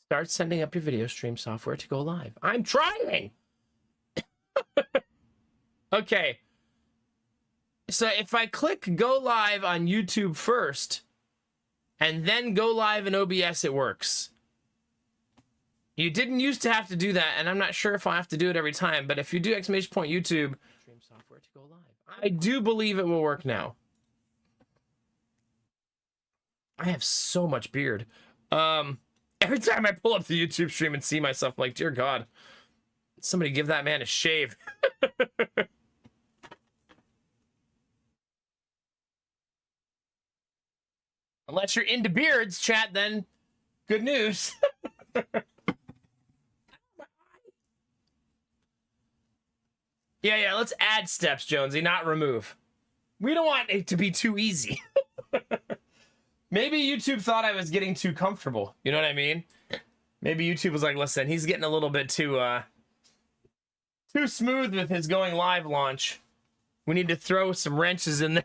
Start sending up your video stream software to go live. I'm trying. Okay. So if I click go live on YouTube first and then go live in OBS, it works. You didn't used to have to do that, and I'm not sure if I'll have to do it every time, but if you do ! YouTube stream software to go live, I do believe it will work now. I have so much beard. Every time I pull up the YouTube stream and see myself, I'm like, dear God, somebody give that man a shave. Unless you're into beards, chat, then good news. Yeah, let's add steps, Jonesy, not remove. We don't want it to be too easy. Maybe YouTube thought I was getting too comfortable. You know what I mean? Maybe YouTube was like, listen, he's getting a little bit too smooth with his going live launch. We need to throw some wrenches in there.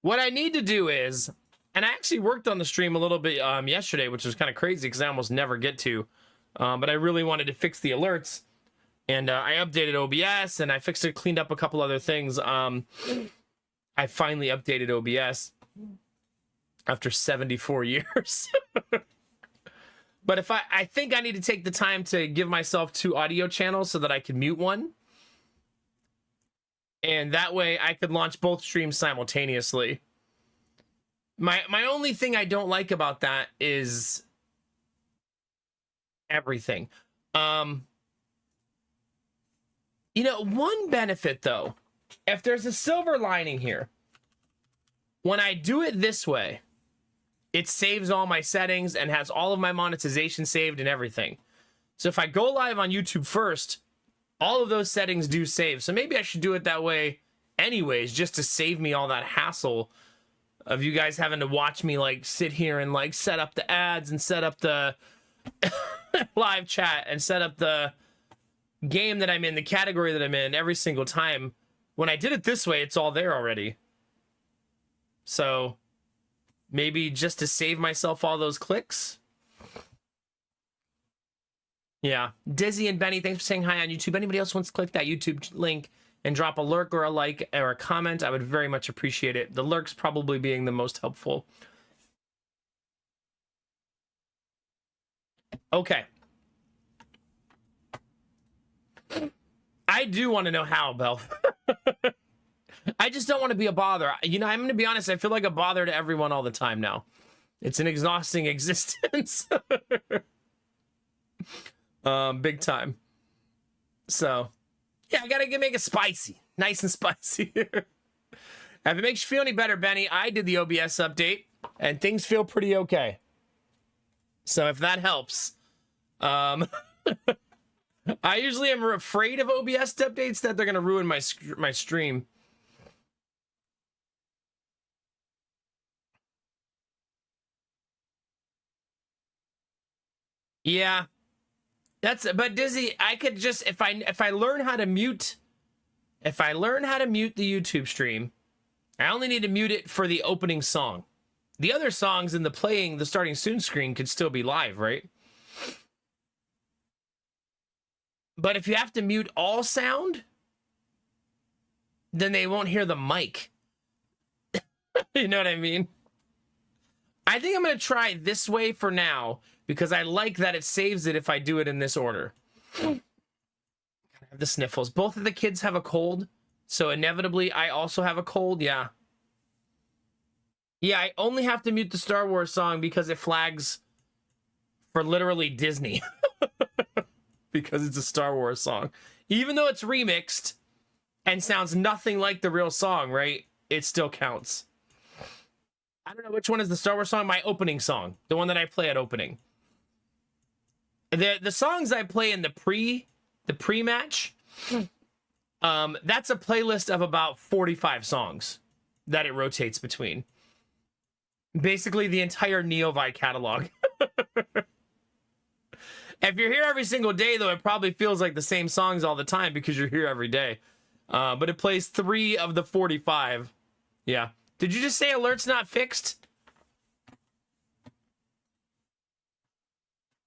What I need to do is, and I actually worked on the stream a little bit yesterday, which was kind of crazy because I almost never get to, but I really wanted to fix the alerts. And I updated OBS, and I fixed it, cleaned up a couple other things. I finally updated OBS after 74 years. But if I think I need to take the time to give myself 2 audio channels so that I can mute one. And that way I could launch both streams simultaneously. My only thing I don't like about that is everything. You know, one benefit, though, if there's a silver lining here, when I do it this way, it saves all my settings and has all of my monetization saved and everything. So if I go live on YouTube first, all of those settings do save. So maybe I should do it that way anyways, just to save me all that hassle of you guys having to watch me, like, sit here and, like, set up the ads and set up the live chat and set up the game that I'm in, the category that I'm in every single time. When I did it this way, it's all there already. So maybe just to save myself all those clicks. Yeah. Dizzy and Benny, thanks for saying hi on YouTube. Anybody else wants to click that YouTube link and drop a lurk or a like or a comment, I would very much appreciate it. The lurks probably being the most helpful. Okay. I do want to know how, Belle. I just don't want to be a bother. You know, I'm going to be honest, I feel like a bother to everyone all the time now. It's an exhausting existence. Big time. So, yeah, I got to make it spicy. Nice and spicy. If it makes you feel any better, Benny, I did the OBS update, and things feel pretty okay. So if that helps. I usually am afraid of OBS updates that they're going to ruin my stream. Yeah. But Dizzy, I could just, if I learn how to mute the YouTube stream, I only need to mute it for the opening song. The other songs in the starting soon screen could still be live, right? But if you have to mute all sound, then they won't hear the mic. You know what I mean? I think I'm going to try this way for now, because I like that it saves it if I do it in this order. I have the sniffles. Both of the kids have a cold, so inevitably I also have a cold. Yeah. Yeah, I only have to mute the Star Wars song because it flags for literally Disney. Because it's a Star Wars song. Even though it's remixed and sounds nothing like the real song, right? It still counts. I don't know which one is the Star Wars song. My opening song. The one that I play at opening. The songs I play in the pre-match, that's a playlist of about 45 songs that it rotates between. Basically the entire Neovite catalog. If you're here every single day, though, it probably feels like the same songs all the time because you're here every day. But it plays 3 of the 45. Yeah. Did you just say alert's not fixed?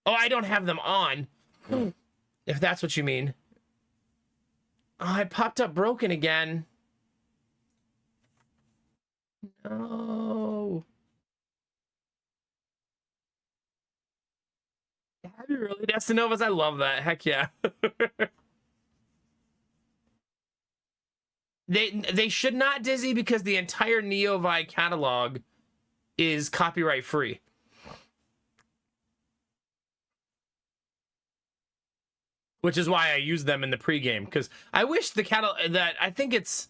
Oh, I don't have them on. If that's what you mean. Oh, I popped up broken again. No. Have you really, Destinovas? I love that. Heck yeah. They should not, Dizzy, because the entire Neovi catalog is copyright free. Which is why I use them in the pregame, because I wish the catalog that I think it's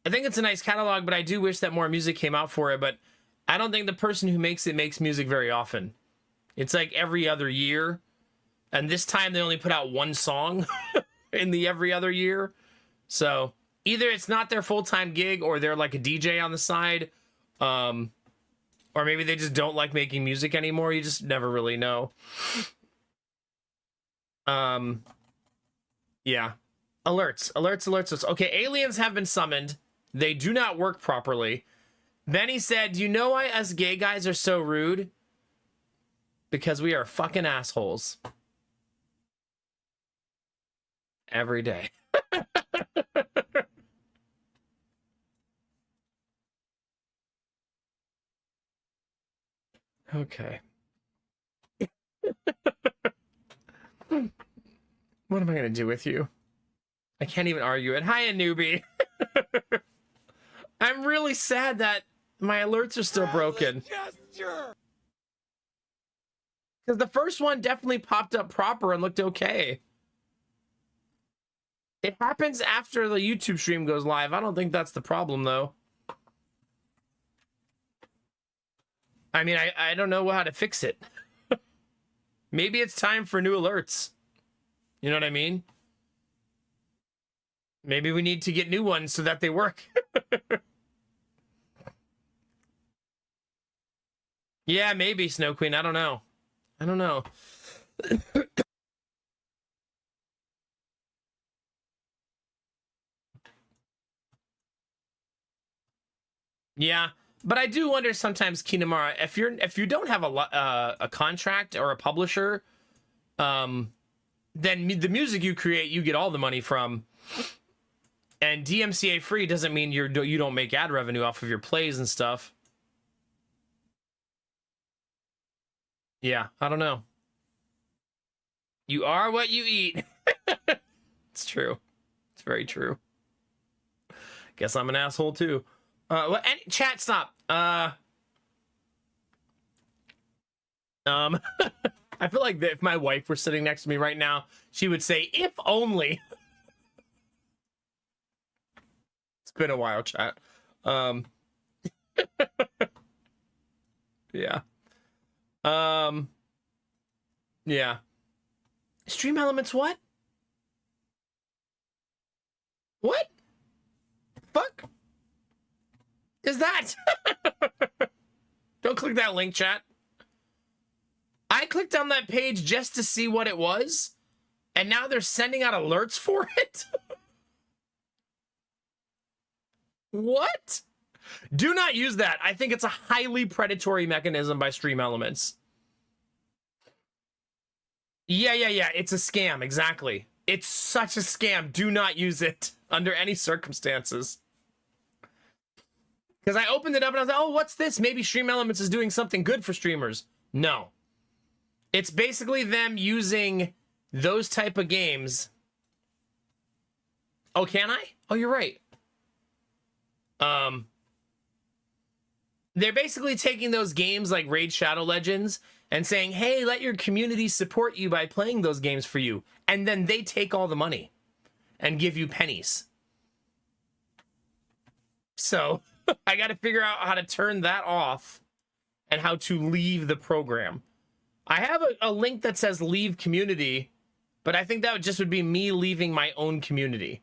a nice catalog, but I do wish that more music came out for it. But I don't think the person who makes it makes music very often. It's like every other year, and this time they only put out one song in the every other year. So either it's not their full-time gig, or they're like a DJ on the side, or maybe they just don't like making music anymore. You just never really know. Yeah. Alerts. Okay, aliens have been summoned. They do not work properly. Benny said, "Do you know why us gay guys are so rude? Because we are fucking assholes. Every day." Okay. What am I going to do with you? I can't even argue it. Hi, newbie. I'm really sad that my alerts are still broken. Because the first one definitely popped up proper and looked okay. It happens after the YouTube stream goes live. I don't think that's the problem, though. I mean, I don't know how to fix it. Maybe it's time for new alerts. You know what I mean? Maybe we need to get new ones so that they work. Yeah, maybe, Snow Queen. I don't know. Yeah, but I do wonder sometimes, Kinamara, if you don't have a contract or a publisher, then the music you create, you get all the money from. And DMCA free doesn't mean you don't make ad revenue off of your plays and stuff. Yeah, I don't know. You are what you eat. It's true. It's very true. Guess I'm an asshole too. Chat, stop. I feel like if my wife were sitting next to me right now, she would say, "If only." It's been a while, chat. Yeah. Yeah. Stream Elements what? What? Fuck? Is that? Don't click that link, chat. I clicked on that page just to see what it was, and now they're sending out alerts for it? What? Do not use that. I think it's a highly predatory mechanism by Stream Elements. Yeah. It's a scam, exactly. It's such a scam. Do not use it under any circumstances. Because I opened it up and I was like, oh, what's this? Maybe Stream Elements is doing something good for streamers. No. It's basically them using those type of games. Oh, can I? Oh, you're right. They're basically taking those games like Raid Shadow Legends and saying, hey, let your community support you by playing those games for you. And then they take all the money and give you pennies. So I got to figure out how to turn that off and how to leave the program. I have a link that says leave community, but I think that would be me leaving my own community.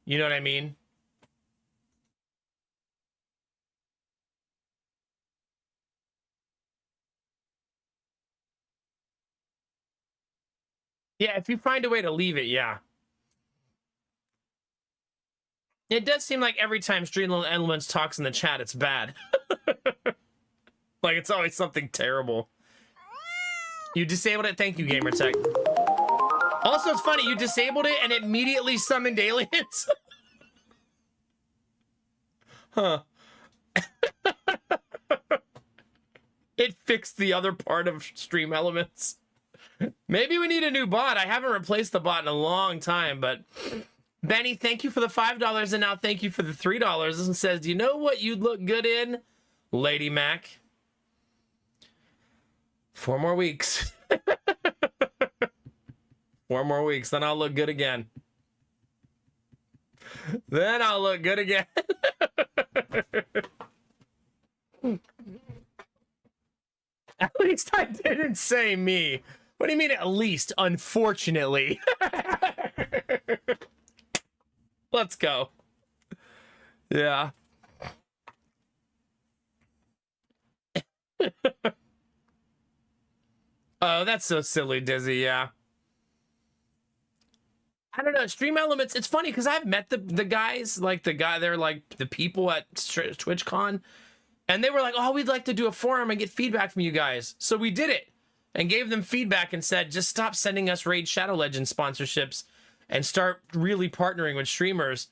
You know what I mean? Yeah, if you find a way to leave it, yeah. It does seem like every time Stream Elements talks in the chat, it's bad. Like, it's always something terrible. You disabled it. Thank you, Gamertech. Also, it's funny. You disabled it and immediately summoned aliens. Huh. It fixed the other part of Stream Elements. Maybe we need a new bot. I haven't replaced the bot in a long time, but Benny, thank you for the $5, and now thank you for the $3. And says, do you know what you'd look good in? Lady Mac. 4 more weeks. 4 more weeks, then I'll look good again. Then I'll look good again. At least I didn't say me. What do you mean at least? Unfortunately. Let's go. Yeah. Oh, that's so silly, Dizzy. Yeah. I don't know. Stream Elements. It's funny because I've met the guys, like they're like the people at TwitchCon, and they were like, "Oh, we'd like to do a forum and get feedback from you guys." So we did it and gave them feedback and said, "Just stop sending us Raid Shadow Legends sponsorships and start really partnering with streamers."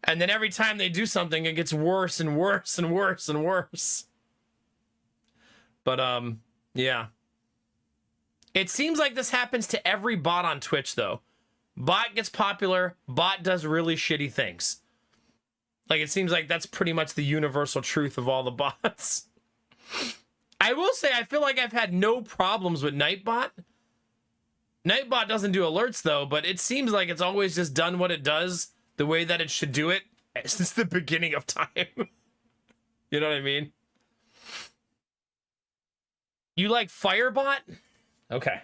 And then every time they do something, it gets worse and worse and worse and worse. But yeah. It seems like this happens to every bot on Twitch, though. Bot gets popular, bot does really shitty things. Like, it seems like that's pretty much the universal truth of all the bots. I will say, I feel like I've had no problems with Nightbot. Nightbot doesn't do alerts, though, but it seems like it's always just done what it does the way that it should do it since the beginning of time. You know what I mean? You like Firebot? Okay.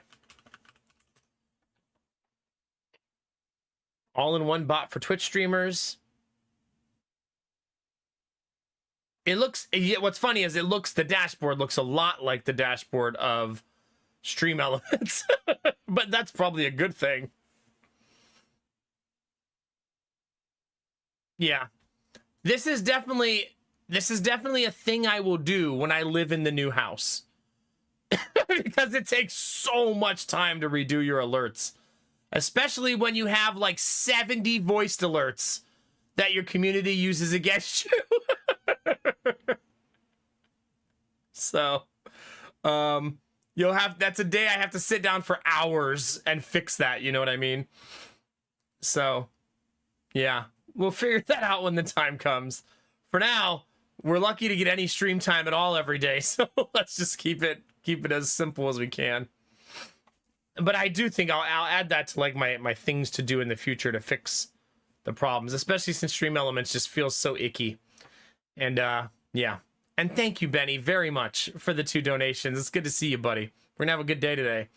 All-in-one bot for Twitch streamers. It looks, what's funny is the dashboard looks a lot like the dashboard of Stream Elements. But that's probably a good thing. Yeah. This is definitely a thing I will do when I live in the new house. Because it takes so much time to redo your alerts. Especially when you have like 70 voiced alerts that your community uses against you. So, that's a day I have to sit down for hours and fix that, you know what I mean? So, yeah, we'll figure that out when the time comes. For now, we're lucky to get any stream time at all every day, so let's just keep it as simple as we can. But I do think I'll add that to like my things to do in the future to fix the problems, especially since Stream Elements just feels so icky. And yeah. And thank you, Benny, very much for the 2 donations. It's good to see you, buddy. We're gonna have a good day today.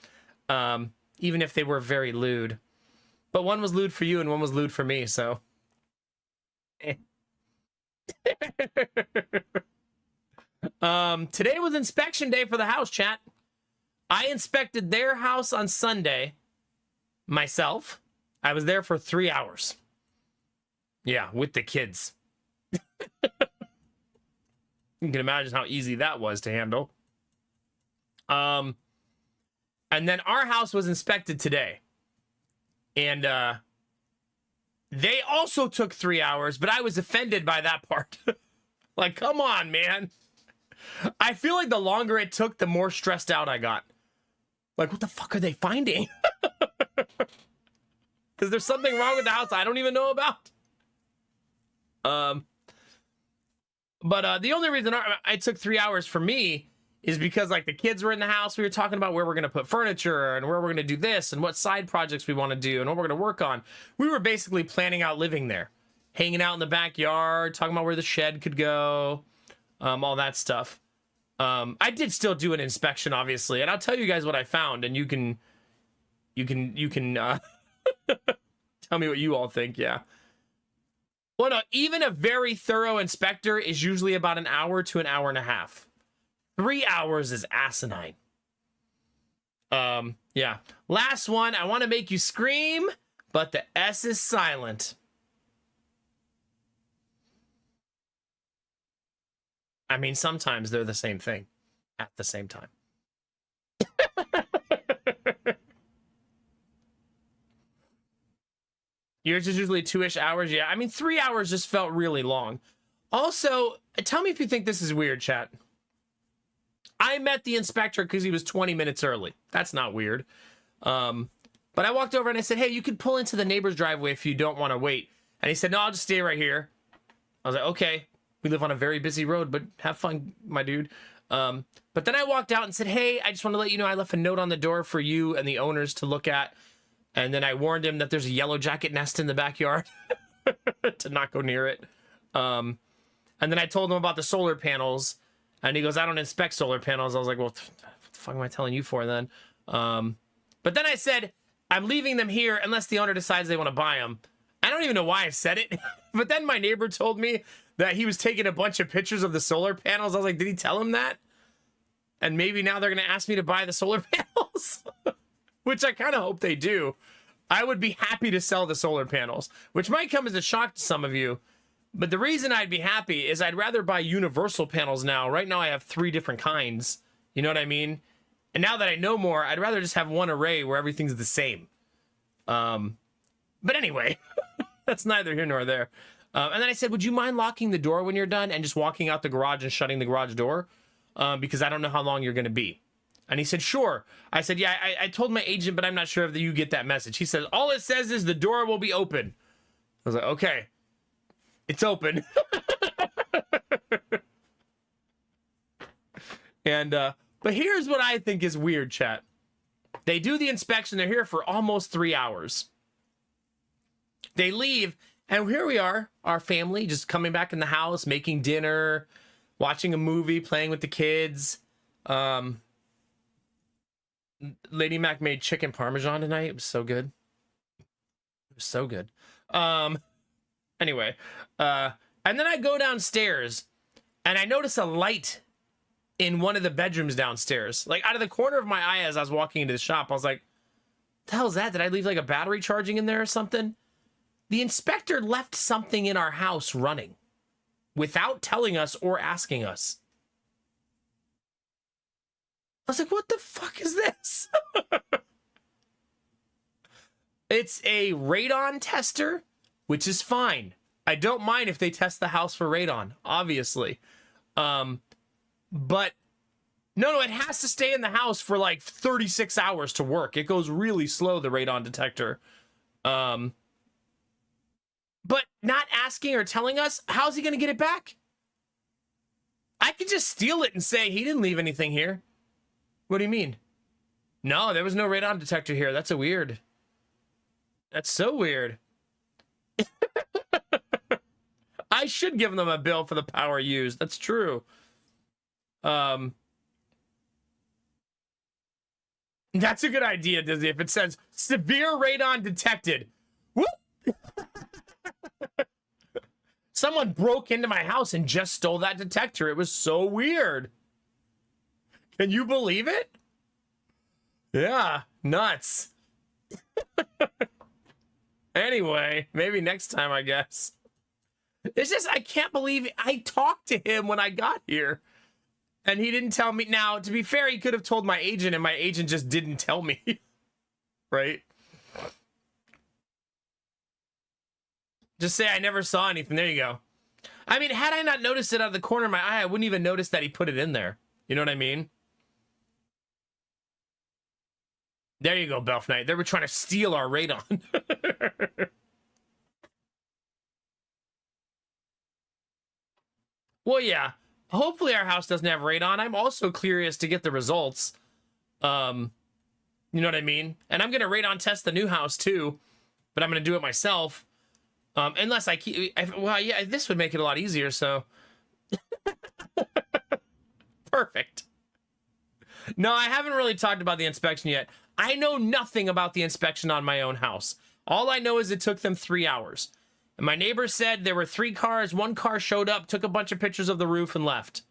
Even if they were very lewd. But one was lewd for you and one was lewd for me, so. Today was inspection day for the house, chat. I inspected their house on Sunday myself. I was there for 3 hours. Yeah, with the kids. You can imagine how easy that was to handle. And then our house was inspected today. And they also took 3 hours, but I was offended by that part. Like, come on, man. I feel like the longer it took, the more stressed out I got. Like, what the fuck are they finding? Is there something wrong with the house I don't even know about? But the only reason I took 3 hours for me is because, like, the kids were in the house. We were talking about where we're going to put furniture and where we're going to do this and what side projects we want to do and what we're going to work on. We were basically planning out living there, hanging out in the backyard, talking about where the shed could go, all that stuff. I did still do an inspection, obviously, and I'll tell you guys what I found, and you can tell me what you all think. Yeah. Well, no, even a very thorough inspector is usually about an hour to an hour and a half. 3 hours is asinine. Yeah. Last one. I want to make you scream, but the S is silent. I mean, sometimes they're the same thing at the same time. Yours is usually 2-ish hours. Yeah, I mean, 3 hours just felt really long. Also, tell me if you think this is weird, chat. I met the inspector because he was 20 minutes early. That's not weird. But I walked over and I said, hey, you could pull into the neighbor's driveway if you don't want to wait. And he said, no, I'll just stay right here. I was like, okay, we live on a very busy road, but have fun, my dude. But then I walked out and said, hey, I just want to let you know I left a note on the door for you and the owners to look at. And then I warned him that there's a yellow jacket nest in the backyard to not go near it. And then I told him about the solar panels. And he goes, I don't inspect solar panels. I was like, well, what the fuck am I telling you for then? But then I said, I'm leaving them here unless the owner decides they want to buy them. I don't even know why I said it. But then my neighbor told me that he was taking a bunch of pictures of the solar panels. I was like, did he tell him that? And maybe now they're going to ask me to buy the solar panels, which I kind of hope they do. I would be happy to sell the solar panels, which might come as a shock to some of you. But the reason I'd be happy is I'd rather buy universal panels now. Right now I have 3 different kinds. You know what I mean? And now that I know more, I'd rather just have one array where everything's the same. But anyway, that's neither here nor there. And then I said, would you mind locking the door when you're done and just walking out the garage and shutting the garage door? Because I don't know how long you're going to be. And he said, sure. I said, yeah, I told my agent, but I'm not sure if you get that message. He said, all it says is the door will be open. I was like, okay, it's open. And, but here's what I think is weird, chat. They do the inspection. They're here for almost 3 hours. They leave, and here we are, our family, just coming back in the house, making dinner, watching a movie, playing with the kids. Lady Mac made chicken parmesan tonight. It was so good. It was so good. Anyway, and then I go downstairs, and I notice a light in one of the bedrooms downstairs. Like, out of the corner of my eye as I was walking into the shop, I was like, the hell is that? Did I leave, like, a battery charging in there or something? The inspector left something in our house running without telling us or asking us. I was like, what the fuck is this? It's a radon tester, which is fine. I don't mind if they test the house for radon, obviously. But no, it has to stay in the house for like 36 hours to work. It goes really slow, the radon detector. But not asking or telling us, how's he going to get it back? I could just steal it and say, he didn't leave anything here. What do you mean? No, there was no radon detector here. That's a weird. That's so weird. I should give them a bill for the power used. That's true. That's a good idea, Disney. If it says severe radon detected. Whoop! Someone broke into my house and just stole that detector. It was so weird. Can you believe it? Yeah, nuts. Anyway, maybe next time, I guess. It's just, I can't believe it. I talked to him when I got here, and he didn't tell me. Now, to be fair, he could have told my agent, and my agent just didn't tell me. Right? Just say I never saw anything. There you go. I mean, had I not noticed it out of the corner of my eye, I wouldn't even notice that he put it in there. You know what I mean? There you go, Belf Knight. They were trying to steal our radon. Well, yeah. Hopefully our house doesn't have radon. I'm also curious to get the results. You know what I mean? And I'm going to radon test the new house too, but I'm going to do it myself. Unless I keep... well, yeah, this would make it a lot easier, so... Perfect. No, I haven't really talked about the inspection yet. I know nothing about the inspection on my own house. All I know is it took them 3 hours. And my neighbor said there were 3 cars. 1 car showed up, took a bunch of pictures of the roof, and left.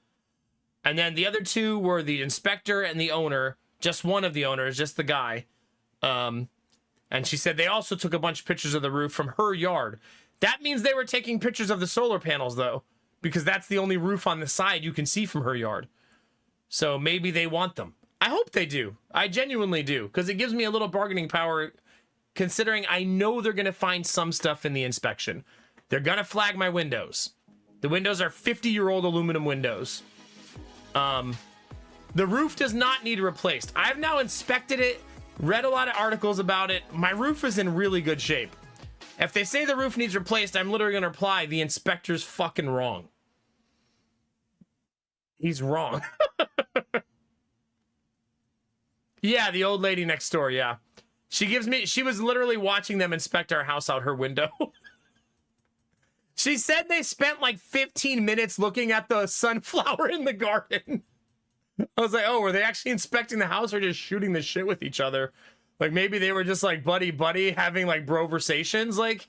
And then the other 2 were the inspector and the owner. Just one of the owners, just the guy. And she said they also took a bunch of pictures of the roof from her yard. That means they were taking pictures of the solar panels, though, because that's the only roof on the side you can see from her yard. So maybe they want them. I hope they do. I genuinely do, because it gives me a little bargaining power considering I know they're going to find some stuff in the inspection. They're going to flag my windows. The windows are 50-year-old aluminum windows. The roof does not need replaced. I've now inspected it, read a lot of articles about it. My roof is in really good shape. If they say the roof needs replaced, I'm literally going to reply, the inspector's fucking wrong. He's wrong. Yeah, the old lady next door, yeah. She was literally watching them inspect our house out her window. She said they spent like 15 minutes looking at the sunflower in the garden. I was like, oh, were they actually inspecting the house or just shooting the shit with each other? Like, maybe they were just like buddy having like broversations, like.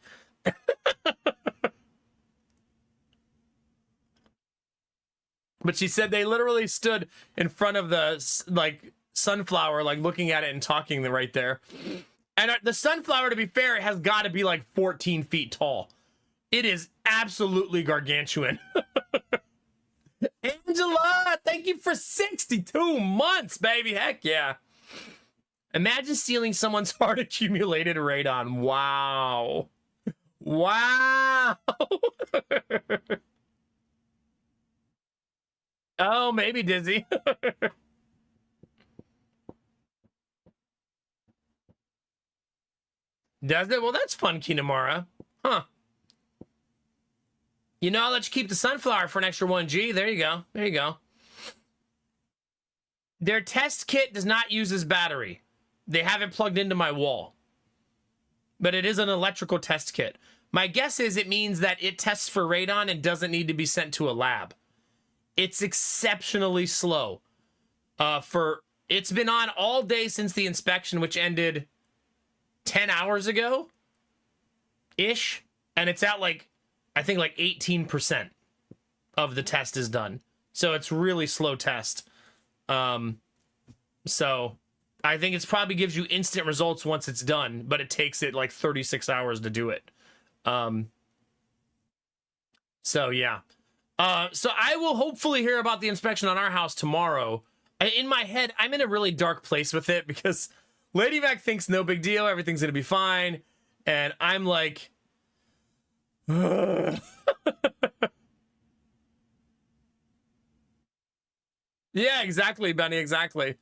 But she said they literally stood in front of the like sunflower, like looking at it and talking right there. And the sunflower, to be fair, has got to be like 14 feet tall. It is absolutely gargantuan. Angela, thank you for 62 months, baby. Heck yeah. Imagine stealing someone's hard accumulated radon. Wow. Wow. Oh, maybe Dizzy. Does it? Well, that's fun, Kinamara. Huh. You know, I'll let you keep the sunflower for an extra 1G. There you go. There you go. Their test kit does not use this battery. They have it plugged into my wall. But it is an electrical test kit. My guess is it means that it tests for radon and doesn't need to be sent to a lab. It's exceptionally slow. It's been on all day since the inspection, which ended 10 hours ago ish, and it's at like, I think like 18% of the test is done. So it's really slow test. So I think it's probably gives you instant results once it's done, but it takes it like 36 hours to do it. So yeah. So I will hopefully hear about the inspection on our house tomorrow. In my head, I'm in a really dark place with it because Lady Mac thinks no big deal, everything's gonna be fine, and I'm like, ugh. Yeah, exactly, Benny, exactly.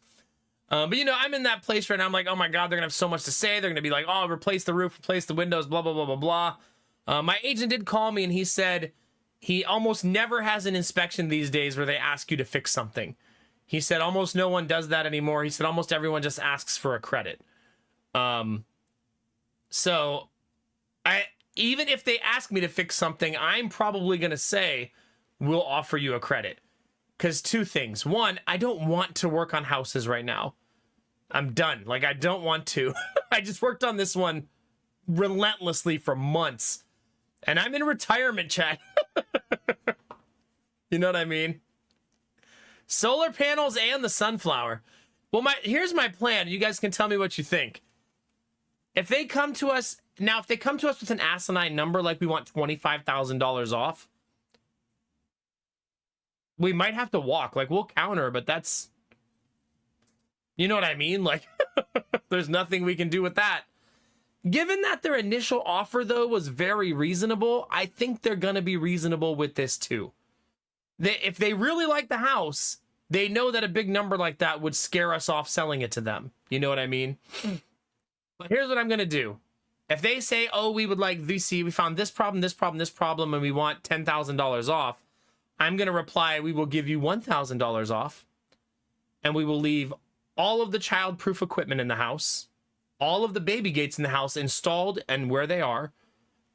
But you know, I'm in that place right now. I'm like, oh my god, they're gonna have so much to say. They're gonna be like, oh, replace the roof, replace the windows, blah blah blah blah blah. My agent did call me and he said he almost never has an inspection these days where they ask you to fix something. He said almost no one does that anymore. He said almost everyone just asks for a credit. So even if they ask me to fix something, I'm probably gonna say we'll offer you a credit. Because two things. One, I don't want to work on houses right now. I'm done. Like, I don't want to. I just worked on this one relentlessly for months. And I'm in retirement, chat. You know what I mean? Solar panels and the sunflower. Well, here's my plan. You guys can tell me what you think. If they come to us... Now, if they come to us with an asinine number, like we want $25,000 off, we might have to walk. Like, we'll counter, but that's... You know what I mean? Like, there's nothing we can do with that. Given that their initial offer, though, was very reasonable, I think they're going to be reasonable with this, too. If they really like the house, they know that a big number like that would scare us off selling it to them. You know what I mean? But here's what I'm going to do. If they say, oh, we would like VC, we found this problem, this problem, this problem, and we want $10,000 off, I'm going to reply, we will give you $1,000 off, and we will leave all of the child-proof equipment in the house, all of the baby gates in the house installed and where they are,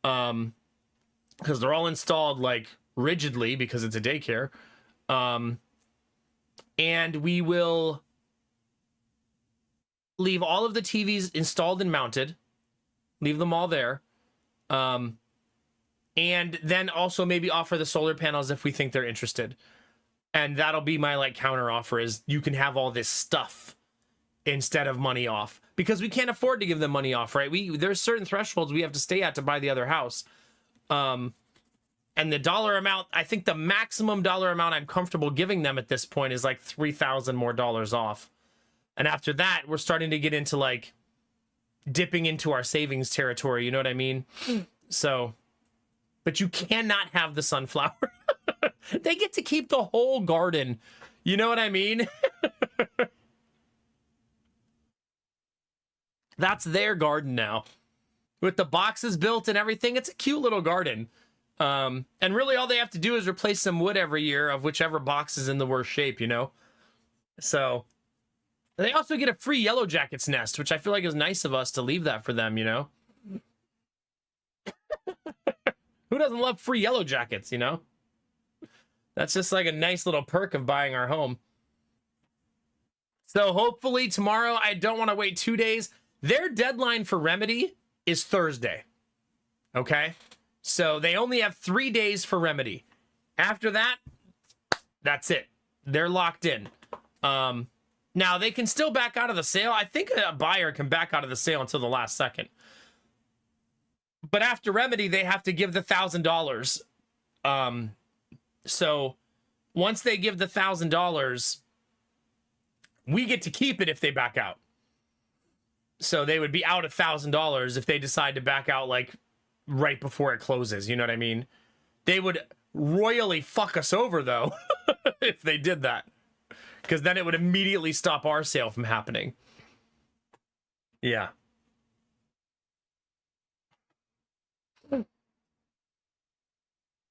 because they're all installed, like, rigidly because it's a daycare, and we will leave all of the TVs installed and mounted, leave them all there, and then also maybe offer the solar panels if we think they're interested. And that'll be my like counter offer is you can have all this stuff instead of money off, because we can't afford to give them money off, right? There's certain thresholds we have to stay at to buy the other house. And the dollar amount, I think the maximum dollar amount I'm comfortable giving them at this point is like $3,000 more off. And after that, we're starting to get into like dipping into our savings territory, you know what I mean? So, but you cannot have the sunflower. They get to keep the whole garden. You know what I mean? That's their garden now. With the boxes built and everything, it's a cute little garden. And really all they have to do is replace some wood every year of whichever box is in the worst shape, you know? So, they also get a free Yellow Jackets nest, which I feel like is nice of us to leave that for them, you know? Who doesn't love free Yellow Jackets, you know? That's just like a nice little perk of buying our home. So hopefully tomorrow, I don't want to wait 2 days. Their deadline for remedy is Thursday. Okay? So they only have 3 days for remedy. After that, that's it. They're locked in. Now, they can still back out of the sale. I think a buyer can back out of the sale until the last second. But after remedy, they have to give the $1,000. So once they give the $1,000, we get to keep it if they back out. So they would be out $1,000 if they decide to back out like right before it closes. You know what I mean? They would royally fuck us over though if they did that, because then it would immediately stop our sale from happening. Yeah.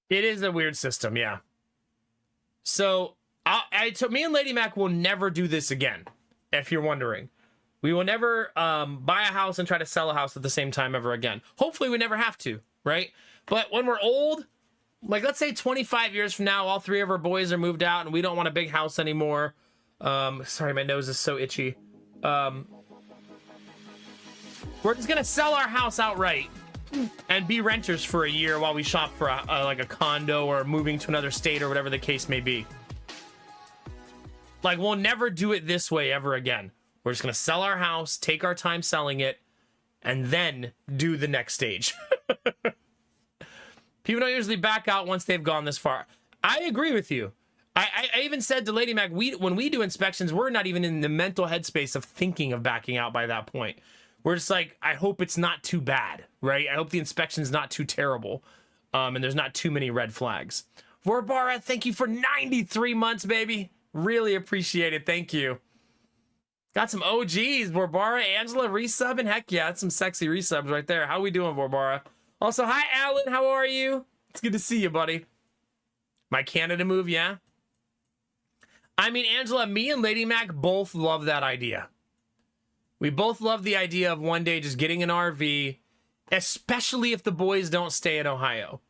It is a weird system, yeah. So, me and Lady Mac will never do this again, if you're wondering. We will never buy a house and try to sell a house at the same time ever again. Hopefully we never have to, right? But when we're old, like let's say 25 years from now, all 3 of our boys are moved out and we don't want a big house anymore. Sorry, my nose is so itchy. We're just gonna sell our house outright and be renters for a year while we shop for like a condo or moving to another state or whatever the case may be. Like, we'll never do it this way ever again. We're just gonna sell our house, take our time selling it, and then do the next stage. People don't usually back out once they've gone this far. I agree with you. I even said to Lady Mac, when we do inspections, we're not even in the mental headspace of thinking of backing out by that point. We're just like, I hope it's not too bad, right? I hope the inspection's not too terrible, and there's not too many red flags. Vorbara, thank you for 93 months, baby. Really appreciate it. Thank you. Got some OGs. Vorbara, Angela, resub, and heck yeah, that's some sexy resubs right there. How we doing, Vorbara? Also, hi, Alan. How are you? It's good to see you, buddy. My Canada move, yeah? I mean, Angela, me and Lady Mac both love that idea. We both love the idea of one day just getting an RV, especially if the boys don't stay in Ohio.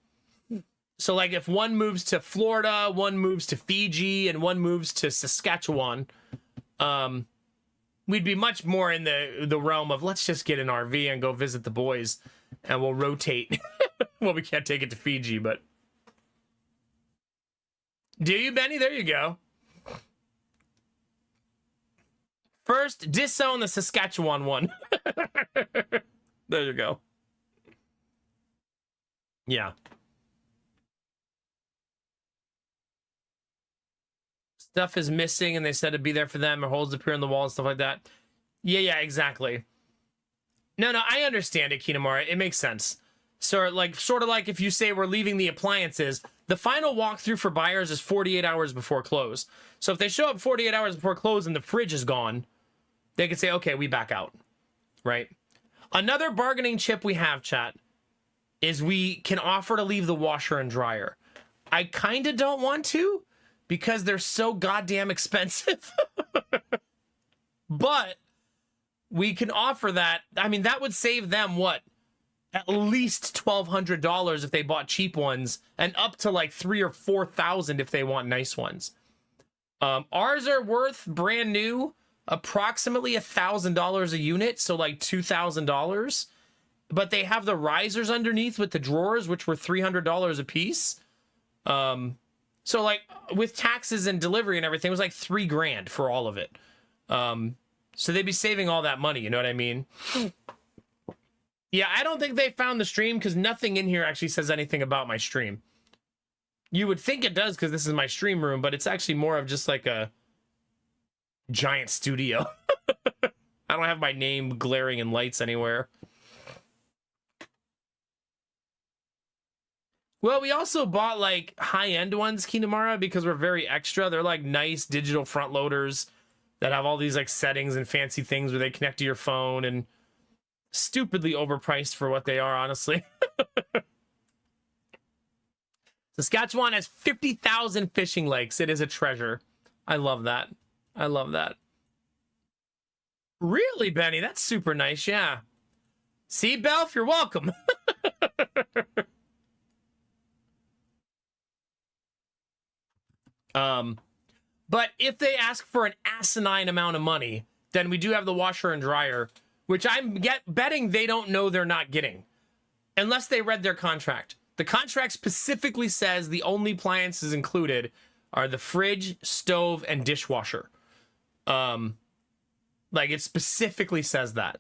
So, like, if one moves to Florida, one moves to Fiji, and one moves to Saskatchewan, we'd be much more in the realm of let's just get an RV and go visit the boys, and we'll rotate. Well, we can't take it to Fiji, but... Do you, Benny? There you go. First, disown the Saskatchewan one. There you go. Yeah. Stuff is missing and they said it'd be there for them, or holes appear in the wall and stuff like that. Yeah, exactly. No, I understand it, Kinamara. It makes sense. So, like, sort of like if you say we're leaving the appliances, the final walkthrough for buyers is 48 hours before close. So if they show up 48 hours before close and the fridge is gone, they could say, okay, we back out, right? Another bargaining chip we have, chat, is we can offer to leave the washer and dryer. I kind of don't want to because they're so goddamn expensive. But we can offer that. I mean, that would save them, what? At least $1,200 if they bought cheap ones, and up to like $3,000 or $4,000 if they want nice ones. Ours are worth brand new approximately $1,000 a unit, so like $2,000. But they have the risers underneath with the drawers, which were $300 a piece. So like with taxes and delivery and everything, it was like $3,000 for all of it. So they'd be saving all that money. You know what I mean? Yeah, I don't think they found the stream because nothing in here actually says anything about my stream. You would think it does because this is my stream room, but it's actually more of just like a giant studio. I don't have my name glaring in lights anywhere. Well, we also bought like high-end ones, Kinamara, because we're very extra. They're like nice digital front loaders that have all these like settings and fancy things where they connect to your phone, and stupidly overpriced for what they are, honestly. Saskatchewan has 50,000 fishing lakes. It is a treasure. I love that. I love that. Really, Benny? That's super nice, yeah. See, Belf, you're welcome. But if they ask for an asinine amount of money, then we do have the washer and dryer, which I'm betting they don't know they're not getting, unless they read their contract. The contract specifically says the only appliances included are the fridge, stove, and dishwasher. Like it specifically says that.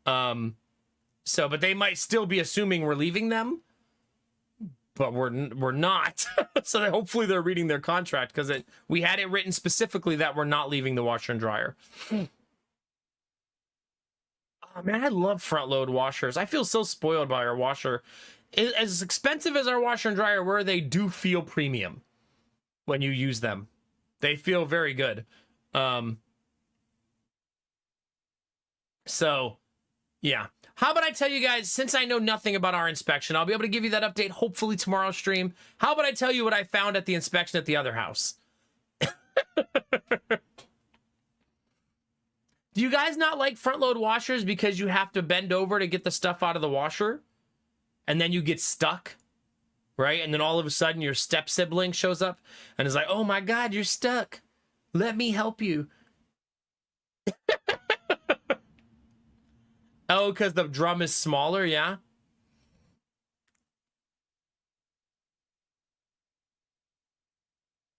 But they might still be assuming we're leaving them, but we're not. So hopefully they're reading their contract, because we had it written specifically that we're not leaving the washer and dryer. Oh man, I love front load washers. I feel so spoiled by our washer. As expensive as our washer and dryer were, they do feel premium when you use them. They feel very good. So yeah. How about I tell you guys, since I know nothing about our inspection, I'll be able to give you that update hopefully tomorrow's stream. How about I tell you what I found at the inspection at the other house? Do you guys not like front load washers because you have to bend over to get the stuff out of the washer? And then you get stuck, right? And then all of a sudden your step sibling shows up and is like, oh my God, you're stuck. Let me help you. Oh, because the drum is smaller, yeah?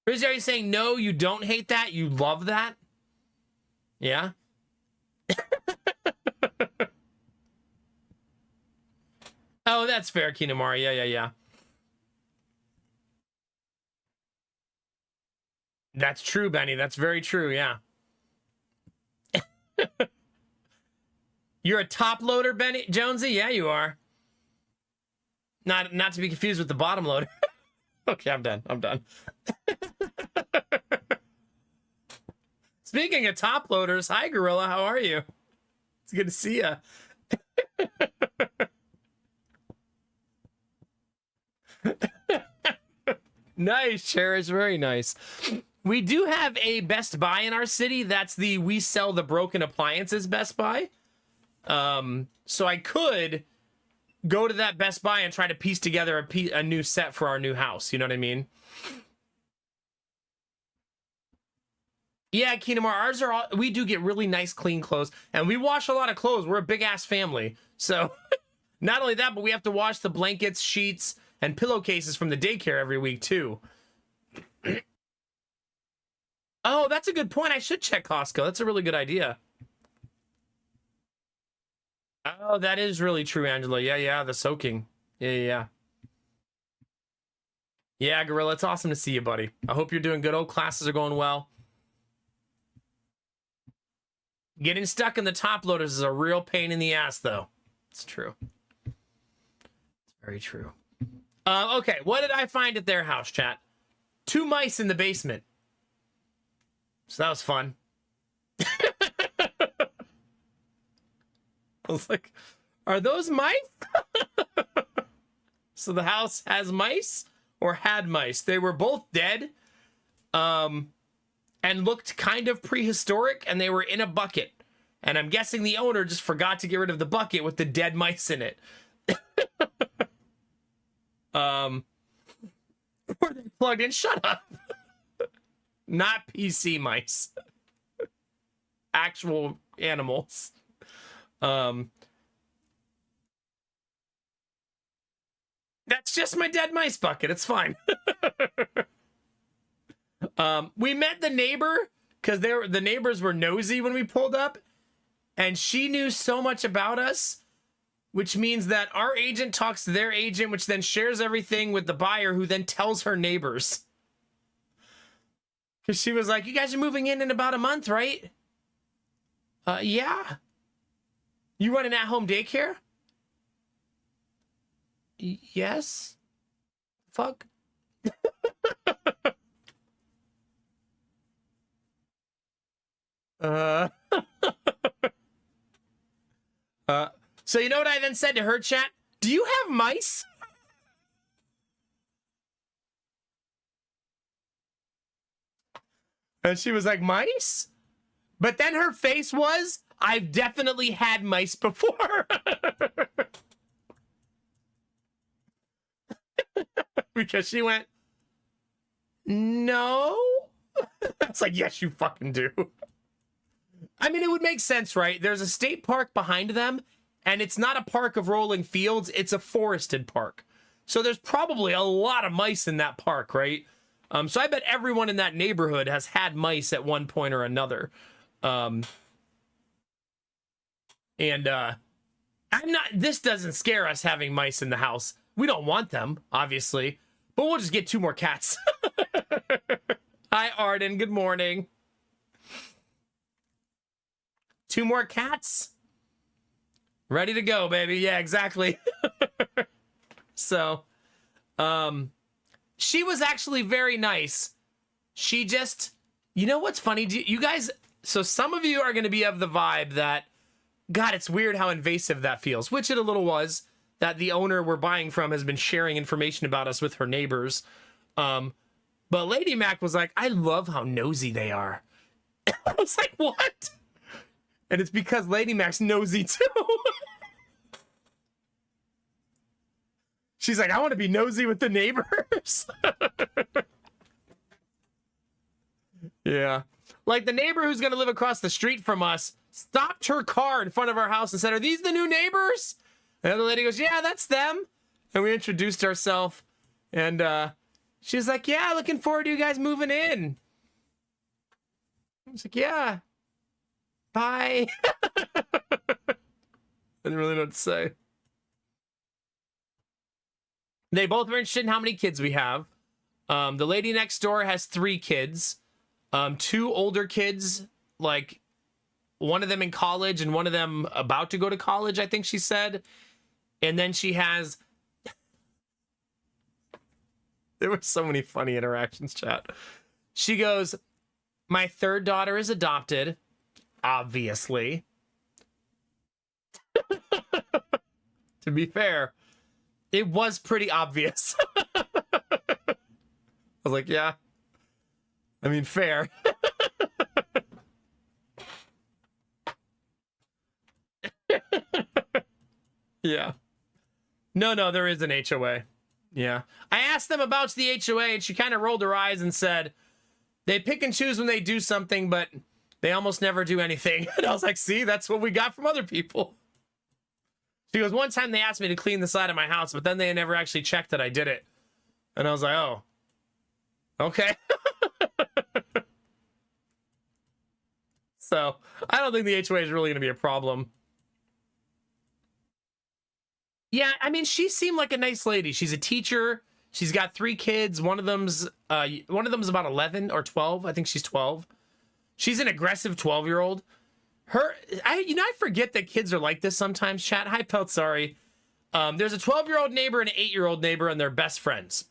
Rizzy, are you saying no, you don't hate that? You love that? Yeah? Oh, that's fair, Kinamari. Yeah. That's true, Benny. That's very true, yeah. You're a top loader, Benny Jonesy? Yeah, you are. Not to be confused with the bottom loader. Okay, I'm done. Speaking of top loaders, hi Gorilla, how are you? It's good to see you. Nice, Cherish, very nice. We do have a Best Buy in our city. That's the We Sell the Broken Appliances Best Buy. So I could go to that Best Buy and try to piece together a new set for our new house. You know what I mean? Yeah, Keenamar, ours are all, we do get really nice, clean clothes, and we wash a lot of clothes. We're a big ass family. So not only that, but we have to wash the blankets, sheets, and pillowcases from the daycare every week too. Oh, that's a good point. I should check Costco. That's a really good idea. Oh, that is really true, Angela. Yeah, the soaking. Yeah. Yeah, Gorilla, it's awesome to see you, buddy. I hope you're doing good. Oh, classes are going well. Getting stuck in the top loaders is a real pain in the ass, though. It's true. It's very true. Okay, what did I find at their house, chat? 2 mice in the basement. So that was fun. I was like, are those mice? So the house has mice or had mice. They were both dead and looked kind of prehistoric, and they were in a bucket. And I'm guessing the owner just forgot to get rid of the bucket with the dead mice in it. Were they plugged in? Shut up. Not PC mice. Actual animals. That's just my dead mice bucket. It's fine. We met the neighbor because the neighbors were nosy when we pulled up, and she knew so much about us, which means that our agent talks to their agent, which then shares everything with the buyer, who then tells her neighbors. Because she was like, you guys are moving in about a month, right? Yeah. You run an at-home daycare? Yes. Fuck. uh, so you know what I then said to her, chat? Do you have mice? And she was like, mice? But then her face was, I've definitely had mice before. Because she went, no. It's like, yes, you fucking do. I mean, it would make sense, right? There's a state park behind them, and it's not a park of rolling fields. It's a forested park. So there's probably a lot of mice in that park, right? So I bet everyone in that neighborhood has had mice at one point or another. I'm not, this doesn't scare us having mice in the house. We don't want them, obviously, but we'll just get 2 more cats. Hi, Arden. Good morning. 2 more cats. Ready to go, baby. Yeah, exactly. So, she was actually very nice. She just, you know what's funny? You guys, so some of you are going to be of the vibe that, God, it's weird how invasive that feels, which it a little was, that the owner we're buying from has been sharing information about us with her neighbors. But Lady Mac was like, I love how nosy they are. I was like, what? And it's because Lady Mac's nosy too. She's like, I want to be nosy with the neighbors. Yeah. Like the neighbor who's going to live across the street from us stopped her car in front of our house and said, are these the new neighbors? And the lady goes, yeah, that's them. And we introduced ourselves. And she was like, yeah, looking forward to you guys moving in. I was like, yeah. Bye. I didn't really know what to say. They both are interested in how many kids we have. The lady next door has 3 kids. 2 older kids, like one of them in college and one of them about to go to college, I think she said. And then she has... There were so many funny interactions, chat. She goes, my 3rd daughter is adopted, obviously. To be fair, it was pretty obvious. I was like, yeah. I mean, fair. Yeah. No, there is an HOA. Yeah. I asked them about the HOA, and she kind of rolled her eyes and said, they pick and choose when they do something, but they almost never do anything. And I was like, see, that's what we got from other people. She goes, one time they asked me to clean the side of my house, but then they never actually checked that I did it. And I was like, oh, okay. So I don't think the HOA is really going to be a problem. Yeah, I mean, she seemed like a nice lady. She's a teacher. She's got 3 kids. One of them's about 11 or 12. I think she's 12. She's an aggressive 12-year-old. I forget that kids are like this sometimes, chat. Hi, Pelt, sorry. There's a 12-year-old neighbor and an 8-year-old neighbor, and they're best friends.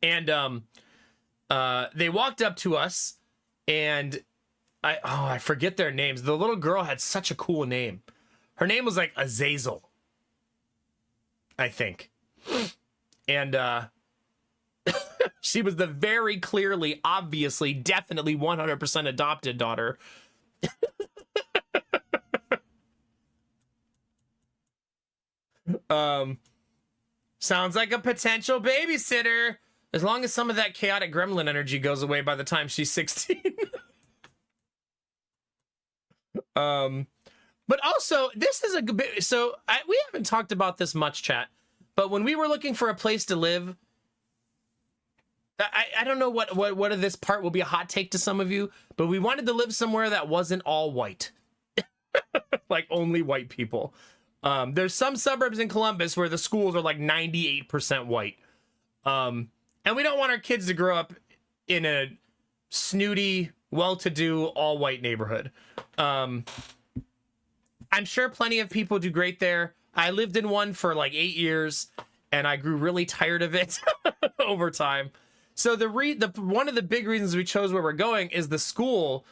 And they walked up to us, and I forget their names. The little girl had such a cool name. Her name was like Azazel, I think. And she was the very clearly, obviously, definitely 100% adopted daughter. Sounds like a potential babysitter, as long as some of that chaotic gremlin energy goes away by the time she's 16. But also, this is a good bit. So we haven't talked about this much, chat. But when we were looking for a place to live, I don't know what of this part will be a hot take to some of you, but we wanted to live somewhere that wasn't all white. Like only white people. There's some suburbs in Columbus where the schools are like 98% white. And we don't want our kids to grow up in a snooty, well-to-do, all-white neighborhood. I'm sure plenty of people do great there. I lived in one for like 8 years, and I grew really tired of it over time. So the one of the big reasons we chose where we're going is the school.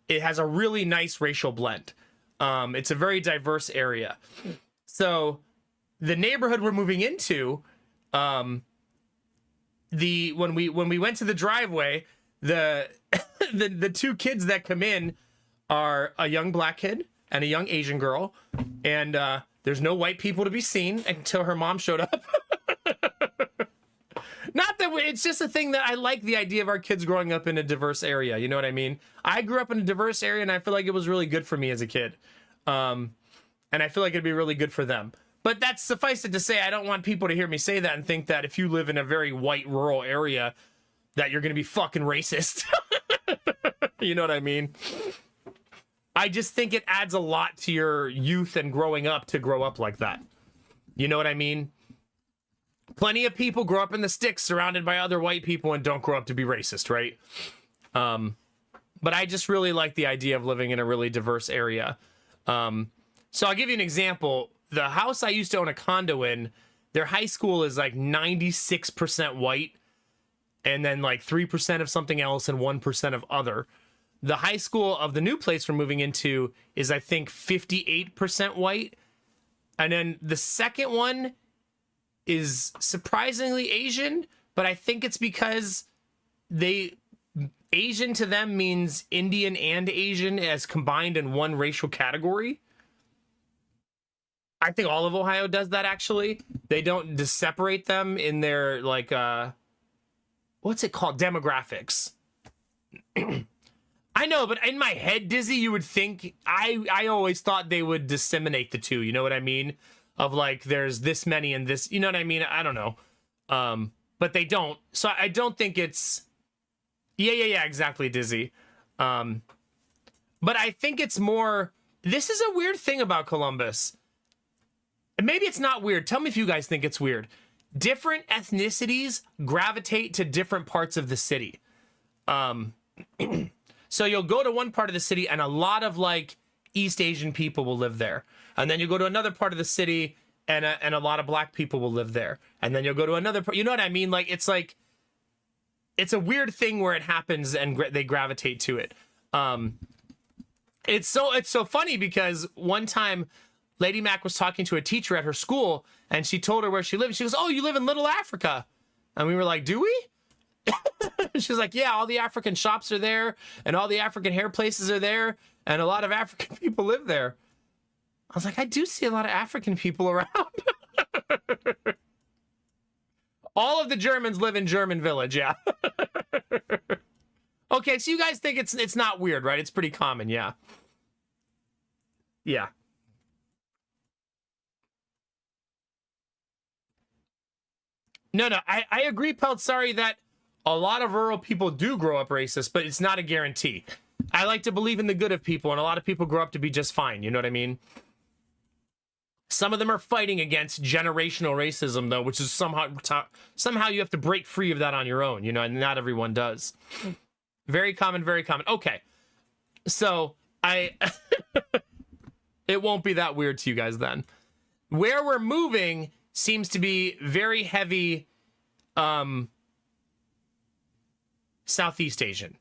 It has a really nice racial blend. It's a very diverse area. So the neighborhood we're moving into, when we went to the driveway, the the two kids that come in are a young black kid and a young Asian girl, and there's no white people to be seen until her mom showed up. Not that it's just a thing that I like the idea of our kids growing up in a diverse area. You know what I mean? I grew up in a diverse area, and I feel like it was really good for me as a kid. And I feel like it'd be really good for them. But that's suffice it to say, I don't want people to hear me say that and think that if you live in a very white rural area, that you're going to be fucking racist. You know what I mean? I just think it adds a lot to your youth and growing up to grow up like that. You know what I mean? Plenty of people grow up in the sticks surrounded by other white people and don't grow up to be racist, right? But I just really like the idea of living in a really diverse area. So I'll give you an example. The house I used to own a condo in, their high school is like 96% white, and then like 3% of something else and 1% of other. The high school of the new place we're moving into is, I think, 58% white. And then the second one is surprisingly Asian, but I think it's because Asian to them means Indian and Asian as combined in one racial category. I think all of Ohio does that, actually. They don't just separate them in their, like, what's it called? Demographics. I know, but in my head, Dizzy, you would think, I always thought they would disseminate the two, you know what I mean? Of like, there's this many and this, you know what I mean? I don't know. But they don't. So I don't think it's, yeah, exactly, Dizzy. But I think it's more, this is a weird thing about Columbus. And maybe it's not weird. Tell me if you guys think it's weird. Different ethnicities gravitate to different parts of the city. So you'll go to one part of the city and a lot of like East Asian people will live there. And then you go to another part of the city and a lot of black people will live there. And then you'll go to another part. You know what I mean? Like, it's a weird thing where it happens and they gravitate to it. It's so funny because one time Lady Mac was talking to a teacher at her school and she told her where she lived. She goes, "Oh, you live in Little Africa." And we were like, "Do we?" She's like, "Yeah, all the African shops are there and all the African hair places are there and a lot of African people live there." I was like, I do see a lot of African people around. All of the Germans live in German Village, yeah. Okay, so you guys think it's not weird, right? It's pretty common, yeah. Yeah. No, I agree, Peltzari, that a lot of rural people do grow up racist, but it's not a guarantee. I like to believe in the good of people, and a lot of people grow up to be just fine, you know what I mean? Some of them are fighting against generational racism, though, which is somehow you have to break free of that on your own, you know, and not everyone does. Very common, very common. Okay, so it won't be that weird to you guys then. Where we're moving seems to be very heavy Southeast Asian,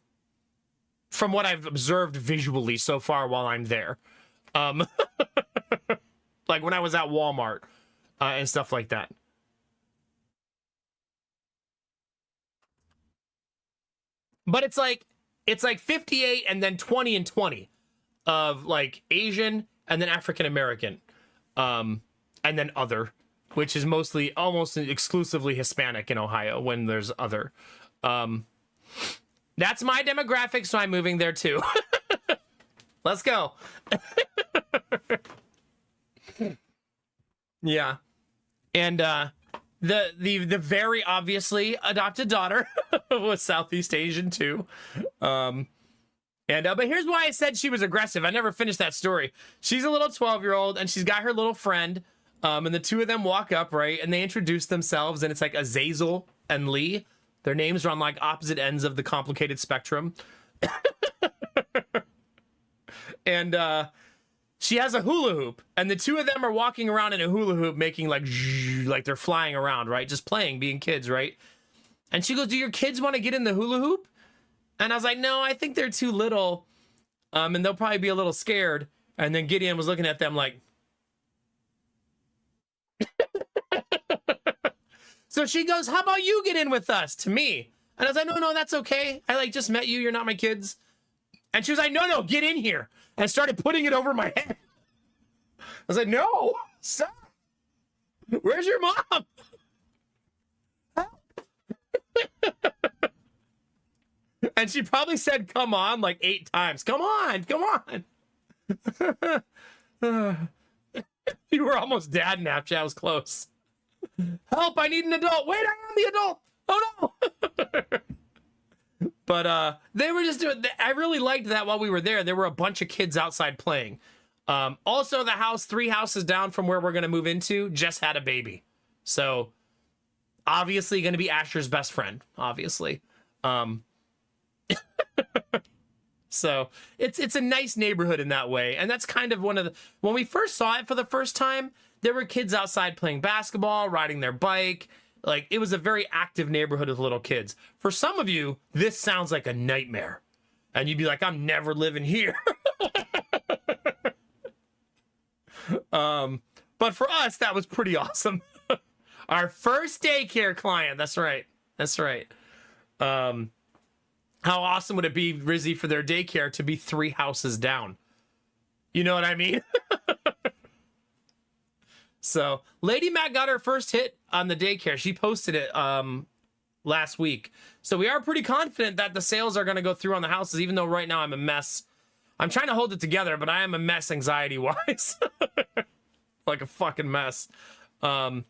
from what I've observed visually so far while I'm there. Like when I was at Walmart and stuff like that. But it's like 58 and then 20 and 20 of like Asian and then African American, and then other, which is mostly almost exclusively Hispanic in Ohio when there's other. That's my demographic, so I'm moving there too. Let's go. Yeah. And the very obviously adopted daughter was Southeast Asian too. But here's why I said she was aggressive. I never finished that story. She's a little 12-year-old and she's got her little friend. And the two of them walk up, right? And they introduce themselves, and it's like Azazel and Lee. Their names are on like opposite ends of the complicated spectrum. And she has a hula hoop, and the two of them are walking around in a hula hoop, making like they're flying around, right? Just playing, being kids, right? And she goes, "Do your kids want to get in the hula hoop?" And I was like, "No, I think they're too little, and they'll probably be a little scared." And then Gideon was looking at them like. So she goes, "How about you get in with us?" To me, and I was like, "No, that's okay. I like just met you. You're not my kids." And she was like, "No, get in here." And started putting it over my head. I was like, "No, stop. Where's your mom?" And she probably said, "Come on," like 8 times. Come on. You were almost dad napped. I was close. "Help, I need an adult." "Wait, I am the adult." "Oh no." But they were just doing, I really liked that while we were there. There were a bunch of kids outside playing. Also, the house 3 houses down from where we're going to move into just had a baby. So obviously going to be Asher's best friend, obviously. So it's a nice neighborhood in that way. And that's kind of one of the, when we first saw it for the first time, there were kids outside playing basketball, riding their bike. Like, it was a very active neighborhood with little kids. For some of you, this sounds like a nightmare. And you'd be like, "I'm never living here." But for us, that was pretty awesome. Our first daycare client. That's right. How awesome would it be, Rizzy, for their daycare to be 3 houses down? You know what I mean? So Lady Mac got her first hit on the daycare. She posted it last week. So we are pretty confident that the sales are going to go through on the houses, even though right now I'm a mess. I'm trying to hold it together, but I am a mess anxiety-wise. Like a fucking mess. But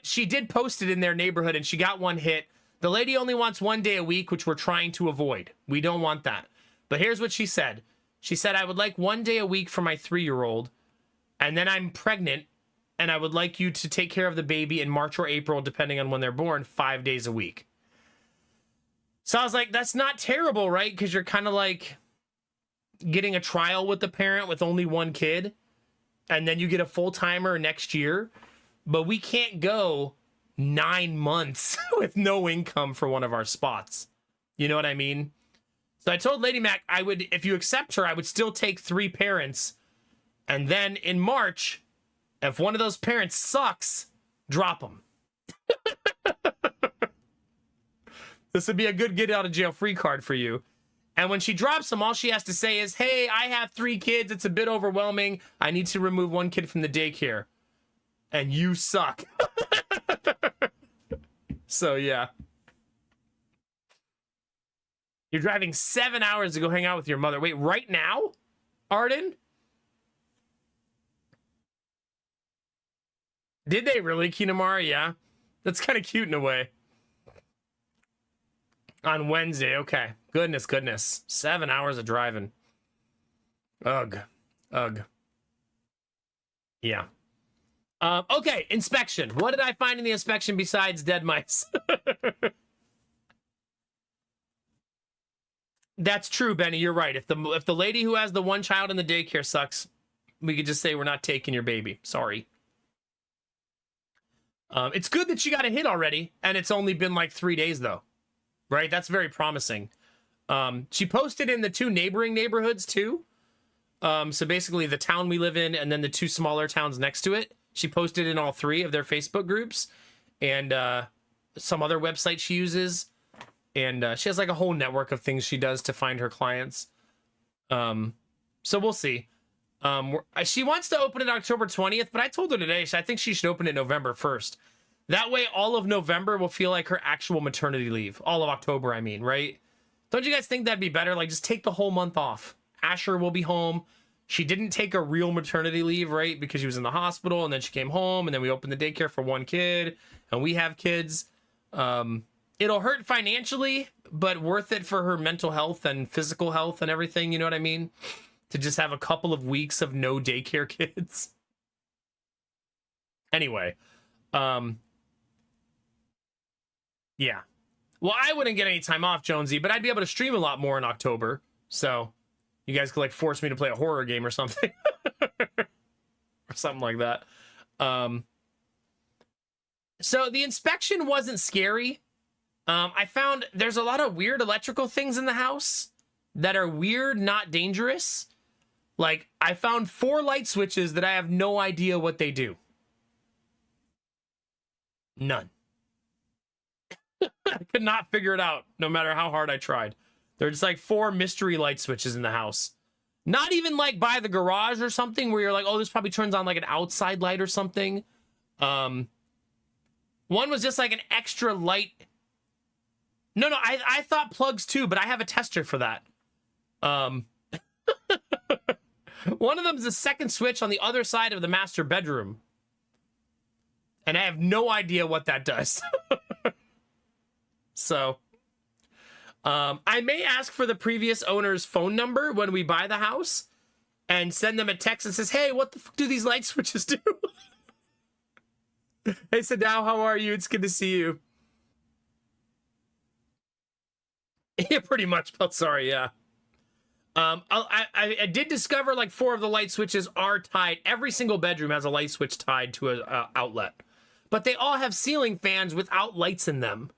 she did post it in their neighborhood, and she got 1 hit. The lady only wants 1 day a week, which we're trying to avoid. We don't want that. But here's what she said. She said, "I would like 1 day a week for my 3-year-old. And then I'm pregnant, and I would like you to take care of the baby in March or April, depending on when they're born, 5 days a week." So I was like, that's not terrible, right? Because you're kind of like getting a trial with the parent with only 1 kid, and then you get a full-timer next year. But we can't go 9 months with no income for one of our spots. You know what I mean? So I told Lady Mac, I would, if you accept her, I would still take 3 parents. And then in March, if one of those parents sucks, drop them. This would be a good get out of jail free card for you. And when she drops them, all she has to say is, "Hey, I have 3 kids. It's a bit overwhelming. I need to remove 1 kid from the daycare. And you suck." So, yeah. You're driving 7 hours to go hang out with your mother. Wait, right now, Arden? Did they really, Kinamara? Yeah. That's kind of cute in a way. On Wednesday, okay. Goodness. 7 hours of driving. Ugh. Yeah. Okay, inspection. What did I find in the inspection besides dead mice? That's true, Benny. You're right. If the lady who has the 1 child in the daycare sucks, we could just say, "We're not taking your baby. Sorry." It's good that she got a hit already, and it's only been like 3 days, though. Right? That's very promising. She posted in the 2 neighboring neighborhoods, too. So basically the town we live in and then the 2 smaller towns next to it. She posted in all 3 of their Facebook groups and some other website she uses. And she has like a whole network of things she does to find her clients. So we'll see. She wants to open it October 20th, but I told her today, I think she should open it November 1st. That way, all of November will feel like her actual maternity leave. All of October, I mean, right? Don't you guys think that'd be better? Like, just take the whole month off. Asher will be home. She didn't take a real maternity leave, right? Because she was in the hospital, and then she came home, and then we opened the daycare for 1 kid, and we have kids. It'll hurt financially, but worth it for her mental health and physical health and everything, you know what I mean? To just have a couple of weeks of no daycare kids. Anyway, yeah. Well, I wouldn't get any time off, Jonesy, but I'd be able to stream a lot more in October. So You guys could like force me to play a horror game or something. Or something like that. So the inspection wasn't scary. I found there's a lot of weird electrical things in the house that are weird, not dangerous. Like, I found 4 light switches that I have no idea what they do. None. I could not figure it out, no matter how hard I tried. There's like 4 mystery light switches in the house. Not even like by the garage or something where you're like, oh, this probably turns on like an outside light or something. One was just like an extra light. No, I thought plugs too, but I have a tester for that. One of them is a second switch on the other side of the master bedroom. And I have no idea what that does. So, I may ask for the previous owner's phone number when we buy the house and send them a text that says, hey, what the fuck do these light switches do? Hey, Sadao, how are you? It's good to see you. Yeah, pretty much. But sorry, yeah. I did discover like 4 of the light switches are tied. Every single bedroom has a light switch tied to a outlet. But they all have ceiling fans without lights in them.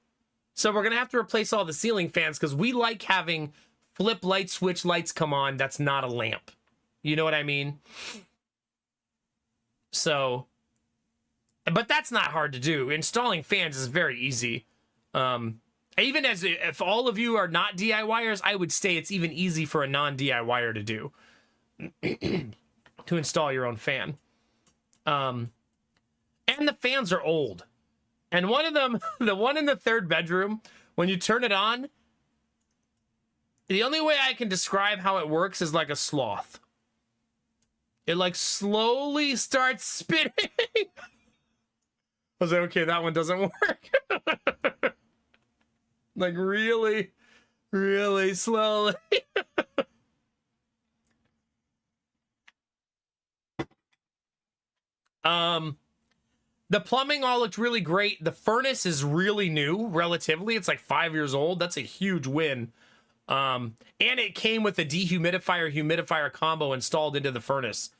So we're going to have to replace all the ceiling fans because we like having flip light switch lights come on that's not a lamp. You know what I mean? So, but that's not hard to do. Installing fans is very easy. Even as if all of you are not DIYers, I would say it's even easy for a non-DIYer to do. To install your own fan. And the fans are old. And one of them, the one in the 3rd bedroom, when you turn it on, the only way I can describe how it works is like a sloth. It like slowly starts spinning. I was like, okay, that one doesn't work. Like really, really slowly. The plumbing all looked really great. The furnace is really new, relatively. It's like 5 years old. That's a huge win. And it came with a dehumidifier-humidifier combo installed into the furnace.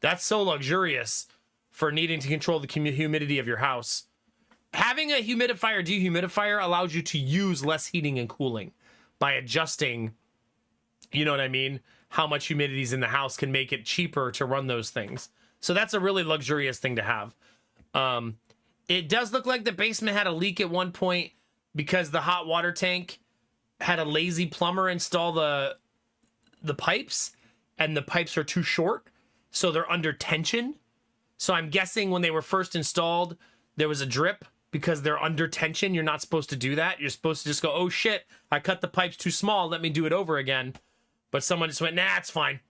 That's so luxurious for needing to control the humidity of your house. Having a humidifier-dehumidifier allows you to use less heating and cooling by adjusting, you know what I mean, how much humidity is in the house can make it cheaper to run those things. So that's a really luxurious thing to have. It does look like the basement had a leak at one point because the hot water tank had a lazy plumber install the pipes, and the pipes are too short, so they're under tension. So I'm guessing when they were first installed, there was a drip because they're under tension. You're not supposed to do that. You're supposed to just go, oh shit, I cut the pipes too small. Let me do it over again. But someone just went, nah, it's fine.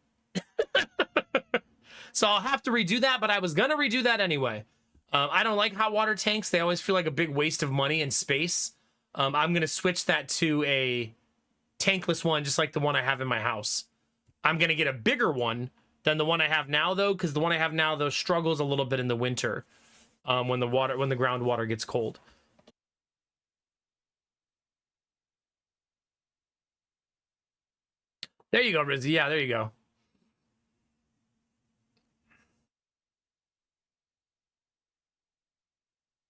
So I'll have to redo that, but I was gonna redo that anyway. I don't like hot water tanks. They always feel like a big waste of money and space. I'm going to switch that to a tankless one, just like the one I have in my house. I'm going to get a bigger one than the one I have now, though, because the one I have now, though, struggles a little bit in the winter when the groundwater gets cold. There you go, Rizzy. Yeah, there you go.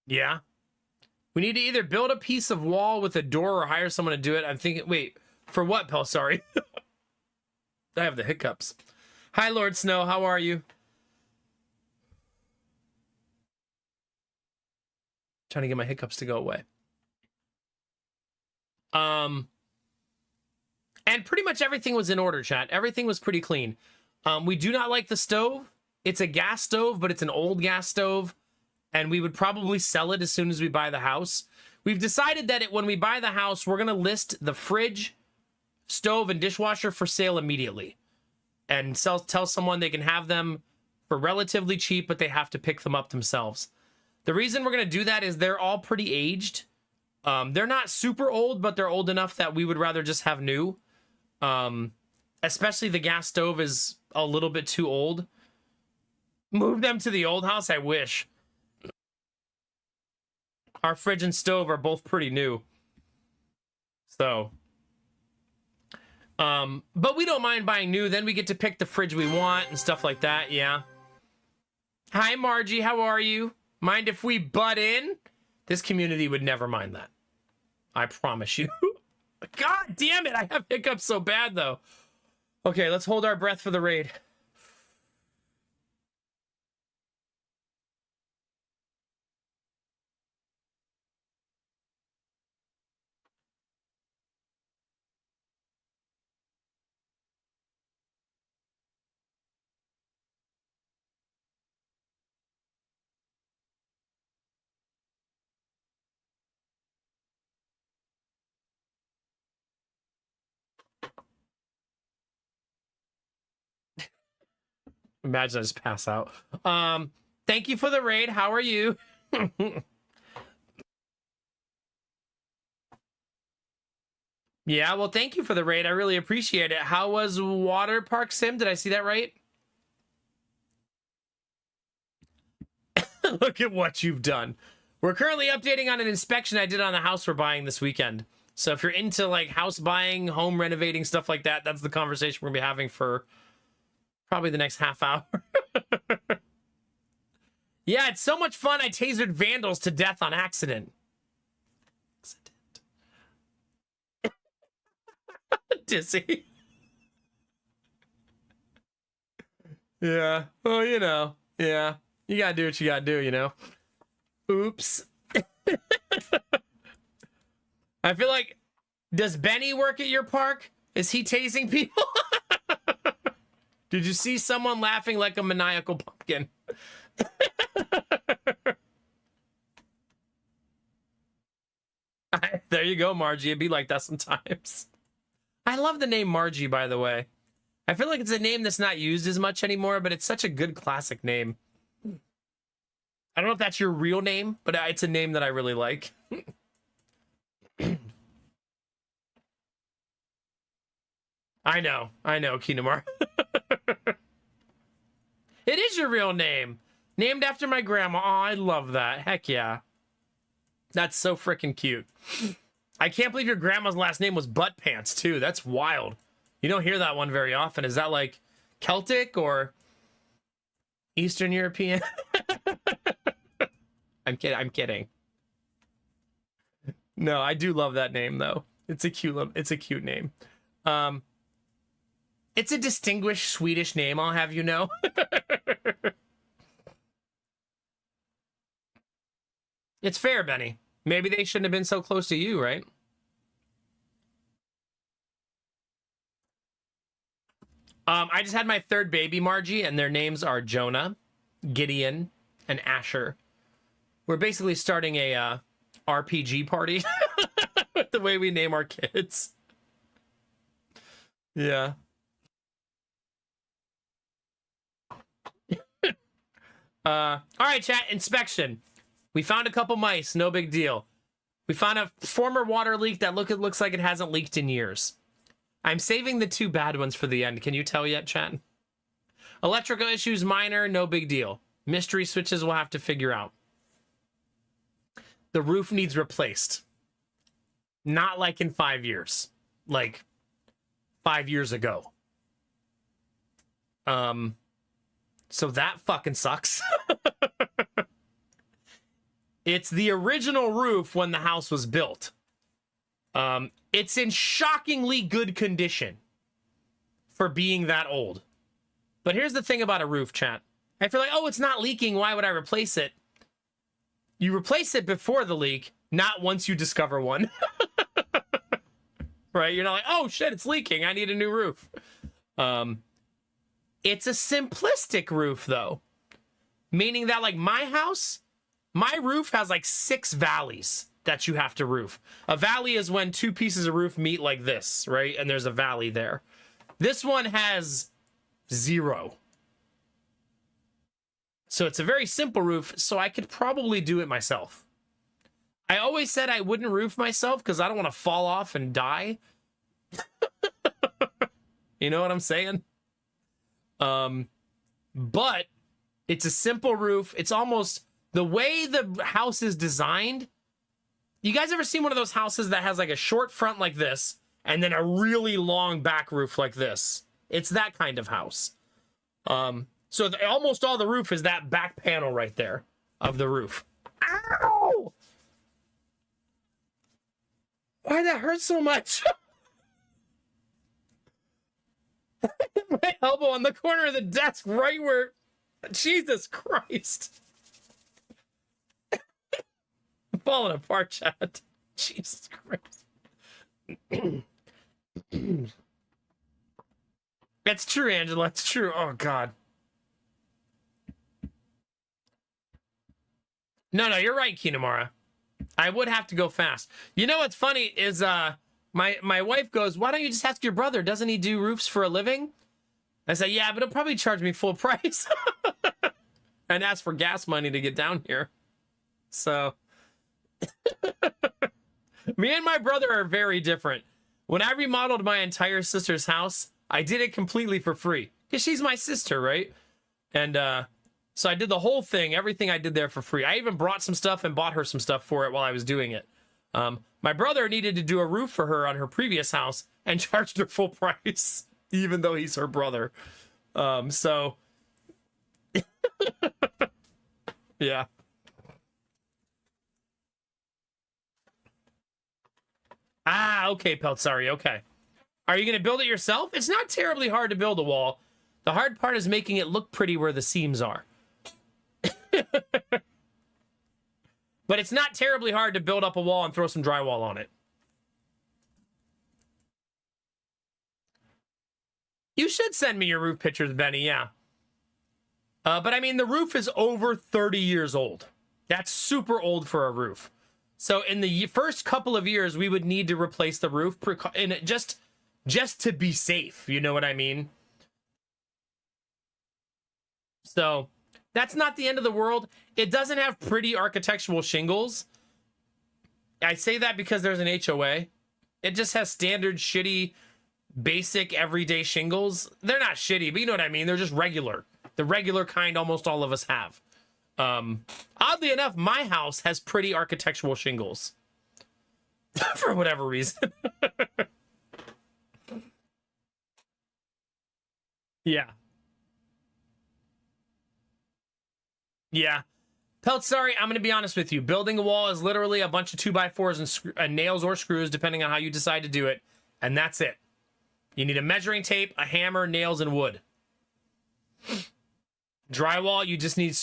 Yeah. We need to either build a piece of wall with a door or hire someone to do it. I'm thinking, wait, for what, Pel? Sorry. I have the hiccups. Hi, Lord Snow. How are you? Trying to get my hiccups to go away. And pretty much everything was in order, chat. Everything was pretty clean. We do not like the stove. It's a gas stove, but it's an old gas stove. And we would probably sell it as soon as we buy the house. We've decided that when we buy the house, we're going to list the fridge, stove, and dishwasher for sale immediately. And tell someone they can have them for relatively cheap, but they have to pick them up themselves. The reason we're going to do that is they're all pretty aged. They're not super old, but they're old enough that we would rather just have new. Especially the gas stove is a little bit too old. Move them to the old house, I wish. Our fridge and stove are both pretty new. So, But we don't mind buying new. Then we get to pick the fridge we want and stuff like that. Yeah. Hi, Margie. How are you? Mind if we butt in? This community would never mind that. I promise you. God damn it. I have hiccups so bad, though. Okay, let's hold our breath for the raid. Imagine I just pass out. Thank you for the raid. How are you? Yeah, well, thank you for the raid. I really appreciate it. How was Water Park Sim? Did I see that right? Look at what you've done. We're currently updating on an inspection I did on the house we're buying this weekend. So if you're into like house buying, home renovating, stuff like that, that's the conversation we're gonna be having for probably the next half hour. Yeah, it's so much fun. I tasered vandals to death on accident. Dizzy. Yeah. Well, you know. Yeah. You gotta do what you gotta do, you know? Oops. I feel like, does Benny work at your park? Is he tasing people? Did you see someone laughing like a maniacal pumpkin? There you go, Margie. It'd be like that sometimes. I love the name Margie, by the way. I feel like it's a name that's not used as much anymore, but it's such a good classic name. I don't know if that's your real name, but it's a name that I really like. I know, Kinamar. It is your real name. Named after my grandma. Oh, I love that. Heck yeah. That's so freaking cute. I can't believe your grandma's last name was Butt Pants, too. That's wild. You don't hear that one very often. Is that like Celtic or Eastern European? I'm kidding. No, I do love that name though. It's a cute name. It's a distinguished Swedish name, I'll have you know. It's fair, Benny. Maybe they shouldn't have been so close to you, right? I just had my third baby, Margie, and their names are Jonah, Gideon, and Asher. We're basically starting a RPG party with the way we name our kids. Yeah. All right, chat. Inspection. We found a couple mice. No big deal. We found a former water leak that looks like it hasn't leaked in years. I'm saving the two bad ones for the end. Can you tell yet, chat? Electrical issues, minor, no big deal. Mystery switches we'll have to figure out. The roof needs replaced. Not like in 5 years. Like 5 years ago. So that fucking sucks. It's the original roof when the house was built. It's in shockingly good condition for being that old. But here's the thing about a roof, chat. If you're like, oh, it's not leaking, why would I replace it? You replace it before the leak, not once you discover one. Right? You're not like, oh shit, it's leaking. I need a new roof. It's a simplistic roof, though. Meaning that, like, my house, my roof has, like, 6 valleys that you have to roof. A valley is when 2 pieces of roof meet like this, right? And there's a valley there. This one has 0. So it's a very simple roof, so I could probably do it myself. I always said I wouldn't roof myself because I don't want to fall off and die. You know what I'm saying? But it's a simple roof. It's almost the way the house is designed. You guys ever seen one of those houses that has like a short front like this and then a really long back roof like this. It's that kind of house. So almost all the roof is that back panel right there of the roof. Ow! Why that hurt so much? My elbow on the corner of the desk, right where... Jesus Christ. I'm falling apart, Chad. Jesus Christ. It's true, Angela. It's true. Oh, God. No, you're right, Kinamara. I would have to go fast. You know what's funny is my wife goes, why don't you just ask your brother? Doesn't he do roofs for a living? I said, yeah, but he'll probably charge me full price. And ask for gas money to get down here. So me and my brother are very different. When I remodeled my entire sister's house, I did it completely for free. Because she's my sister, right? And so I did the whole thing, everything I did there for free. I even brought some stuff and bought her some stuff for it while I was doing it. My brother needed to do a roof for her on her previous house and charged her full price, even though he's her brother. So, yeah. Ah, okay, Peltzari, okay. Are you going to build it yourself? It's not terribly hard to build a wall. The hard part is making it look pretty where the seams are. But it's not terribly hard to build up a wall and throw some drywall on it. You should send me your roof pictures, Benny, yeah. But I mean, the roof is over 30 years old. That's super old for a roof. So in the first couple of years, we would need to replace the roof just to be safe. You know what I mean? So that's not the end of the world. It doesn't have pretty architectural shingles. I say that because there's an HOA. It just has standard shitty, basic, everyday shingles. They're not shitty, but you know what I mean? They're just regular. The regular kind almost all of us have. Oddly enough, my house has pretty architectural shingles. For whatever reason. Yeah. Yeah. Peltzari, I'm going to be honest with you. Building a wall is literally a bunch of 2x4s and nails or screws, depending on how you decide to do it. And that's it. You need a measuring tape, a hammer, nails, and wood. Drywall, you just need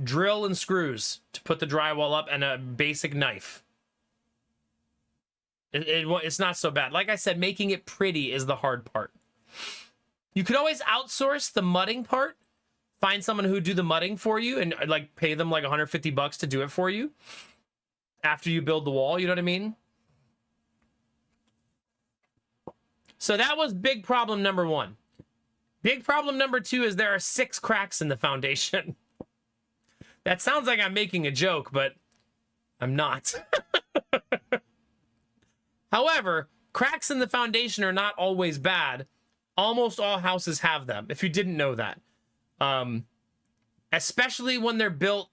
drill and screws to put the drywall up and a basic knife. It's not so bad. Like I said, making it pretty is the hard part. You could always outsource the mudding part. Find someone who do the mudding for you and like pay them like $150 to do it for you after you build the wall. You know what I mean? So that was big problem number one. Big problem number two is there are 6 cracks in the foundation. That sounds like I'm making a joke, but I'm not. However, cracks in the foundation are not always bad. Almost all houses have them, if you didn't know that. Especially when they're built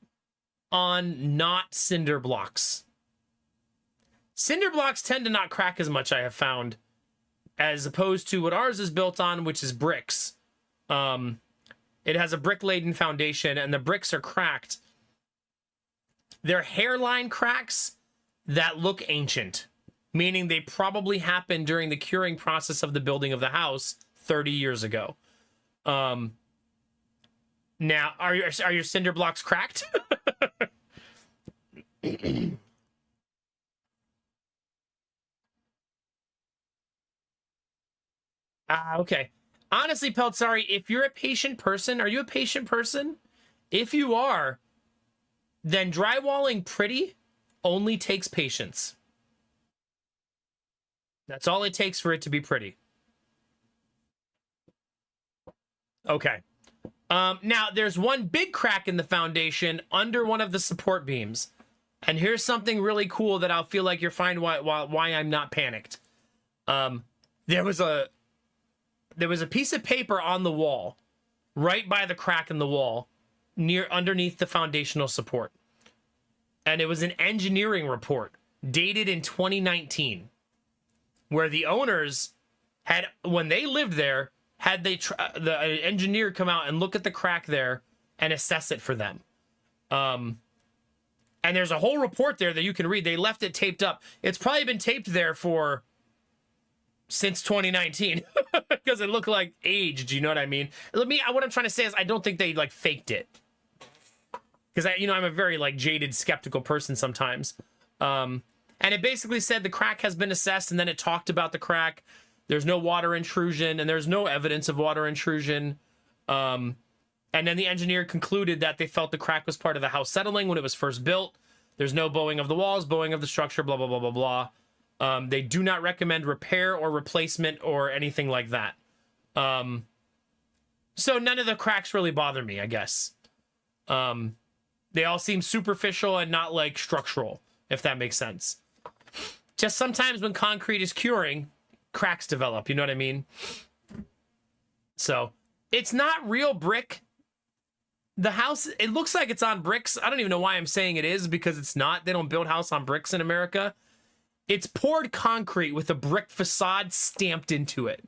on not cinder blocks. Cinder blocks tend to not crack as much, I have found, as opposed to what ours is built on, which is bricks. It has a brick-laden foundation, and the bricks are cracked. They're hairline cracks that look ancient, meaning they probably happened during the curing process of the building of the house 30 years ago. Now, are your cinder blocks cracked? Okay. Honestly, Peltzari, if you're a patient person, are you a patient person? If you are, then drywalling pretty only takes patience. That's all it takes for it to be pretty. Okay. Now, there's one big crack in the foundation under one of the support beams. And here's something really cool that I'll feel like you'll find why I'm not panicked. There was a piece of paper on the wall, right by the crack in the wall, underneath the foundational support. And it was an engineering report dated in 2019. where the owners had, when they lived there, had the engineer come out and look at the crack there and assess it for them. And there's a whole report there that you can read. They left it taped up. It's probably been taped there since 2019 because it looked like aged. You know what I mean? What I'm trying to say is I don't think they like faked it, because I'm a very like jaded, skeptical person sometimes. And it basically said the crack has been assessed, and then it talked about the crack. There's no water intrusion, and there's no evidence of water intrusion. And then the engineer concluded that they felt the crack was part of the house settling when it was first built. There's no bowing of the walls, bowing of the structure, blah, blah, blah, blah, blah. They do not recommend repair or replacement or anything like that. So none of the cracks really bother me, I guess. They all seem superficial and not like structural, if that makes sense. Just sometimes when concrete is curing, cracks develop, you know what I mean? So it's not real brick. The house, it looks like it's on bricks. I don't even know why I'm saying it is, because it's not. They don't build house on bricks in America. It's poured concrete with a brick facade stamped into it.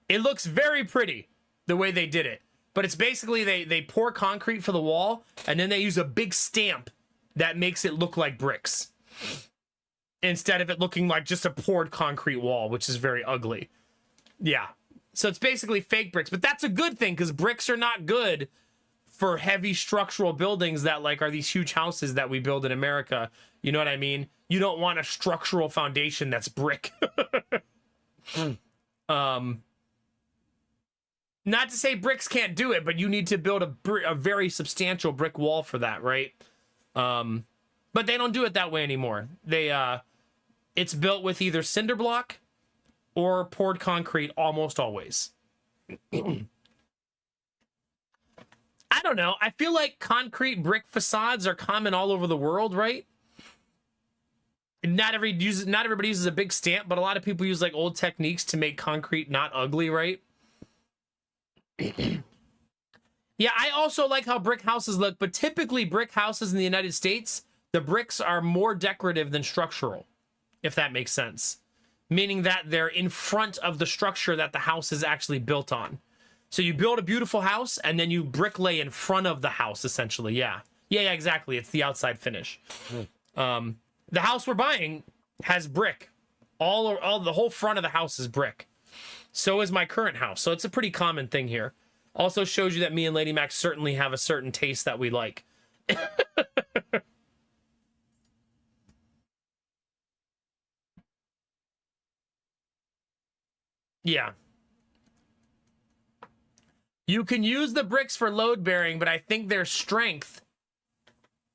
It looks very pretty the way they did it. But it's basically they pour concrete for the wall, and then they use a big stamp that makes it look like bricks, instead of it looking like just a poured concrete wall, which is very ugly. Yeah. So it's basically fake bricks, but that's a good thing, because bricks are not good for heavy structural buildings that like are these huge houses that we build in America. You know what I mean? You don't want a structural foundation that's brick. Not to say bricks can't do it, but you need to build a very substantial brick wall for that, right? But they don't do it that way anymore. It's built with either cinder block or poured concrete almost always. I don't know. I feel like concrete brick facades are common all over the world, right? Not everybody uses a big stamp, but a lot of people use like old techniques to make concrete not ugly, right? Yeah, I also like how brick houses look, but typically brick houses in the United States, the bricks are more decorative than structural, if that makes sense. Meaning that they're in front of the structure that the house is actually built on. So you build a beautiful house, and then you bricklay in front of the house, essentially. Yeah, exactly. It's the outside finish. The house we're buying has brick. All the whole front of the house is brick. So is my current house. So it's a pretty common thing here. Also shows you that me and Lady Mac certainly have a certain taste that we like. Yeah. You can use the bricks for load bearing, but I think their strength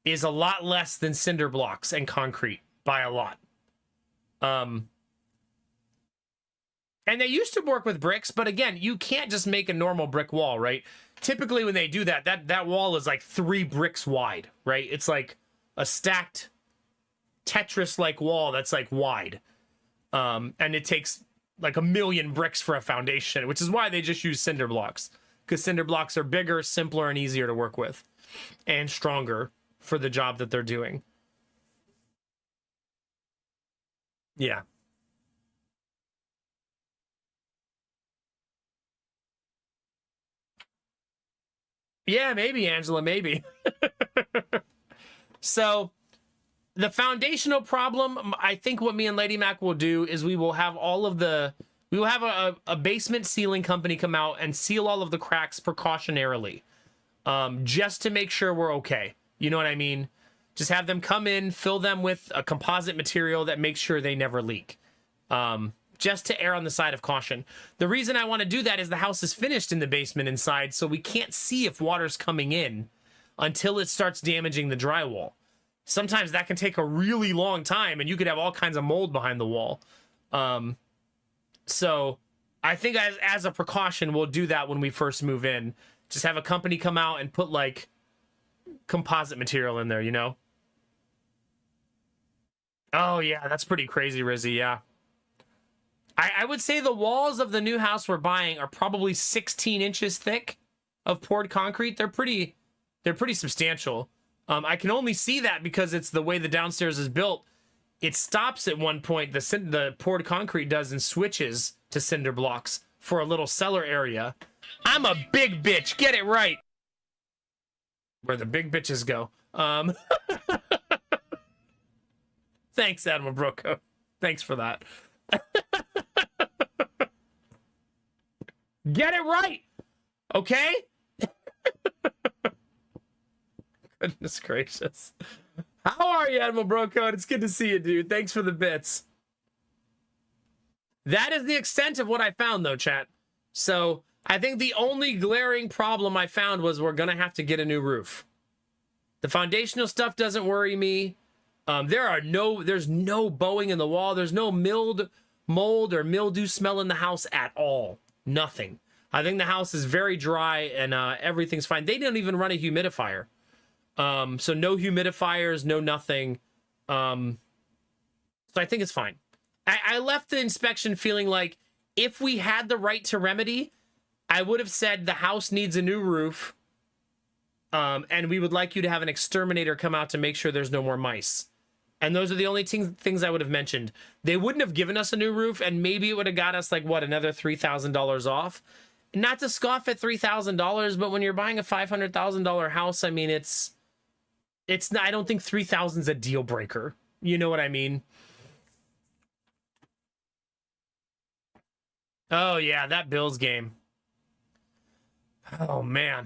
is a lot less than cinder blocks and concrete by a lot. And they used to work with bricks, but again, you can't just make a normal brick wall, right? Typically when they do that wall is like 3 bricks wide, right? It's like a stacked Tetris-like wall that's like wide. And it takes like 1 million bricks for a foundation, which is why they just use cinder blocks. Because cinder blocks are bigger, simpler, and easier to work with. And stronger for the job that they're doing. Yeah. Yeah, maybe, Angela, maybe. So, the foundational problem, I think what me and Lady Mac will do is we will have a basement sealing company come out and seal all of the cracks precautionarily. Just to make sure we're okay. You know what I mean? Just have them come in, fill them with a composite material that makes sure they never leak. Just to err on the side of caution. The reason I want to do that is the house is finished in the basement inside, so we can't see if water's coming in until it starts damaging the drywall. Sometimes that can take a really long time, and you could have all kinds of mold behind the wall. So I think as a precaution, we'll do that when we first move in. Just have a company come out and put like composite material in there, you know? Oh yeah, that's pretty crazy, Rizzy, yeah. I would say the walls of the new house we're buying are probably 16 inches thick of poured concrete. They're pretty substantial. I can only see that because it's the way the downstairs is built. it stops at one point, the poured concrete does, and switches to cinder blocks for a little cellar area. I'm a big bitch. Get it right. Where the big bitches go. Thanks, Admiral Broco. Thanks for that. Get it right. Okay? Goodness gracious. How are you, Admiral Broco? It's good to see you, dude. Thanks for the bits. That is the extent of what I found, though, chat. So I think the only glaring problem I found was we're going to have to get a new roof. The foundational stuff doesn't worry me. There's no bowing in the wall. There's no mold or mildew smell in the house at all. Nothing. I think the house is very dry and everything's fine. They didn't even run a humidifier. So no humidifiers, no nothing. So I think it's fine. I left the inspection feeling like if we had the right to remedy, I would have said the house needs a new roof. And we would like you to have an exterminator come out to make sure there's no more mice. And those are the only things I would have mentioned. They wouldn't have given us a new roof, and maybe it would have got us, like, what, another $3,000 off? Not to scoff at $3,000, but when you're buying a $500,000 house, I mean, it's not, I don't think 3,000 is a deal breaker. You know what I mean? Oh, yeah, that Bills game. Oh, man.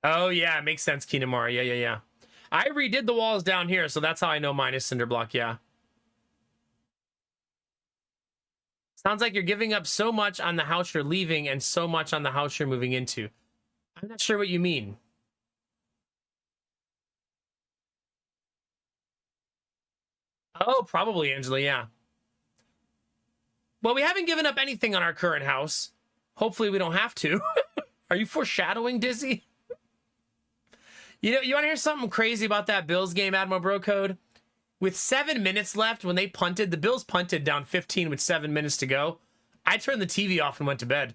Oh, yeah, it makes sense, Kinamara. Yeah. I redid the walls down here, so that's how I know mine is cinder block, yeah. Sounds like you're giving up so much on the house you're leaving and so much on the house you're moving into. I'm not sure what you mean. Oh, probably, Angela, yeah. Well, we haven't given up anything on our current house. Hopefully we don't have to. Are you foreshadowing, Dizzy? You know, you want to hear something crazy about that Bills game, Admiral Bro Code? With 7 minutes left, when they punted, the Bills punted down 15 with 7 minutes to go. I turned the TV off and went to bed.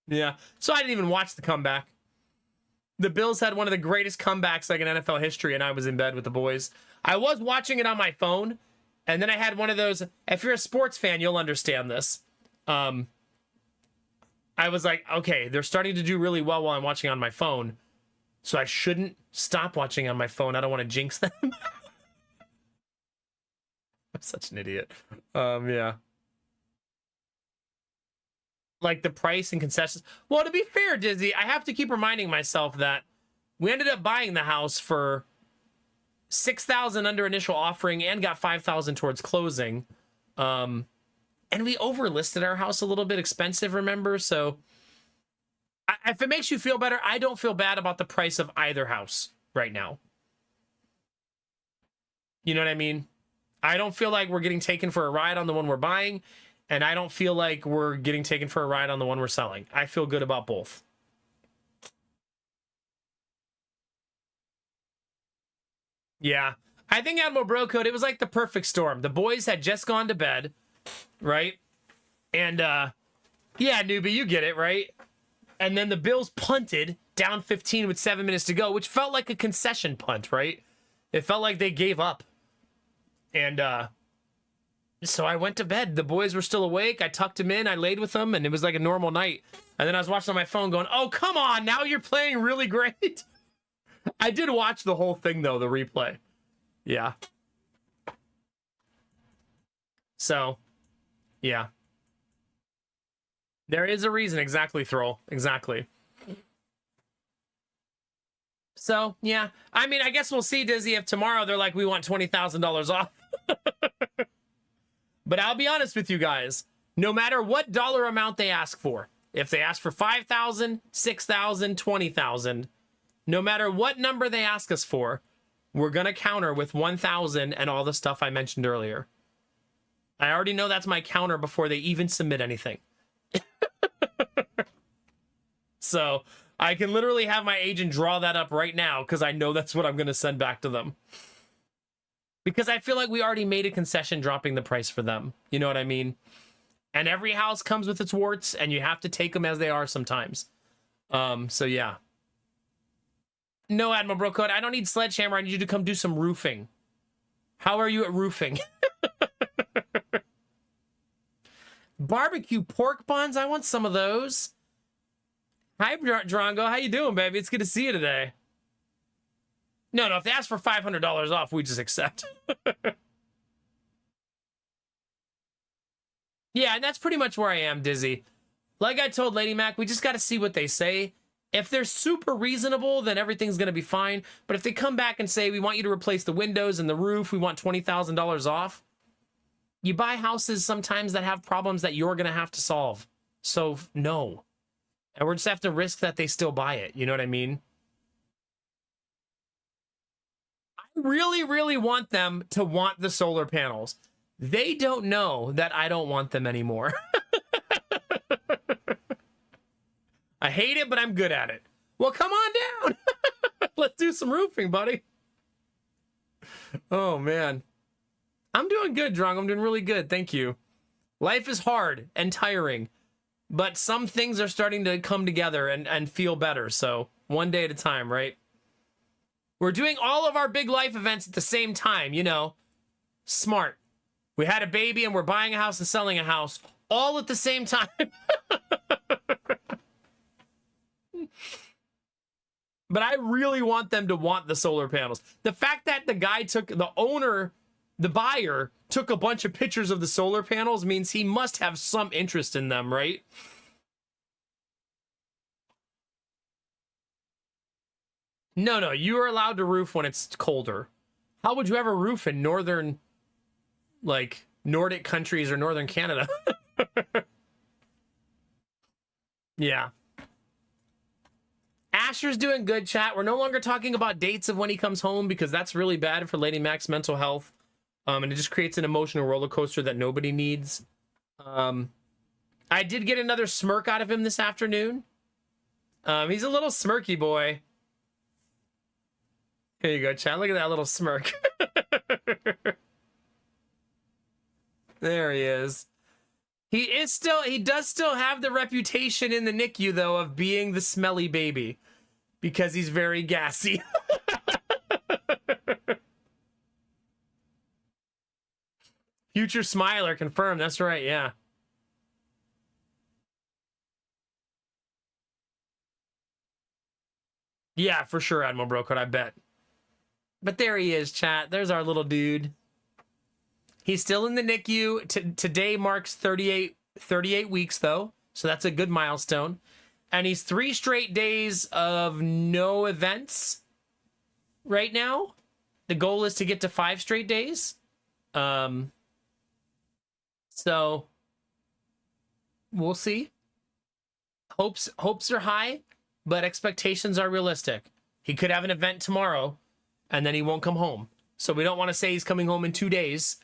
Yeah, so I didn't even watch the comeback. The Bills had one of the greatest comebacks like in NFL history, and I was in bed with the boys. I was watching it on my phone, and then I had one of those. If you're a sports fan, you'll understand this. I was like, okay, they're starting to do really well while I'm watching on my phone, so I shouldn't stop watching on my phone. I don't want to jinx them. I'm such an idiot. Yeah. Like the price and concessions. Well, to be fair, Dizzy, I have to keep reminding myself that we ended up buying the house for $6,000 under initial offering and got $5,000 towards closing. And we overlisted our house a little bit expensive, remember? So if it makes you feel better, I don't feel bad about the price of either house right now. You know what I mean? I don't feel like we're getting taken for a ride on the one we're buying, and I don't feel like we're getting taken for a ride on the one we're selling. I feel good about both. Yeah. I think Admiral Bro Code, it was like the perfect storm. The boys had just gone to bed, right? And, yeah, newbie, you get it, right? And then the Bills punted down 15 with 7 minutes to go, which felt like a concession punt, right? It felt like they gave up. And, so I went to bed. The boys were still awake. I tucked them in. I laid with them, and it was like a normal night. And then I was watching on my phone going, oh, come on. Now you're playing really great. I did watch the whole thing, though, the replay. Yeah. So, yeah. There is a reason. Exactly, Thrall. Exactly. So, yeah. I mean, I guess we'll see, Dizzy, if tomorrow they're like, we want $20,000 off. But I'll be honest with you guys. No matter what dollar amount they ask for, if they ask for $5,000, $6,000, $20,000, no matter what number they ask us for, we're going to counter with $1,000 and all the stuff I mentioned earlier. I already know that's my counter before they even submit anything. So I can literally have my agent draw that up right now because I know that's what I'm going to send back to them. Because I feel like we already made a concession dropping the price for them. You know what I mean? And every house comes with its warts, and you have to take them as they are sometimes. So yeah. No, Admiral Brocode, I don't need sledgehammer. I need you to come do some roofing. How are you at roofing? Barbecue pork buns. I want some of those. Hi, Drongo. How you doing, baby? It's good to see you today. No, if they ask for $500 off, we just accept. Yeah, and that's pretty much where I am, Dizzy. Like I told Lady Mac, we just got to see what they say. If they're super reasonable, then everything's going to be fine. But if they come back and say, we want you to replace the windows and the roof, we want $20,000 off, you buy houses sometimes that have problems that you're going to have to solve. So, no. And we're just have to risk that they still buy it. You know what I mean? I really, really want them to want the solar panels. They don't know that I don't want them anymore. I hate it, but I'm good at it. Well, come on down. Let's do some roofing, buddy. Oh, man. I'm doing good, Drong. I'm doing really good. Thank you. Life is hard and tiring, but some things are starting to come together and feel better. So one day at a time, right? We're doing all of our big life events at the same time, you know. Smart. We had a baby and we're buying a house and selling a house all at the same time. But I really want them to want the solar panels. The fact that the guy the buyer took a bunch of pictures of the solar panels means he must have some interest in them, right? No, you are allowed to roof when it's colder. How would you ever roof in northern, like, Nordic countries or northern Canada? Yeah. Asher's doing good, chat. We're no longer talking about dates of when he comes home because that's really bad for Lady Mac's mental health. And it just creates an emotional roller coaster that nobody needs. I did get another smirk out of him this afternoon. He's a little smirky boy. Here you go, chat. Look at that little smirk. There he is. He does still have the reputation in the NICU, though, of being the smelly baby. Because he's very gassy. Future smiler confirmed. That's right, yeah. Yeah, for sure, Admiral Brocode, I bet. But there he is, chat. There's our little dude. He's still in the NICU. Today marks 38 weeks, though. So that's a good milestone. And he's 3 straight days of no events right now. The goal is to get to 5 straight days. So we'll see. Hopes are high, but expectations are realistic. He could have an event tomorrow, and then he won't come home. So we don't want to say he's coming home in 2 days.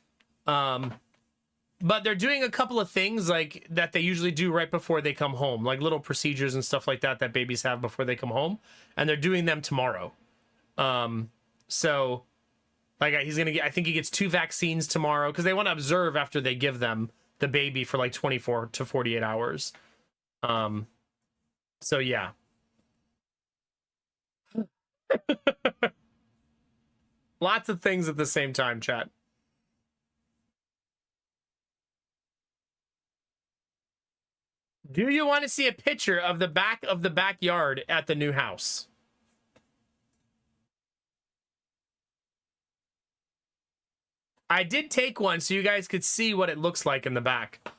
But they're doing a couple of things like that they usually do right before they come home, like little procedures and stuff like that babies have before they come home, and they're doing them tomorrow. So like he's gonna get, I think he gets 2 vaccines tomorrow because they want to observe after they give them the baby for like 24 to 48 hours. So yeah. Lots of things at the same time, chat. Do you want to see a picture of the back of the backyard at the new house? I did take one so you guys could see what it looks like in the back.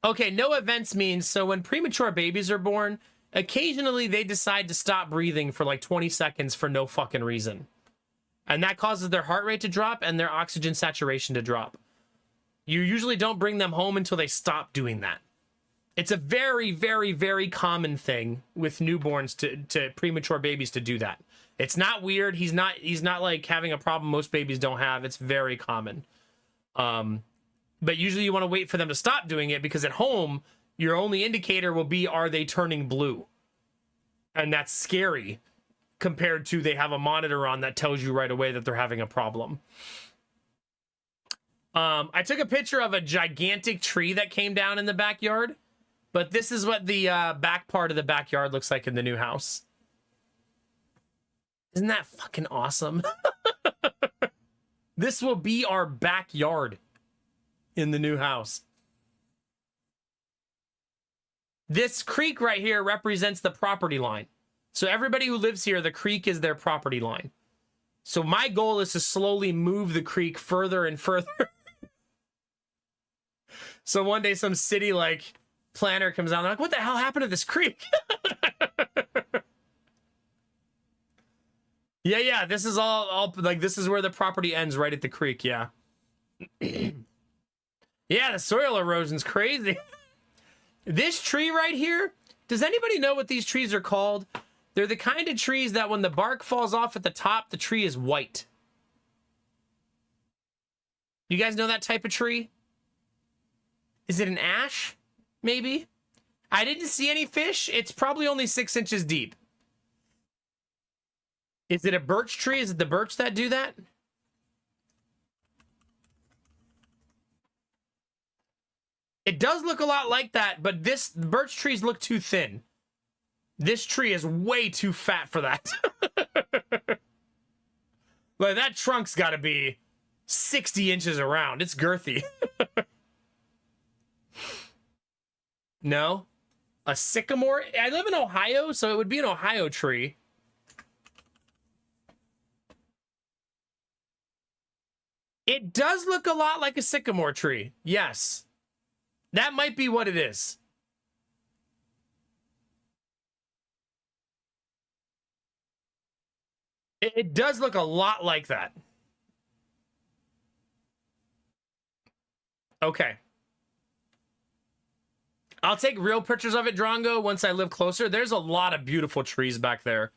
Okay, no events means, so when premature babies are born, occasionally they decide to stop breathing for like 20 seconds for no fucking reason. And that causes their heart rate to drop and their oxygen saturation to drop. You usually don't bring them home until they stop doing that. It's a very, very, very common thing with newborns to premature babies to do that. It's not weird. He's not like having a problem most babies don't have. It's very common. But usually you want to wait for them to stop doing it because at home, your only indicator will be, are they turning blue? And that's scary compared to they have a monitor on that tells you right away that they're having a problem. I took a picture of a gigantic tree that came down in the backyard, but this is what the back part of the backyard looks like in the new house. Isn't that fucking awesome? This will be our backyard in the new house. This creek right here represents the property line. So everybody who lives here, the creek is their property line. So my goal is to slowly move the creek further and further. So one day some city like planner comes out and they're like, what the hell happened to this creek? Yeah, this is all like, this is where the property ends, right at the creek, yeah. Yeah, the soil erosion's crazy. This tree right here, does anybody know what these trees are called? They're the kind of trees that when the bark falls off at the top, the tree is white. You guys know that type of tree? Is it an ash? Maybe? I didn't see any fish. It's probably only 6 inches deep. Is it a birch tree? Is it the birch that do that? It does look a lot like that, but the birch trees look too thin. This tree is way too fat for that. Like, that trunk's got to be 60 inches around. It's girthy. No? A sycamore? I live in Ohio, so it would be an Ohio tree. It does look a lot like a sycamore tree. Yes. That might be what it is. It does look a lot like that. Okay. I'll take real pictures of it, Drongo, once I live closer. There's a lot of beautiful trees back there.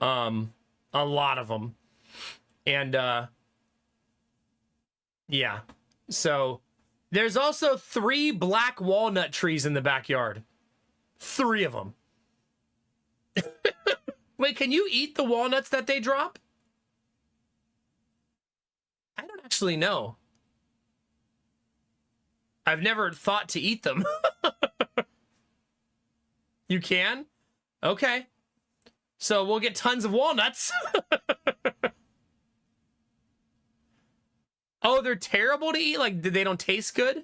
A lot of them. And, yeah. So, there's also 3 black walnut trees in the backyard. 3 of them. Wait, can you eat the walnuts that they drop? I don't actually know. I've never thought to eat them. You can? Okay. So we'll get tons of walnuts. Oh, they're terrible to eat? Like, they don't taste good?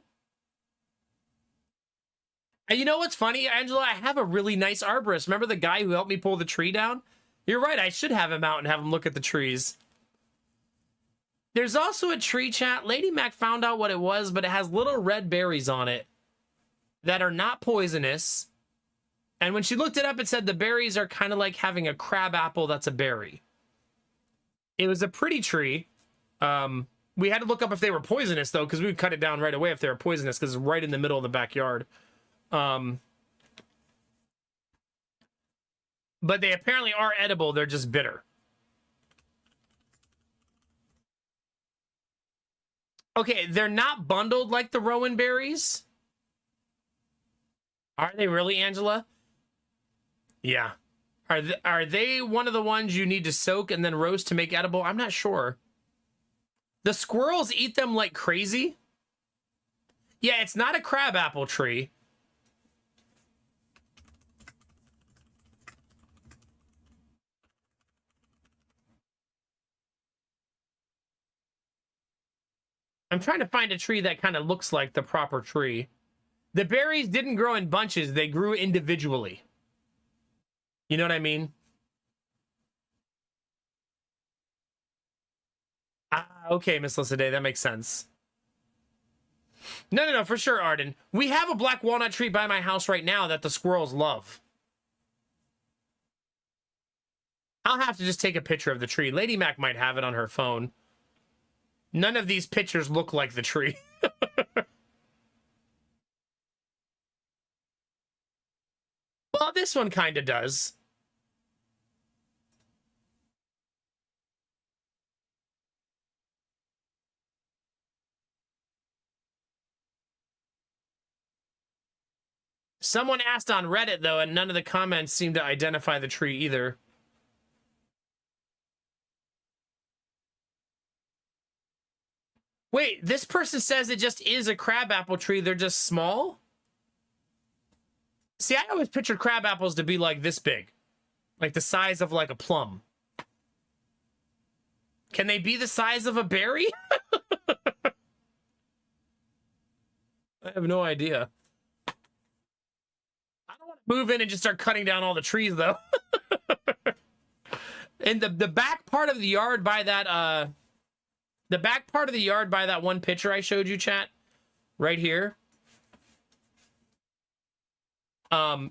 And you know what's funny, Angela? I have a really nice arborist. Remember the guy who helped me pull the tree down? You're right, I should have him out and have him look at the trees. There's also a tree, chat. Lady Mac found out what it was, but it has little red berries on it that are not poisonous. And when she looked it up, it said the berries are kind of like having a crab apple that's a berry. It was a pretty tree. We had to look up if they were poisonous, though, because we would cut it down right away if they were poisonous, because it's right in the middle of the backyard. But they apparently are edible. They're just bitter. Okay, they're not bundled like the rowan berries. Are they really, Angela? Yeah. Are they one of the ones you need to soak and then roast to make edible? I'm not sure. The squirrels eat them like crazy. Yeah, it's not a crabapple tree. I'm trying to find a tree that kind of looks like the proper tree. The berries didn't grow in bunches. They grew individually. You know what I mean? Ah, okay, Miss Lissaday, that makes sense. No, for sure, Arden. We have a black walnut tree by my house right now that the squirrels love. I'll have to just take a picture of the tree. Lady Mac might have it on her phone. None of these pictures look like the tree. Well, this one kind of does. Someone asked on Reddit, though, and none of the comments seem to identify the tree either. Wait, this person says it just is a crabapple tree. They're just small? See, I always pictured crab apples to be like this big. Like the size of like a plum. Can they be the size of a berry? I have no idea. I don't want to move in and just start cutting down all the trees, though. And the back part of the yard by that, the back part of the yard by that one picture I showed you, chat, right here,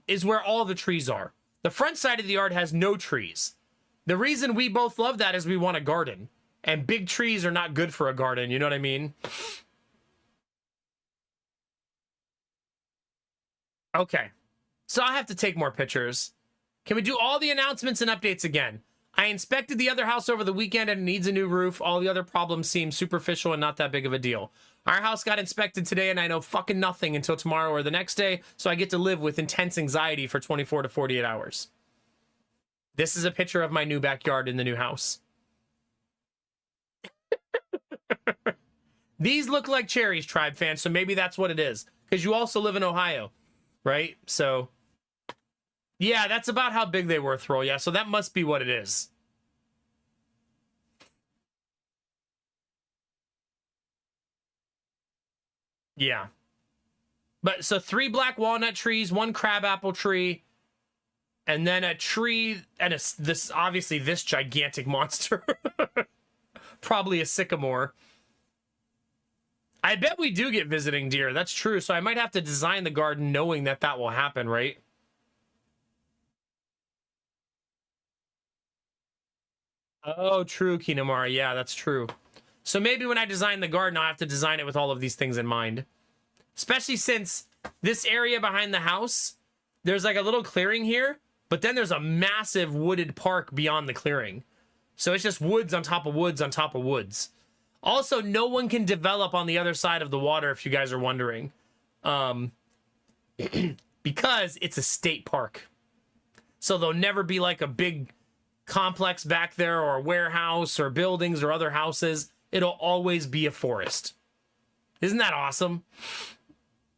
is where all the trees are. The front side of the yard has no trees. The reason we both love that is we want a garden. And big trees are not good for a garden, you know what I mean? Okay. So I have to take more pictures. Can we do all the announcements and updates again? I inspected the other house over the weekend and it needs a new roof. All the other problems seem superficial and not that big of a deal. Our house got inspected today and I know fucking nothing until tomorrow or the next day, so I get to live with intense anxiety for 24 to 48 hours. This is a picture of my new backyard in the new house. These look like cherries, Tribe fans, so maybe that's what it is. Because you also live in Ohio, right? So, yeah, that's about how big they were, Thrall. Yeah, so that must be what it is. Yeah. But, so 3 black walnut trees, 1 crabapple tree, and then a tree, and this, obviously, this gigantic monster. Probably a sycamore. I bet we do get visiting deer. That's true. So I might have to design the garden knowing that that will happen, right? Oh, true, Kinamara. Yeah, that's true. So maybe when I design the garden, I'll have to design it with all of these things in mind. Especially since this area behind the house, there's like a little clearing here, but then there's a massive wooded park beyond the clearing. So it's just woods on top of woods on top of woods. Also, no one can develop on the other side of the water, if you guys are wondering. Because it's a state park. So there'll never be like a big complex back there or a warehouse or buildings or other houses. It'll always be a forest. Isn't that awesome?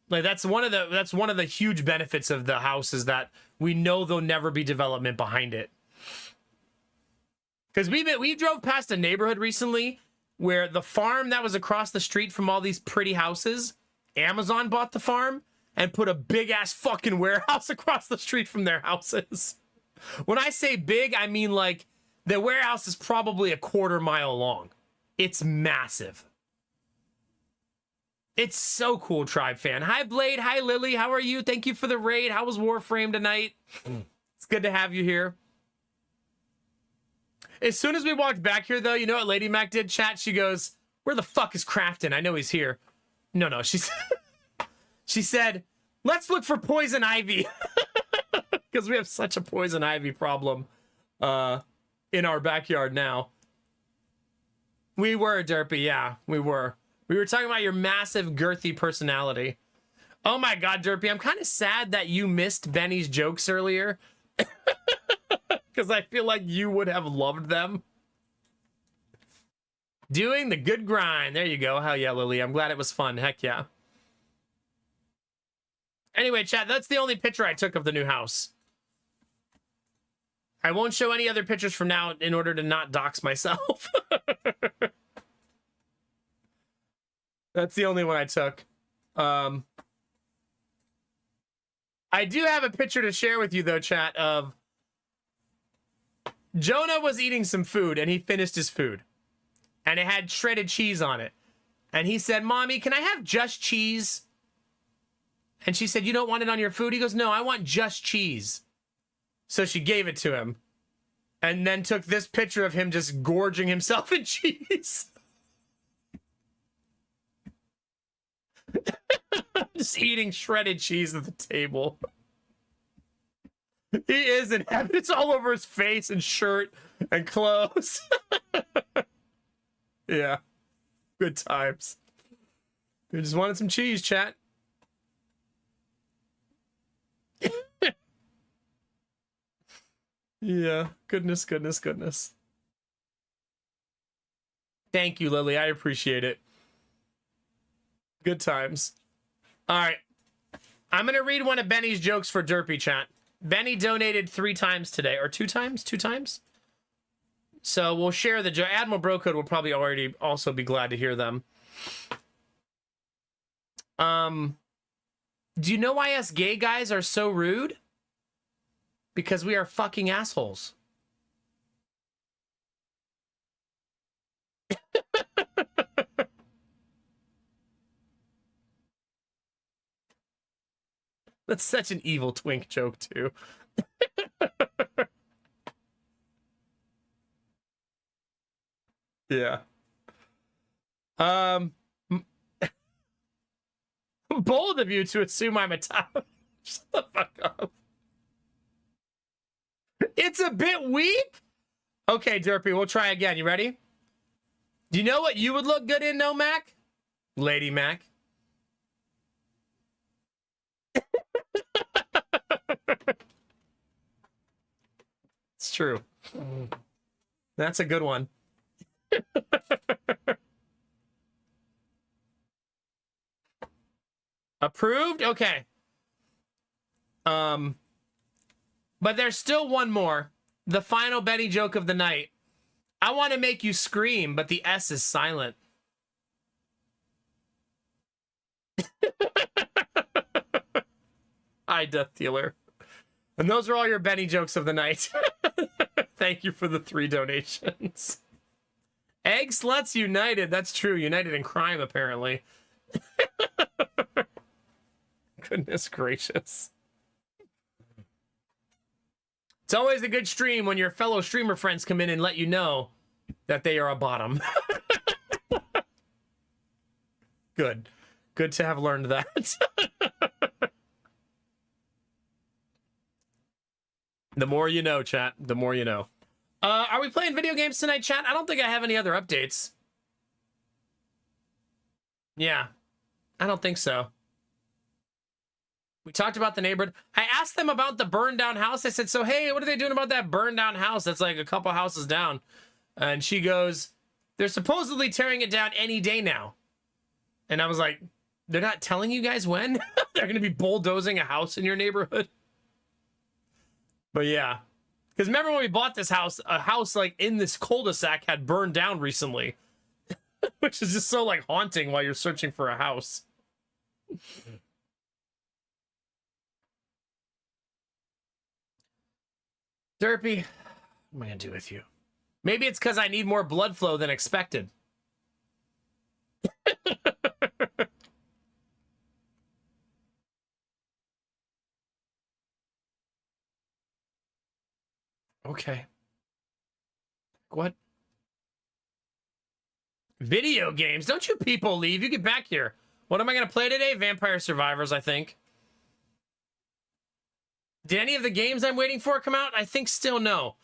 Like that's one of the huge benefits of the house is that we know there'll never be development behind it. Because we drove past a neighborhood recently where the farm that was across the street from all these pretty houses, Amazon bought the farm and put a big-ass fucking warehouse across the street from their houses. When I say big, I mean like the warehouse is probably a 1/4 mile long. It's massive. It's so cool, Tribe fan. Hi, Blade. Hi, Lily. How are you? Thank you for the raid. How was Warframe tonight? It's good to have you here. As soon as we walked back here, though, you know what Lady Mac did? Chat, she goes, where the fuck is Crafton? I know he's here. No, she said, let's look for poison ivy. Because we have such a poison ivy problem in our backyard now. We were, Derpy, yeah, we were. We were talking about your massive, girthy personality. Oh my god, Derpy, I'm kind of sad that you missed Benny's jokes earlier. Because I feel like you would have loved them. Doing the good grind. There you go. Hell yeah, Lily. I'm glad it was fun. Heck yeah. Anyway, chat, that's the only picture I took of the new house. I won't show any other pictures from now in order to not dox myself. That's the only one I took. I do have a picture to share with you, though, chat, of Jonah was eating some food, and he finished his food. And it had shredded cheese on it. And he said, Mommy, can I have just cheese? And she said, you don't want it on your food? He goes, no, I want just cheese. So she gave it to him. And then took this picture of him just gorging himself in cheese. Just eating shredded cheese at the table. He is in heaven. It's all over his face and shirt and clothes. Yeah. Good times. We just wanted some cheese, chat. Yeah. Goodness. Thank you, Lily. I appreciate it. Good times. All right. I'm going to read one of Benny's jokes for Derpy chat. Benny donated 3 times today, or 2 times? 2 times? So we'll share the joke. Admiral Brocode will probably already also be glad to hear them. Do you know why us gay guys are so rude? Because we are fucking assholes. That's such an evil twink joke, too. Yeah. Bold of you to assume I'm a top. Shut the fuck up. It's a bit weak. Okay, Derpy, we'll try again. You ready? Do you know what you would look good in, no, Mac? Lady Mac. It's true. That's a good one. Approved? Okay. But there's still one more. The final Benny joke of the night. I want to make you scream, but the S is silent. Hi, Death Dealer. And those are all your Benny jokes of the night. Thank you for the 3 donations. Egg Sluts United. That's true. United in crime, apparently. Goodness gracious. It's always a good stream when your fellow streamer friends come in and let you know that they are a bottom. Good. Good to have learned that. The more you know, chat. The more you know. Are we playing video games tonight, chat? I don't think I have any other updates. Yeah. I don't think so. We talked about the neighborhood. I asked them about the burned down house. I said, so, hey, what are they doing about that burned down house that's like a couple houses down? And she goes, they're supposedly tearing it down any day now. And I was like, they're not telling you guys when? They're going to be bulldozing a house in your neighborhood? But yeah. Because remember when we bought this house, a house like in this cul-de-sac had burned down recently. Which is just so like haunting while you're searching for a house. Derpy, what am I gonna do with you? Maybe it's because I need more blood flow than expected. Okay. What? Video games? Don't you people leave. You get back here. What am I gonna play today? Vampire Survivors, I think. Did any of the games I'm waiting for come out? I think still no.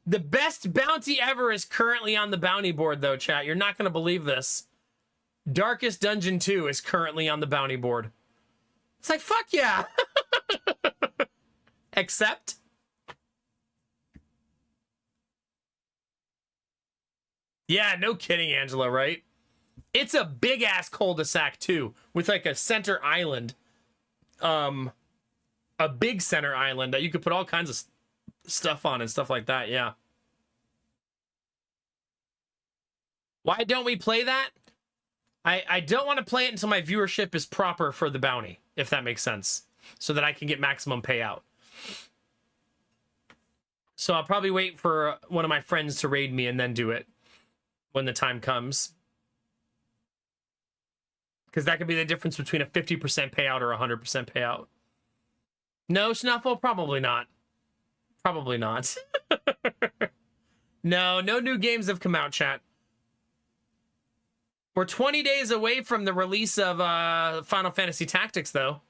The best bounty ever is currently on the bounty board, though, chat. You're not going to believe this. Darkest Dungeon 2 is currently on the bounty board. It's like, fuck yeah. Except... Yeah, no kidding, Angela, right? It's a big-ass cul-de-sac, too, with, like, a center island. A big center island that you could put all kinds of stuff on and stuff like that, yeah. Why don't we play that? I don't want to play it until my viewership is proper for the bounty, if that makes sense, so that I can get maximum payout. So I'll probably wait for one of my friends to raid me and then do it when the time comes. Because that could be the difference between a 50% payout or a 100% payout. No, Snuffle? Probably not. Probably not. No new games have come out, chat. We're 20 days away from the release of Final Fantasy Tactics, though.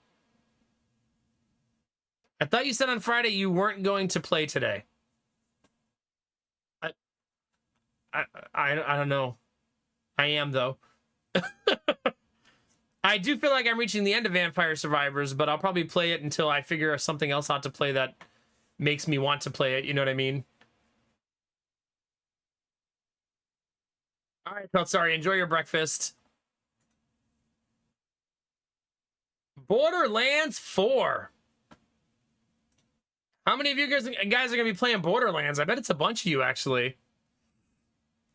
I thought you said on Friday you weren't going to play today. I don't know. I am, though. I do feel like I'm reaching the end of Vampire Survivors, but I'll probably play it until I figure something else out to play that makes me want to play it. You know what I mean? All right, Pelt, sorry. Enjoy your breakfast. Borderlands 4. How many of you guys are going to be playing Borderlands? I bet it's a bunch of you, actually.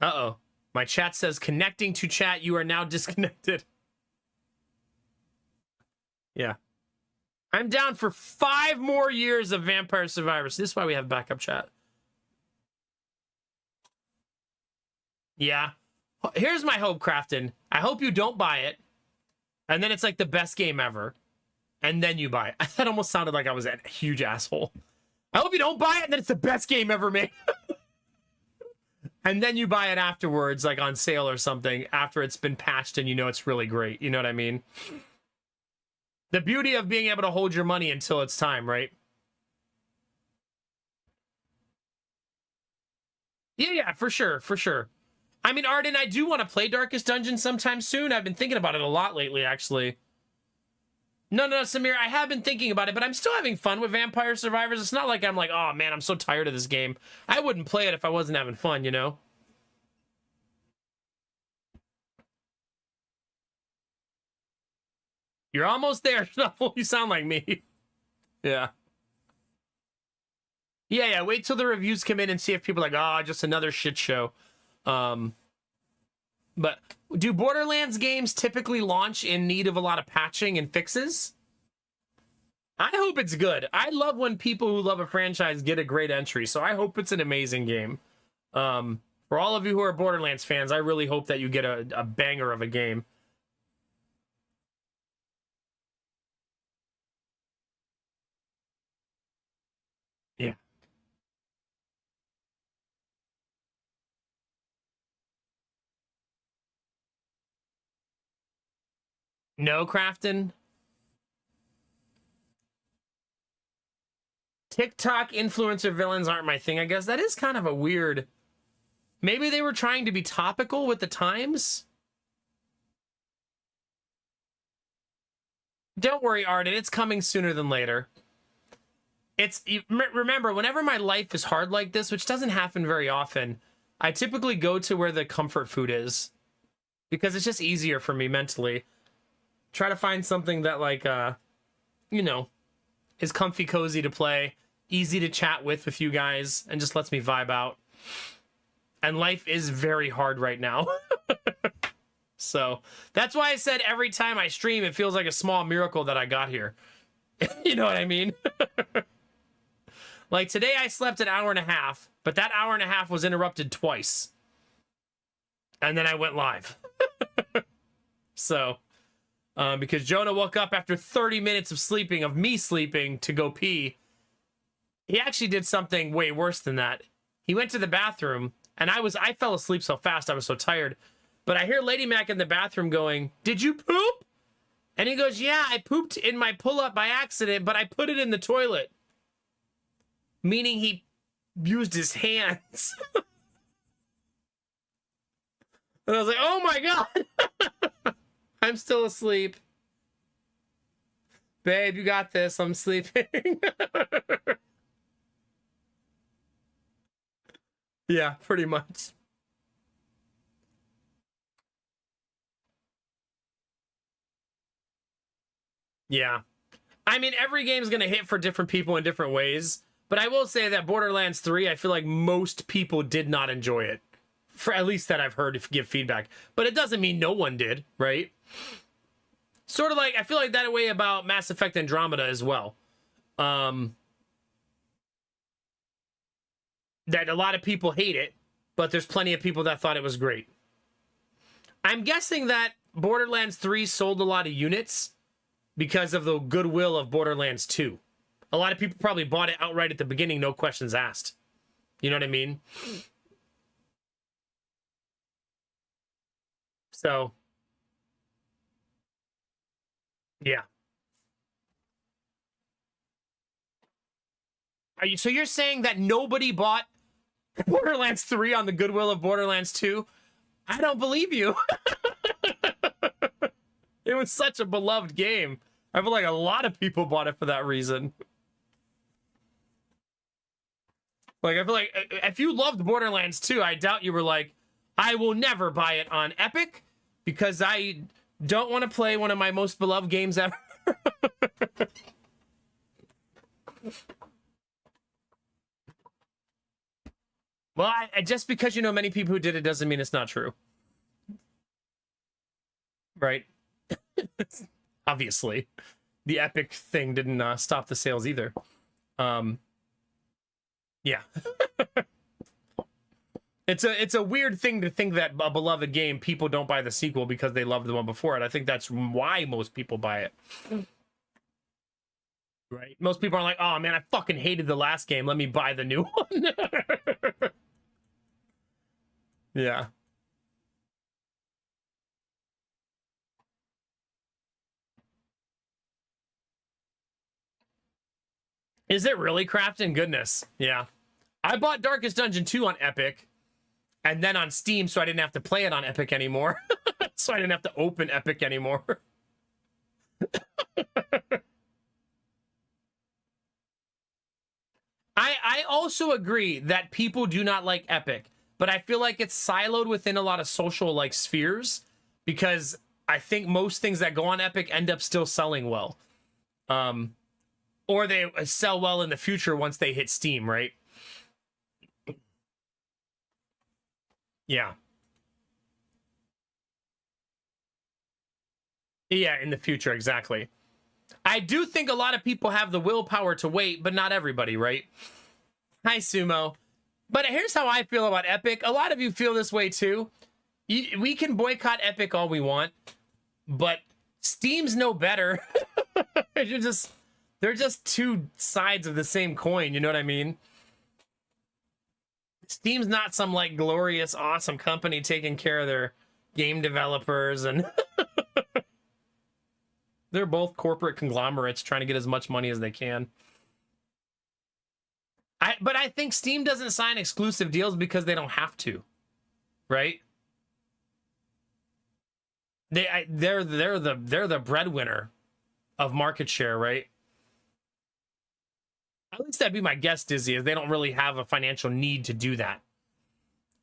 Uh-oh. My chat says, connecting to chat. You are now disconnected. Yeah. I'm down for 5 more years of Vampire Survivors. This is why we have backup chat. Yeah. Here's my hope, Crafton. I hope you don't buy it. And then it's like the best game ever. And then you buy it. That almost sounded like I was a huge asshole. I hope you don't buy it and then it's the best game ever made. And then you buy it afterwards, like on sale or something, after it's been patched and you know it's really great. You know what I mean? The beauty of being able to hold your money until it's time, right? Yeah, for sure, for sure. I mean, Arden, I do want to play Darkest Dungeon sometime soon. I've been thinking about it a lot lately, actually. No, Samir, I have been thinking about it, but I'm still having fun with Vampire Survivors. It's not like I'm like, oh, man, I'm so tired of this game. I wouldn't play it if I wasn't having fun, you know? You're almost there, Shuffle. You sound like me. Yeah. Yeah, wait till the reviews come in and see if people are like, oh, just another shit show. But do Borderlands games typically launch in need of a lot of patching and fixes? I hope it's good. I love when people who love a franchise get a great entry, so I hope it's an amazing game. For all of you who are Borderlands fans, I really hope that you get a banger of a game. Yeah. No, Crafton? TikTok influencer villains aren't my thing, I guess. That is kind of a weird... Maybe they were trying to be topical with the times? Don't worry, Arden. It's coming sooner than later. Remember, whenever my life is hard like this, which doesn't happen very often, I typically go to where the comfort food is. Because it's just easier for me mentally. Try to find something that, like, you know, is comfy, cozy to play, easy to chat with you guys, and just lets me vibe out. And life is very hard right now. So, that's why I said every time I stream, it feels like a small miracle that I got here. You know what I mean? Like, today I slept an hour and a half, but that hour and a half was interrupted twice. And then I went live. So... because Jonah woke up after 30 minutes of sleeping, of me sleeping, to go pee. He actually did something way worse than that. He went to the bathroom, and I fell asleep so fast, I was so tired. But I hear Lady Mac in the bathroom going, "Did you poop?" And he goes, "Yeah, I pooped in my pull-up by accident, but I put it in the toilet." Meaning he used his hands. And I was like, oh my God! I'm still asleep. Babe, you got this. I'm sleeping. Yeah, pretty much. Yeah. I mean, every game's going to hit for different people in different ways. But I will say that Borderlands 3, I feel like most people did not enjoy it. For at least that I've heard if give feedback. But it doesn't mean no one did, right? Sort of like, I feel like that way about Mass Effect Andromeda as well. That a lot of people hate it, but there's plenty of people that thought it was great. I'm guessing that Borderlands 3 sold a lot of units because of the goodwill of Borderlands 2. A lot of people probably bought it outright at the beginning, no questions asked. You know what I mean? So, yeah. So you're saying that nobody bought Borderlands 3 on the goodwill of Borderlands 2? I don't believe you. It was such a beloved game. I feel like a lot of people bought it for that reason. Like, I feel like if you loved Borderlands 2, I doubt you were like, I will never buy it on Epic because I don't want to play one of my most beloved games ever. Well, just because you know many people who did it doesn't mean it's not true. Right? Obviously. The Epic thing didn't stop the sales either. Yeah. It's a weird thing to think that a beloved game, people don't buy the sequel because they loved the one before it. I think that's why most people buy it. Right? Most people are like, oh man, I fucking hated the last game. Let me buy the new one. Yeah. Is it really crafting? Goodness. Yeah. I bought Darkest Dungeon 2 on Epic and then on Steam so I didn't have to play it on Epic anymore. So I didn't have to open Epic anymore. I also agree that people do not like Epic, but I feel like it's siloed within a lot of social like spheres because I think most things that go on Epic end up still selling well. Or they sell well in the future once they hit Steam, right? Yeah. Yeah, in the future, exactly. I do think a lot of people have the willpower to wait, but not everybody, right? Hi, Sumo. But here's how I feel about Epic. A lot of you feel this way too. We can boycott Epic all we want, but Steam's no better. They're just two sides of the same coin, you know what I mean? Steam's not some like glorious, awesome company taking care of their game developers, and they're both corporate conglomerates trying to get as much money as they can. But I think Steam doesn't sign exclusive deals because they don't have to, right? They're the breadwinner of market share, right? At least that'd be my guess, Dizzy, is they don't really have a financial need to do that.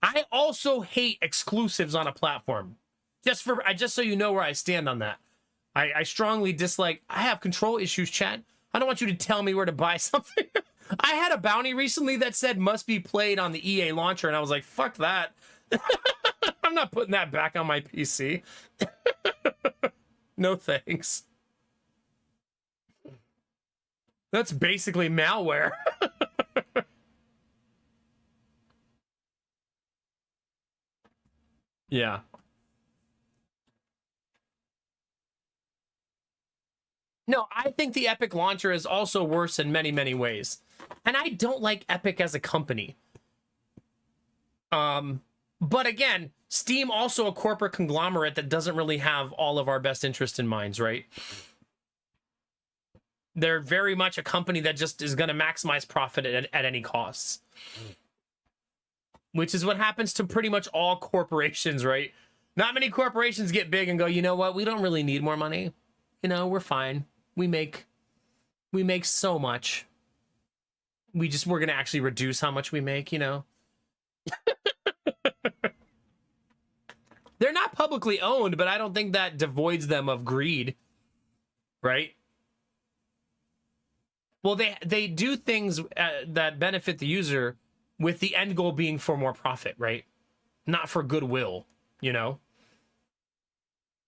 I also hate exclusives on a platform. Just so you know where I stand on that. I strongly dislike. I have control issues, chat. I don't want you to tell me where to buy something. I had a bounty recently that said must be played on the EA launcher, and I was like, fuck that. I'm not putting that back on my PC. No thanks. That's basically malware. Yeah. No, I think the Epic launcher is also worse in many, many ways. And I don't like Epic as a company. But again, Steam also a corporate conglomerate that doesn't really have all of our best interest in minds, right? They're very much a company that just is going to maximize profit at any costs. Which is what happens to pretty much all corporations, right? Not many corporations get big and go, you know what? We don't really need more money. You know, we're fine. We make so much. We're going to actually reduce how much we make, you know? They're not publicly owned, but I don't think that devoids them of greed, right? Well, they do things that benefit the user with the end goal being for more profit, right? Not for goodwill, you know?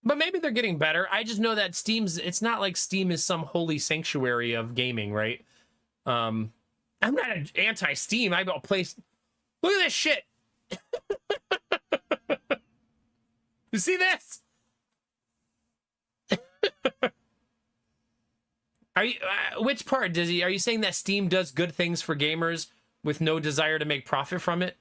But maybe they're getting better. I just know that it's not like Steam is some holy sanctuary of gaming, right? I'm not an anti-Steam. I don't play. Look at this shit. You see this? Are you which part, Dizzy? Are you saying that Steam does good things for gamers with no desire to make profit from it?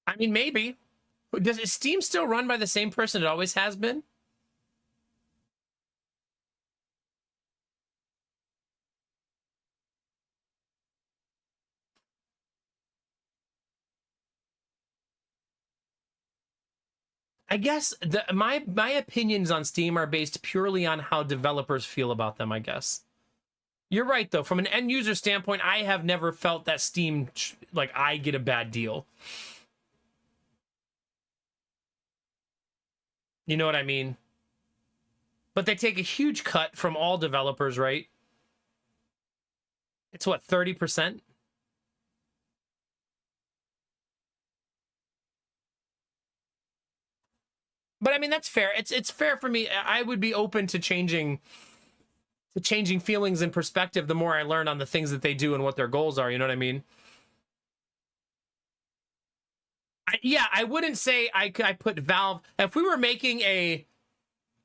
I mean, maybe. Is Steam still run by the same person it always has been? I guess my opinions on Steam are based purely on how developers feel about them, I guess. You're right, though. From an end user standpoint, I have never felt that Steam, like, I get a bad deal. You know what I mean? But they take a huge cut from all developers, right? It's what, 30%? But I mean, that's fair. It's fair for me. I would be open to changing feelings and perspective the more I learn on the things that they do and what their goals are. You know what I mean? Yeah, I wouldn't say I put Valve. If we were making a,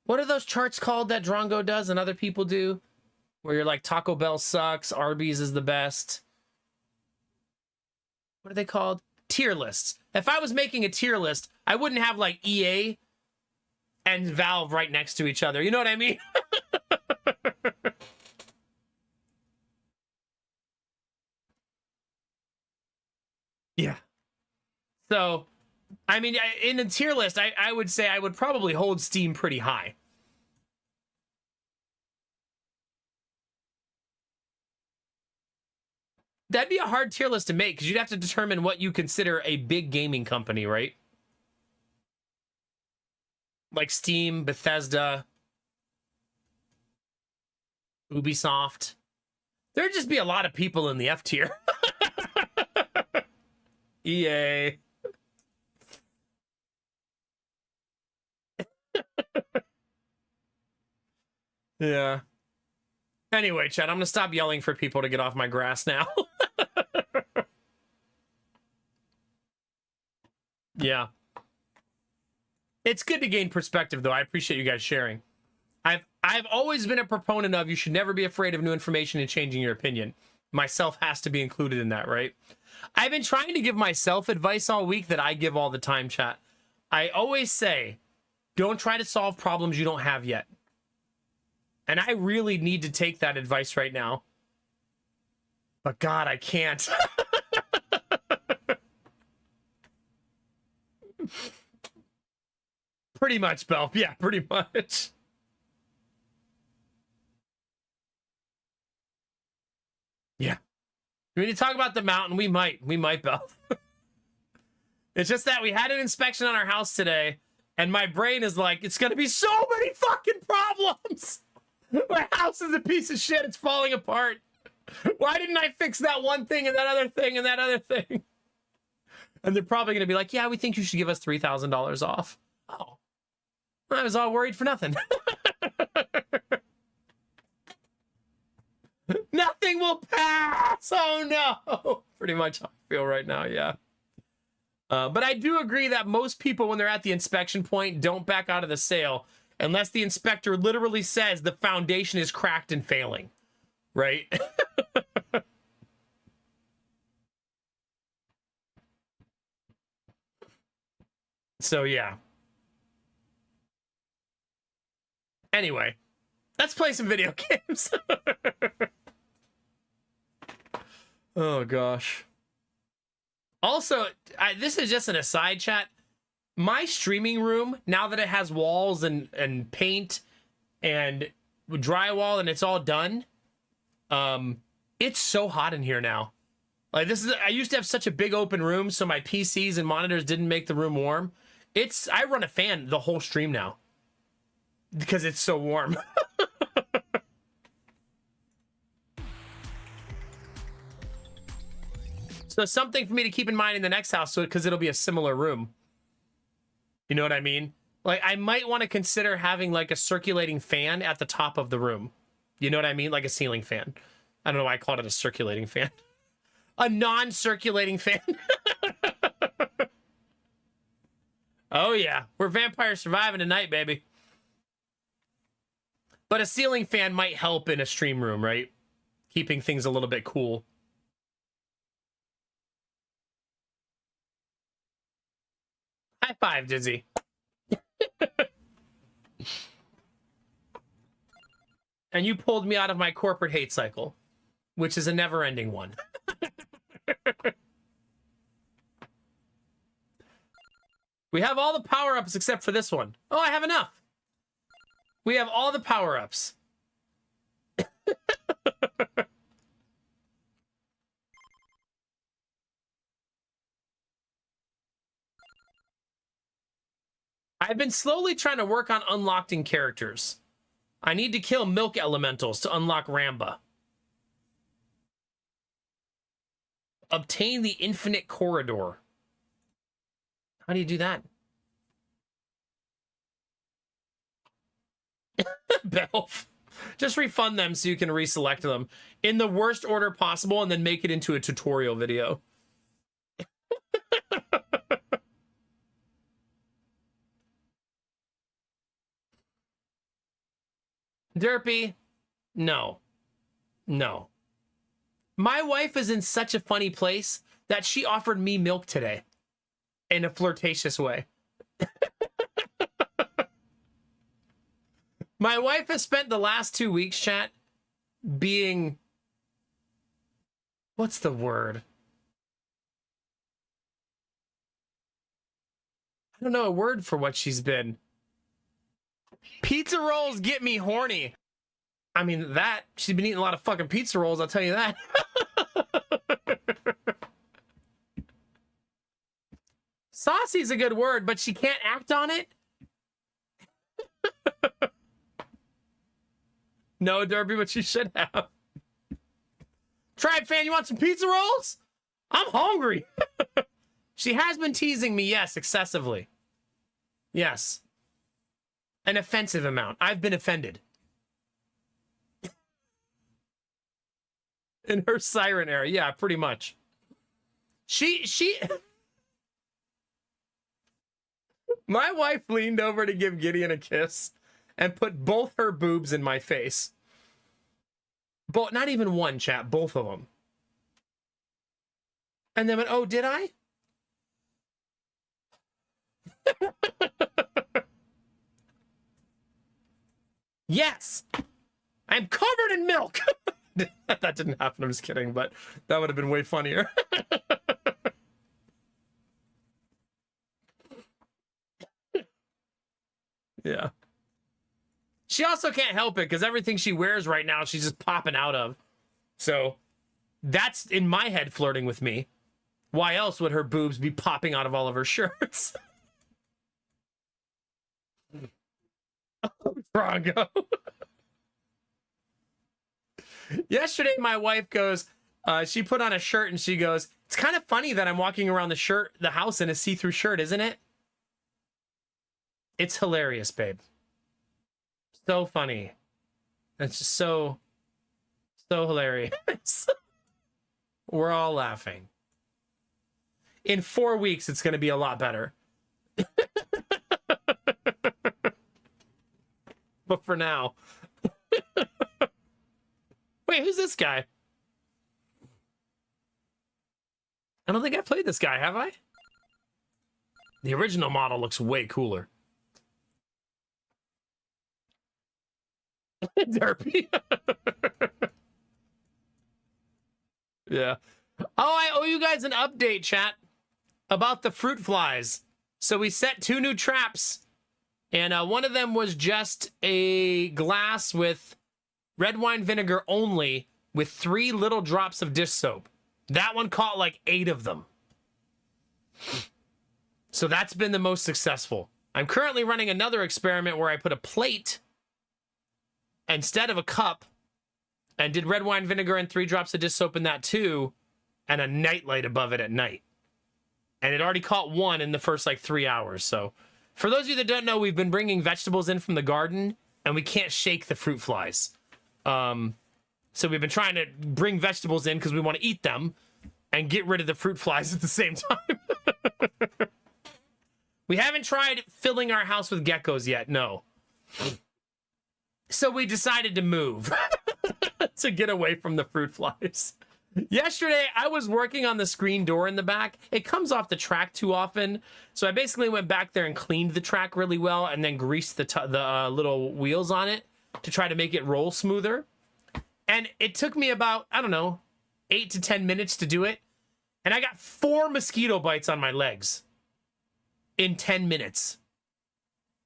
what are those charts called that Drongo does and other people do? Where you're like, Taco Bell sucks, Arby's is the best. What are they called? Tier lists. If I was making a tier list, I wouldn't have like EA and Valve right next to each other. You know what I mean? Yeah. So, I mean, in a tier list, I would say I would probably hold Steam pretty high. That'd be a hard tier list to make because you'd have to determine what you consider a big gaming company, right? Like Steam, Bethesda, Ubisoft. There'd just be a lot of people in the F tier. EA. Yeah. Anyway, Chad, I'm gonna stop yelling for people to get off my grass now. Yeah. It's good to gain perspective, though. I appreciate you guys sharing. I've always been a proponent of you should never be afraid of new information and changing your opinion. Myself has to be included in that, right? I've been trying to give myself advice all week that I give all the time, chat. I always say, don't try to solve problems you don't have yet. And I really need to take that advice right now. But God, I can't. Pretty much, Bell. Yeah, pretty much. Yeah. We need to talk about the mountain. We might, Bell. It's just that we had an inspection on our house today, and my brain is like, it's gonna be so many fucking problems. My house is a piece of shit. It's falling apart. Why didn't I fix that one thing and that other thing and that other thing? And they're probably gonna be like, yeah, we think you should give us $3,000 off. Oh, I was all worried for nothing. Nothing will pass. Oh no. Pretty much how I feel right now. Yeah. But I do agree that most people, when they're at the inspection point, don't back out of the sale unless the inspector literally says the foundation is cracked and failing, right? So, yeah. Anyway, let's play some video games. Oh, gosh. Also, this is just an aside, chat. My streaming room, now that it has walls and paint and drywall and it's all done, it's so hot in here now. Like, I used to have such a big open room, so my PCs and monitors didn't make the room warm. I run a fan the whole stream now because it's so warm. So something for me to keep in mind in the next house, because it'll be a similar room. You know what I mean? Like, I might want to consider having like a circulating fan at the top of the room. You know what I mean? Like a ceiling fan. I don't know why I called it a circulating fan. A non-circulating fan. Oh yeah, we're vampire surviving tonight, baby. But a ceiling fan might help in a stream room, right? Keeping things a little bit cool. High five, Dizzy. And you pulled me out of my corporate hate cycle, which is a never-ending one. We have all the power-ups except for this one. Oh, I have enough. We have all the power-ups. I've been slowly trying to work on unlocking characters. I need to kill milk elementals to unlock Ramba. Obtain the infinite corridor. How do you do that? Belf. Just refund them so you can reselect them in the worst order possible and then make it into a tutorial video. Derpy, no. No. My wife is in such a funny place that she offered me milk today in a flirtatious way. My wife has spent the last 2 weeks, chat, being... What's the word? I don't know a word for what she's been. Pizza rolls get me horny. I mean, she's been eating a lot of fucking pizza rolls, I'll tell you that. Saucy's a good word, but she can't act on it. No, Derby, but she should have. Tribe fan, you want some pizza rolls? I'm hungry. She has been teasing me, yes, excessively. Yes. An offensive amount. I've been offended. In her siren era, yeah, pretty much. She... My wife leaned over to give Gideon a kiss and put both her boobs in my face. Not even one, chat, both of them. And then went, oh, did I? Yes! I'm covered in milk! That didn't happen, I'm just kidding, but that would have been way funnier. Yeah. She also can't help it because everything she wears right now, she's just popping out of. So that's in my head flirting with me. Why else would her boobs be popping out of all of her shirts? Oh, Drago. Yesterday, my wife goes, she put on a shirt and she goes, it's kind of funny that I'm walking around the house in a see-through shirt, isn't it? It's hilarious, babe. So funny. It's just so hilarious. We're all laughing. In 4 weeks, it's going to be a lot better. But for now. Wait, who's this guy? I don't think I played this guy, have I? The original model looks way cooler. Derpy. Yeah. Oh, I owe you guys an update, chat, about the fruit flies. So we set 2 new traps, and one of them was just a glass with red wine vinegar only with 3 little drops of dish soap. That one caught like 8 of them. So that's been the most successful. I'm currently running another experiment where I put a plate instead of a cup and did red wine vinegar and 3 drops of dish soap in that too, and a nightlight above it at night. And it already caught 1 in the first like 3 hours. So for those of you that don't know, we've been bringing vegetables in from the garden and we can't shake the fruit flies. So we've been trying to bring vegetables in because we want to eat them and get rid of the fruit flies at the same time. We haven't tried filling our house with geckos yet, no. So we decided to move to get away from the fruit flies. Yesterday, I was working on the screen door in the back. It comes off the track too often. So I basically went back there and cleaned the track really well and then greased the little wheels on it to try to make it roll smoother. And it took me about, I don't know, 8 to 10 minutes to do it. And I got 4 mosquito bites on my legs. in 10 minutes.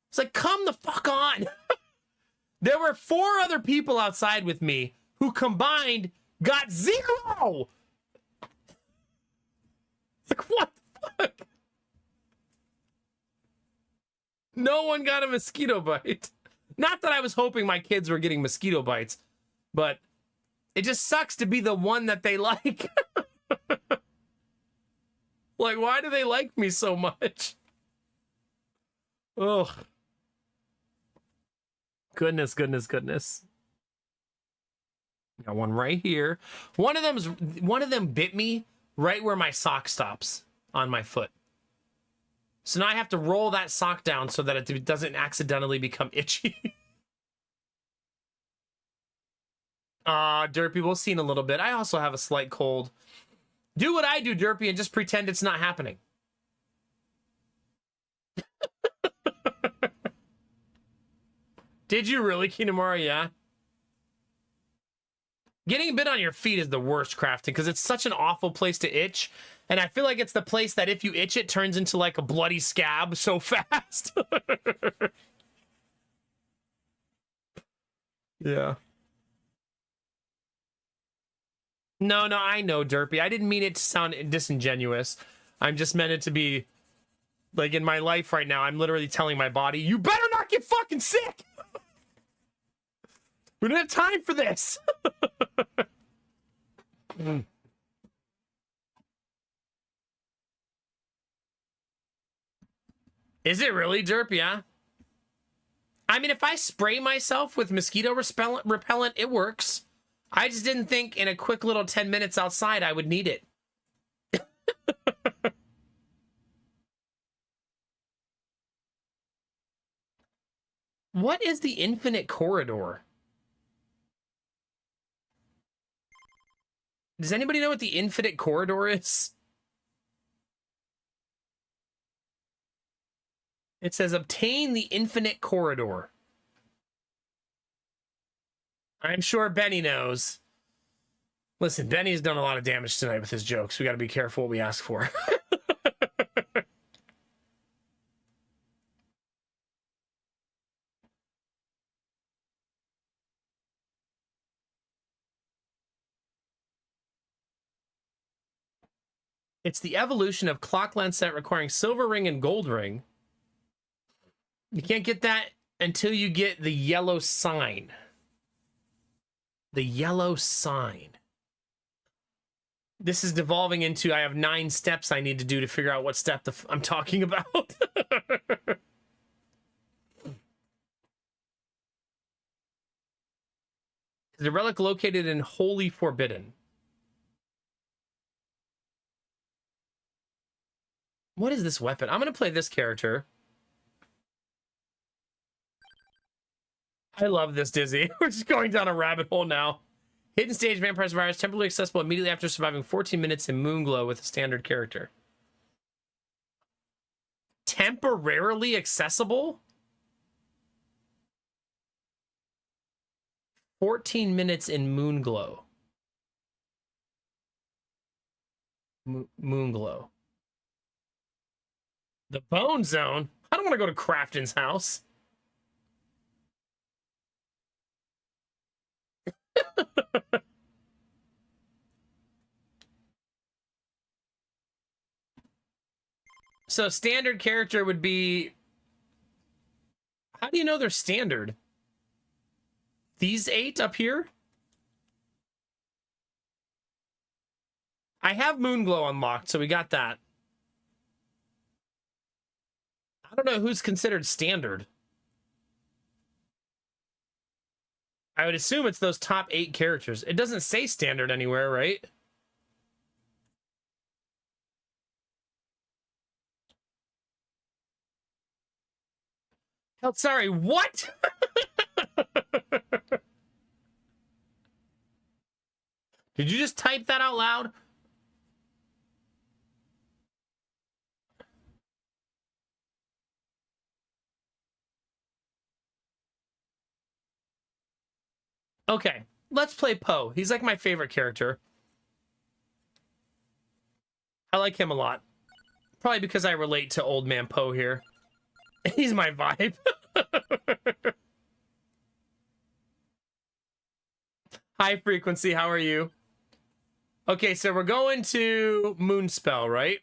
It's like, come the fuck on. There were 4 other people outside with me who combined got 0. Like, what the fuck? No one got a mosquito bite. Not that I was hoping my kids were getting mosquito bites, but it just sucks to be the one that they like. Like, why do they like me so much? Ugh. Goodness, goodness, goodness. Got one right here. One of them bit me right where my sock stops on my foot. So now I have to roll that sock down so that it doesn't accidentally become itchy. Derpy, we'll see in a little bit. I also have a slight cold. Do what I do, Derpy, and just pretend it's not happening. Did you really, Kinemura? Yeah. Getting bit on your feet is the worst crafting because it's such an awful place to itch. And I feel like it's the place that if you itch, it turns into like a bloody scab so fast. Yeah. No, I know, Derpy. I didn't mean it to sound disingenuous. I'm just meant it to be, like, in my life right now, I'm literally telling my body, you better not get fucking sick! We don't have time for this! Is it really, Derp? Yeah. I mean, if I spray myself with mosquito repellent, it works. I just didn't think in a quick little 10 minutes outside I would need it. What is the infinite corridor? Does anybody know what the infinite corridor is? It says obtain the infinite corridor. I'm sure Benny knows. Listen, Benny's done a lot of damage tonight with his jokes. We got to be careful what we ask for. It's the evolution of clock lancet requiring silver ring and gold ring. You can't get that until you get the yellow sign. The yellow sign. This is devolving into I have 9 steps I need to do to figure out what step I'm talking about. The relic located in Holy Forbidden. What is this weapon? I'm going to play this character. I love this, Dizzy. We're just going down a rabbit hole now. Hidden stage Vampire Survivors, temporarily accessible immediately after surviving 14 minutes in Moonglow with a standard character. Temporarily accessible? 14 minutes in Moonglow. Moonglow. The Bone Zone? I don't want to go to Crafton's house. So standard character would be... How do you know they're standard? These 8 up here? I have Moonglow unlocked, so we got that. I don't know who's considered standard. I would assume it's those top 8 characters. It doesn't say standard anywhere, right? Hell, sorry, what? Did you just type that out loud? Okay, let's play Poe. He's like my favorite character. I like him a lot. Probably because I relate to Old Man Poe here. He's my vibe. High Frequency, how are you? Okay, so we're going to Moonspell, right?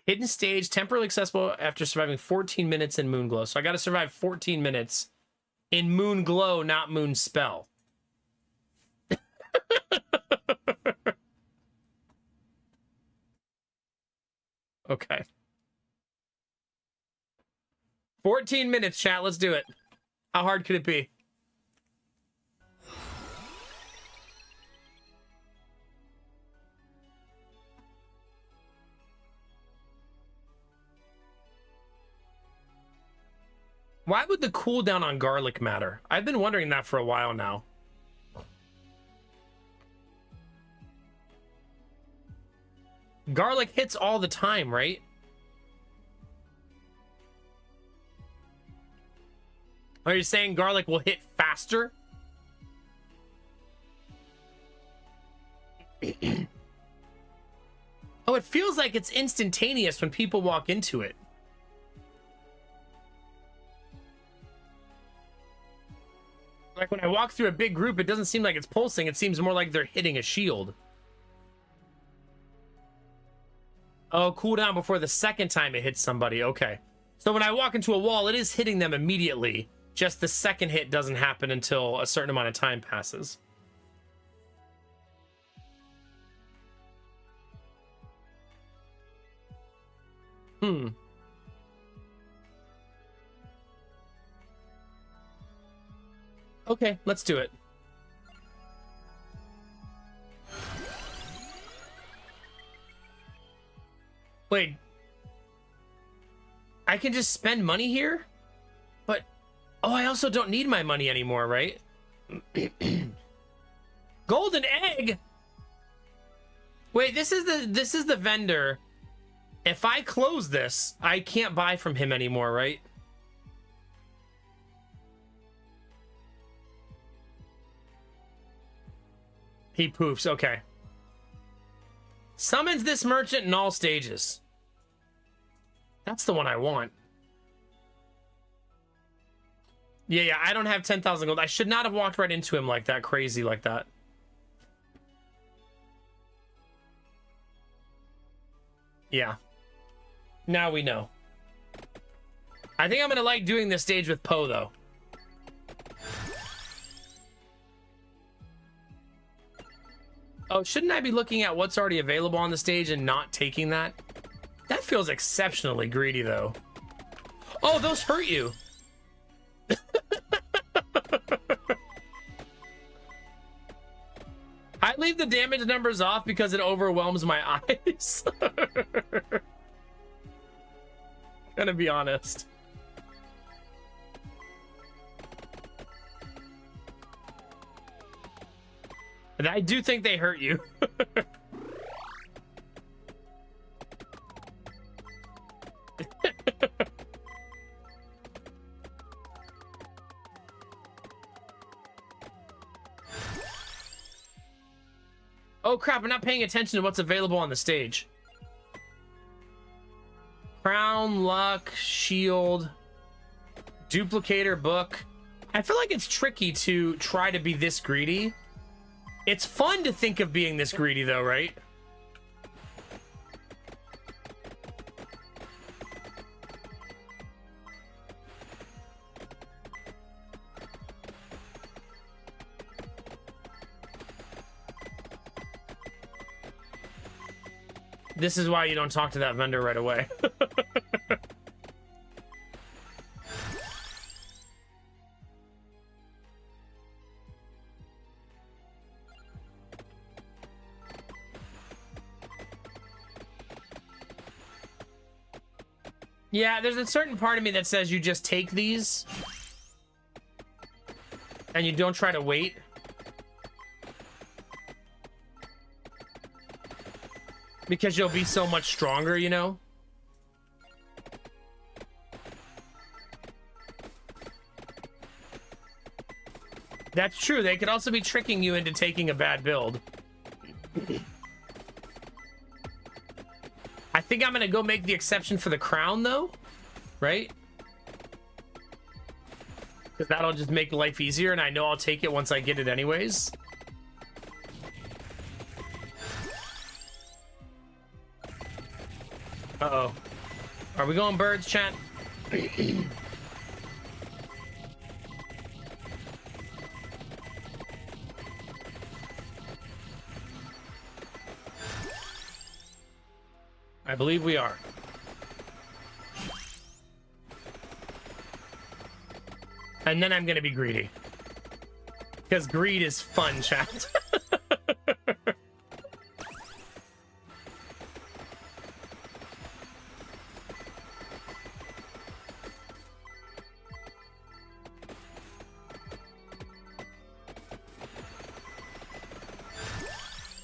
Hidden stage, temporarily accessible after surviving 14 minutes in Moonglow. So I got to survive 14 minutes in Moonglow, not Moonspell. Okay. 14 minutes, chat. Let's do it. How hard could it be? Why would the cooldown on garlic matter? I've been wondering that for a while now. Garlic hits all the time, right? Are you saying garlic will hit faster? Oh, it feels like it's instantaneous when people walk into it. Like when I walk through a big group, it doesn't seem like it's pulsing. It seems more like they're hitting a shield. Oh, cooldown before the second time it hits somebody. Okay. So when I walk into a wall, it is hitting them immediately. Just the second hit doesn't happen until a certain amount of time passes. Okay, let's do it. Wait. I can just spend money here? But, oh, I also don't need my money anymore, right? Golden egg? Wait, this is the vendor. If I close this, I can't buy from him anymore, right? He poofs, okay. Summons this merchant in all stages. That's the one I want. Yeah, I don't have 10,000 gold. I should not have walked right into him like that, crazy like that. Yeah. Now we know. I think I'm gonna like doing this stage with Poe, though. Oh, shouldn't I be looking at what's already available on the stage and not taking that? That feels exceptionally greedy, though. Oh, those hurt you. I leave the damage numbers off because it overwhelms my eyes. Gonna be honest. And I do think they hurt you. Oh crap, I'm not paying attention to what's available on the stage. Crown, luck, shield, duplicator, book. I feel like it's tricky to try to be this greedy. It's fun to think of being this greedy though, right? This is why you don't talk to that vendor right away. Yeah, there's a certain part of me that says you just take these and you don't try to wait. Because you'll be so much stronger, you know? That's true. They could also be tricking you into taking a bad build. think I'm gonna go make the exception for the crown, though, right? Because that'll just make life easier, and I know I'll take it once I get it anyways. Uh-oh. Are we going birds, chat? I believe we are. And then I'm gonna be greedy. Because greed is fun, chat.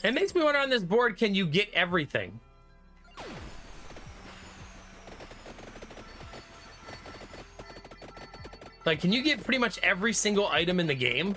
It makes me wonder on this board, can you get everything? Like, can you get pretty much every single item in the game?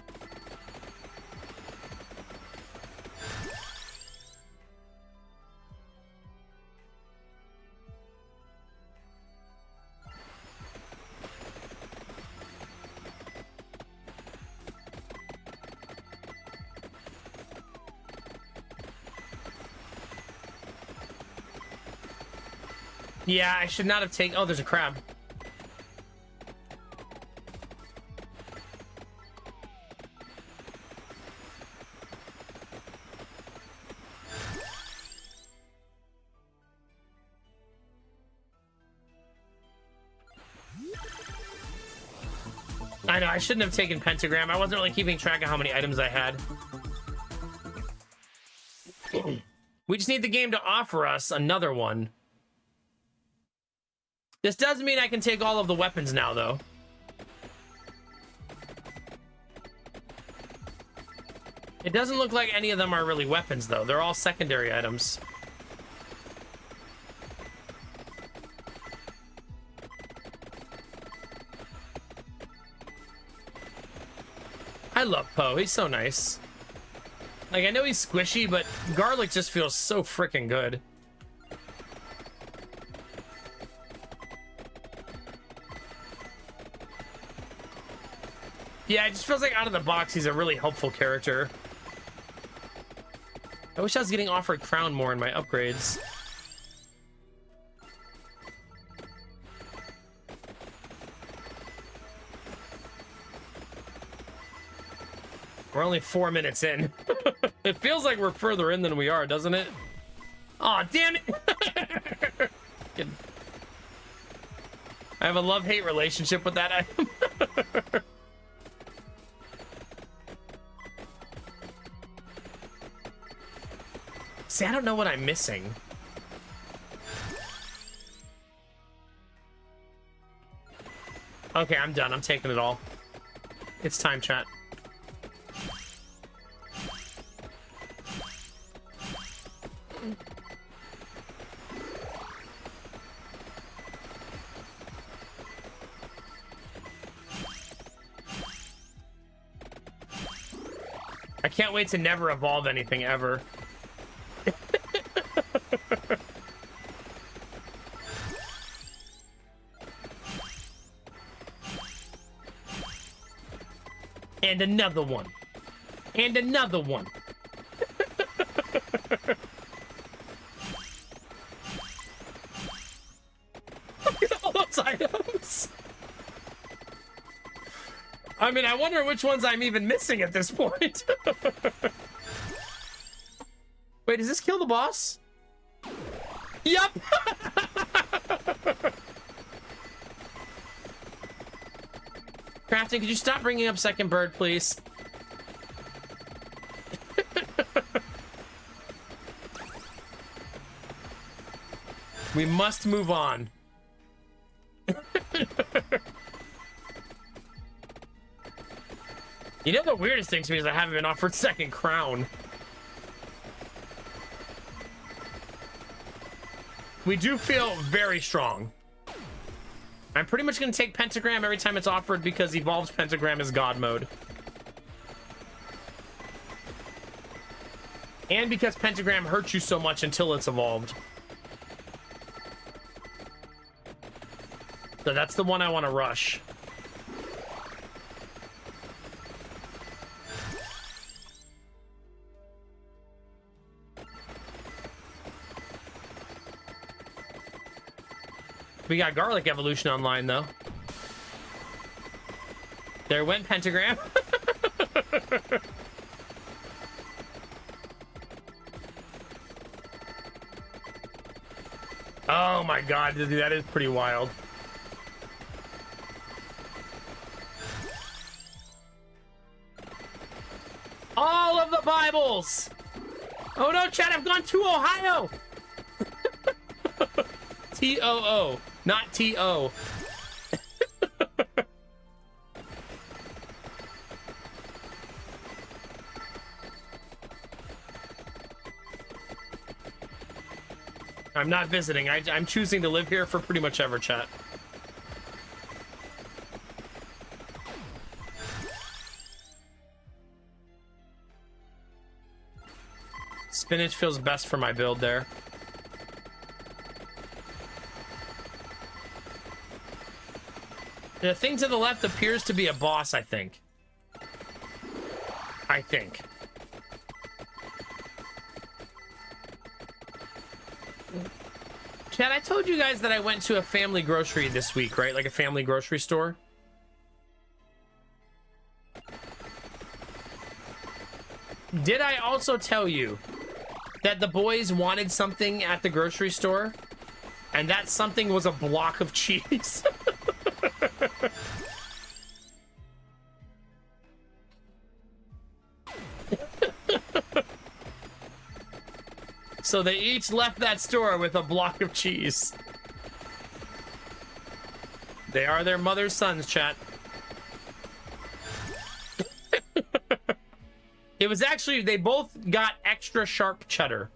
Yeah, I should not have taken... Oh, there's a crab. I know, I shouldn't have taken pentagram. I wasn't really keeping track of how many items I had. We just need the game to offer us another one. This does mean I can take all of the weapons now, though. It doesn't look like any of them are really weapons, though. They're all secondary items. I love Poe. He's so nice. Like, I know he's squishy, but garlic just feels so freaking good. Yeah, it just feels like out of the box, he's a really helpful character. I wish I was getting offered crown more in my upgrades. We're only 4 minutes in. It feels like we're further in than we are, doesn't it? Aw, damn it! I have a love-hate relationship with that item. See, I don't know what I'm missing. Okay, I'm done. I'm taking it all. It's time, chat. I can't wait to never evolve anything ever. And another one. And another one. Look at all those items. I mean, I wonder which ones I'm even missing at this point. Wait, does this kill the boss? Yup. Crafting, could you stop bringing up second bird, please? We must move on. You know the weirdest thing to me is I haven't been offered second crown. We do feel very strong. I'm pretty much going to take pentagram every time it's offered because evolved pentagram is god mode. And because pentagram hurts you so much until it's evolved. So that's the one I want to rush. We got garlic evolution online, though. There went pentagram. Oh my god, dude, that is pretty wild. All of the Bibles! Oh no, Chad, I've gone to Ohio! T-O-O, not T-O. I'm not visiting. I'm choosing to live here for pretty much ever, chat. Spinach feels best for my build there. The thing to the left appears to be a boss, I think. Chad, I told you guys that I went to a family grocery this week, right? Like a family grocery store. Did I also tell you that the boys wanted something at the grocery store? And that something was a block of cheese. So they each left that store with a block of cheese. They are their mother's sons, chat. It was actually, they both got extra sharp cheddar.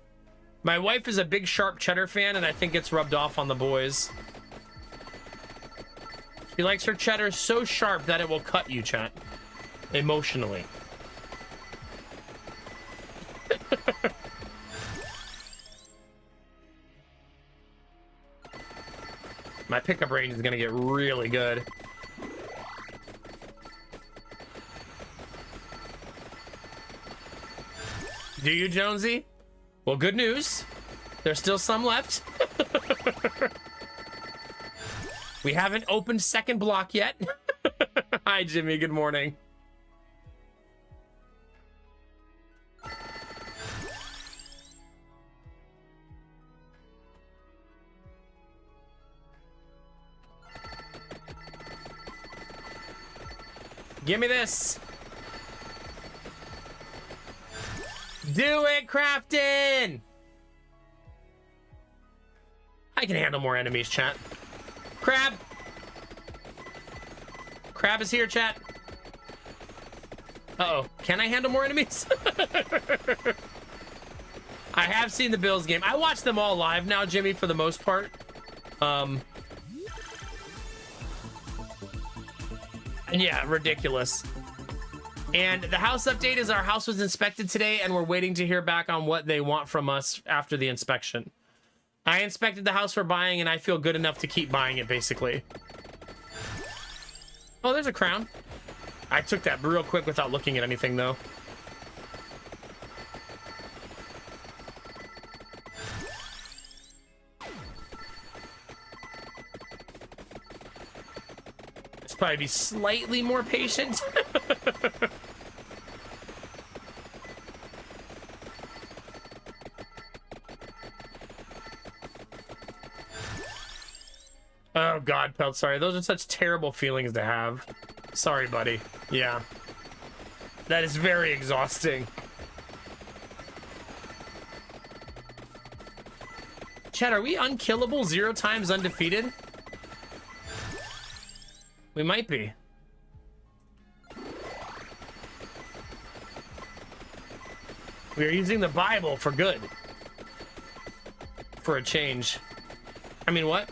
My wife is a big sharp cheddar fan, and I think it's rubbed off on the boys. She likes her cheddar so sharp that it will cut you, chat. Emotionally. My pickup range is gonna get really good. Do you, Jonesy? Well, good news. There's still some left. We haven't opened second block yet. Hi, Jimmy. Good morning. Give me this. Do it, Crafton! I can handle more enemies, chat. Crab! Crab is here, chat. Uh-oh. Can I handle more enemies? I have seen the Bills game. I watch them all live now, Jimmy, for the most part. And yeah, ridiculous. And the house update is our house was inspected today, and we're waiting to hear back on what they want from us after the inspection. I inspected the house we're buying, and I feel good enough to keep buying it, basically. Oh, there's a crown. I took that real quick without looking at anything, though. Let's probably be slightly more patient. Oh god, Pelt, sorry. Those are such terrible feelings to have. Sorry, buddy. Yeah. That is very exhausting. Chat, are we unkillable 0 times undefeated? We might be. We are using the Bible for good. For a change. I mean, what?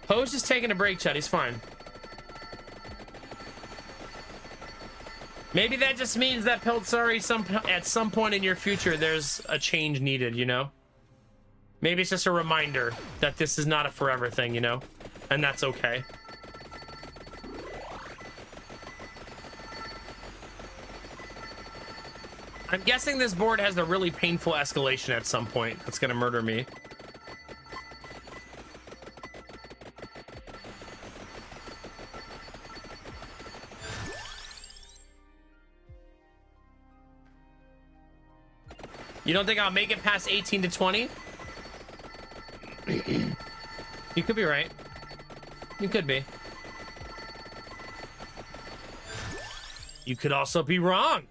Poe's just taking a break, chat. He's fine. Maybe that just means that Piltsari, at some point in your future, there's a change needed, you know? Maybe it's just a reminder that this is not a forever thing, you know? And that's okay. I'm guessing this board has a really painful escalation at some point that's gonna murder me. You don't think I'll make it past 18 to 20? You could be right. You could be. You could also be wrong.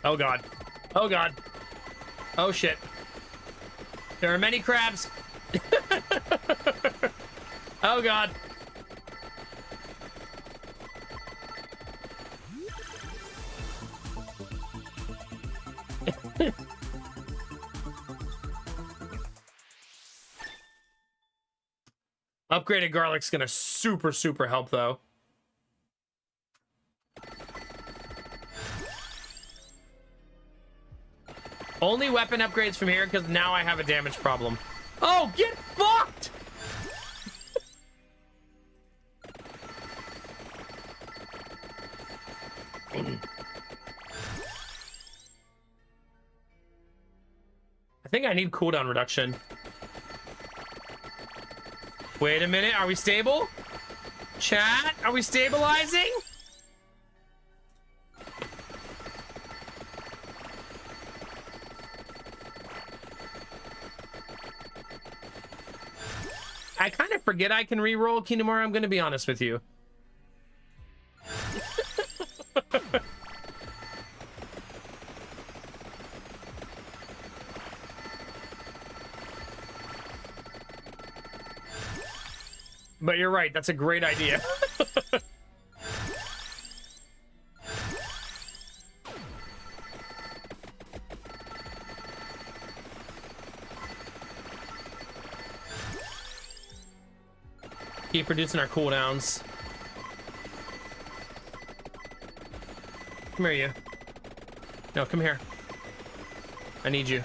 Oh god. Oh god. Oh shit. There are many crabs. Oh god. Upgraded garlic's gonna super help though. Only weapon upgrades from here because now I have a damage problem. Oh, get fucked! I think I need cooldown reduction. Wait a minute, are we stable? Chat, are we stabilizing? I kind of forget I can re-roll Kinemura, I'm gonna be honest with you. But you're right, that's a great idea. Keep reducing our cooldowns. Come here, you. No, come here. I need you.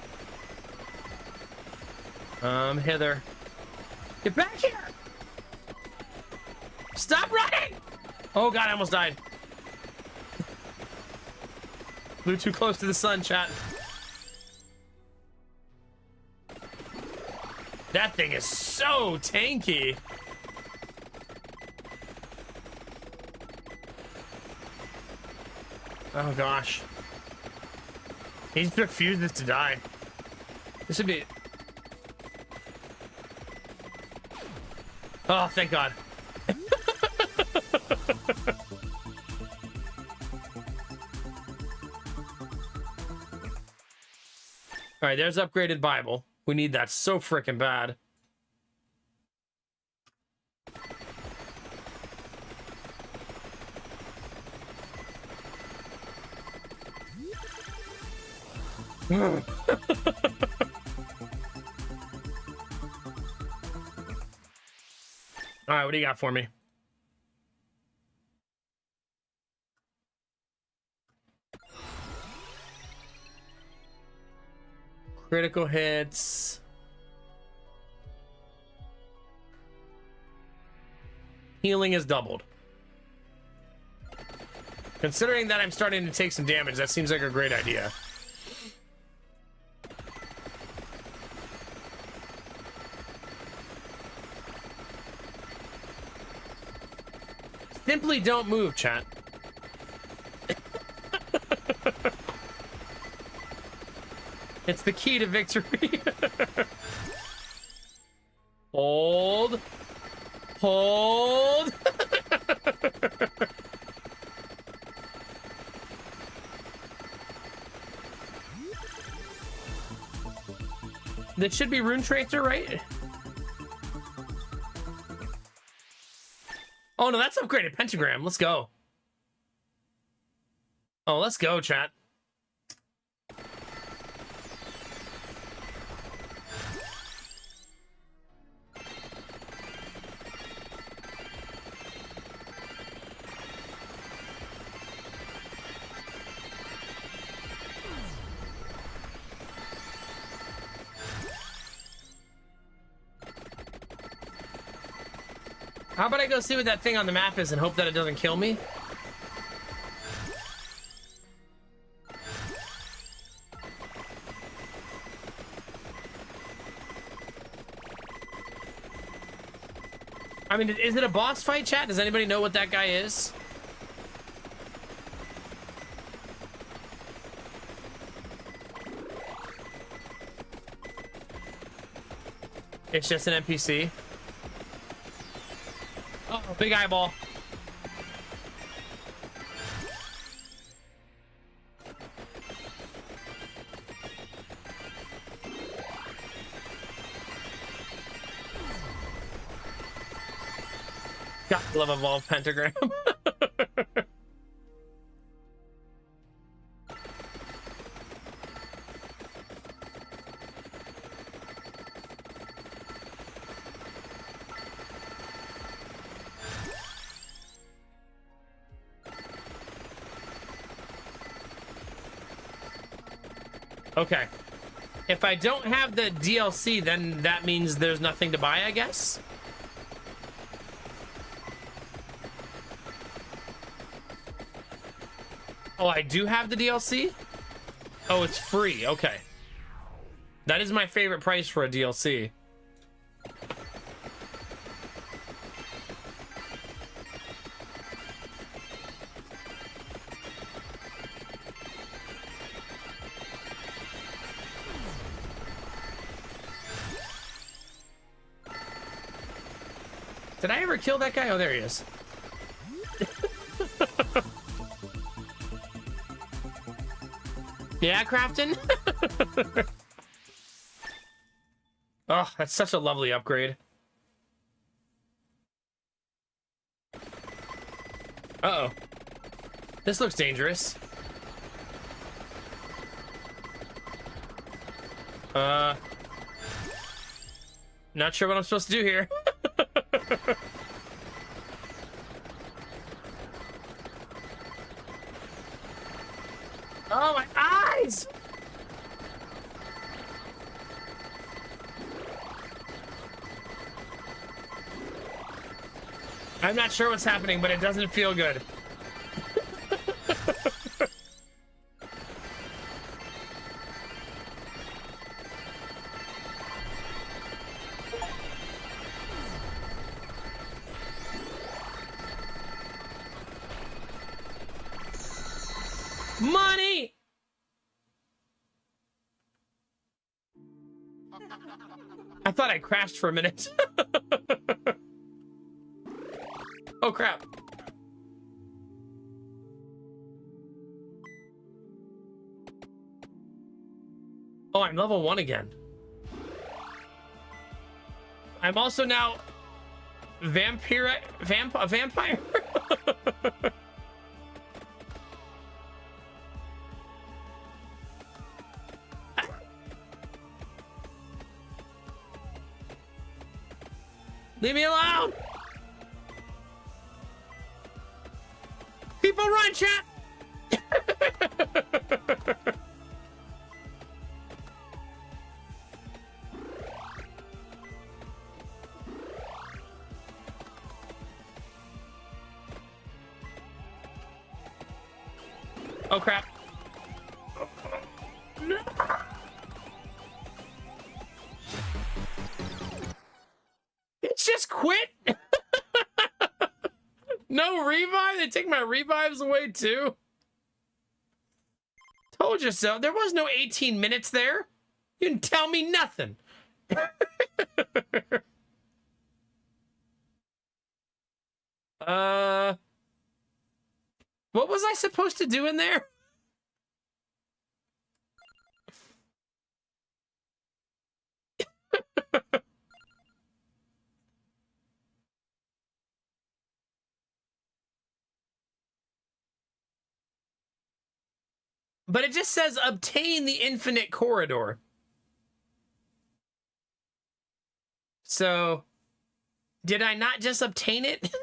Hither. Get back here! Stop running! Oh god, I almost died. Flew too close to the sun, chat. That thing is so tanky. Oh gosh. He just refuses to die. This would be... Oh, thank god. All right, there's upgraded Bible. We need that so freaking bad. All right, what do you got for me? Critical hits. Healing is doubled. Considering that I'm starting to take some damage, that seems like a great idea. Simply don't move, chat. It's the key to victory. Hold. Hold. This should be Rune Tracer, right? Oh no, that's upgraded pentagram. Let's go. Oh, let's go, chat. How about I go see what that thing on the map is and hope that it doesn't kill me? I mean, is it a boss fight, chat? Does anybody know what that guy is? It's just an NPC. Oh, big eyeball. God, I love Evolve Pentagram. Okay. If I don't have the DLC, then that means there's nothing to buy, I guess? Oh, I do have the DLC? Oh, it's free. Okay. That is my favorite price for a DLC. Did I ever kill that guy? Oh, there he is. Yeah, Crafton? Oh, that's such a lovely upgrade. Uh-oh. This looks dangerous. Not sure what I'm supposed to do here. Oh, my eyes! I'm not sure what's happening, but it doesn't feel good. Money! I thought I crashed for a minute. Oh, crap. Oh, I'm level 1 again. I'm also now a vampire. Leave me alone! People run, chat! Oh, crap. No. It's just quit? No revive? They take my revives away too? Told you so. There was no 18 minutes there. You didn't tell me nothing. What was I supposed to do in there? But it just says obtain the infinite corridor. So, did I not just obtain it?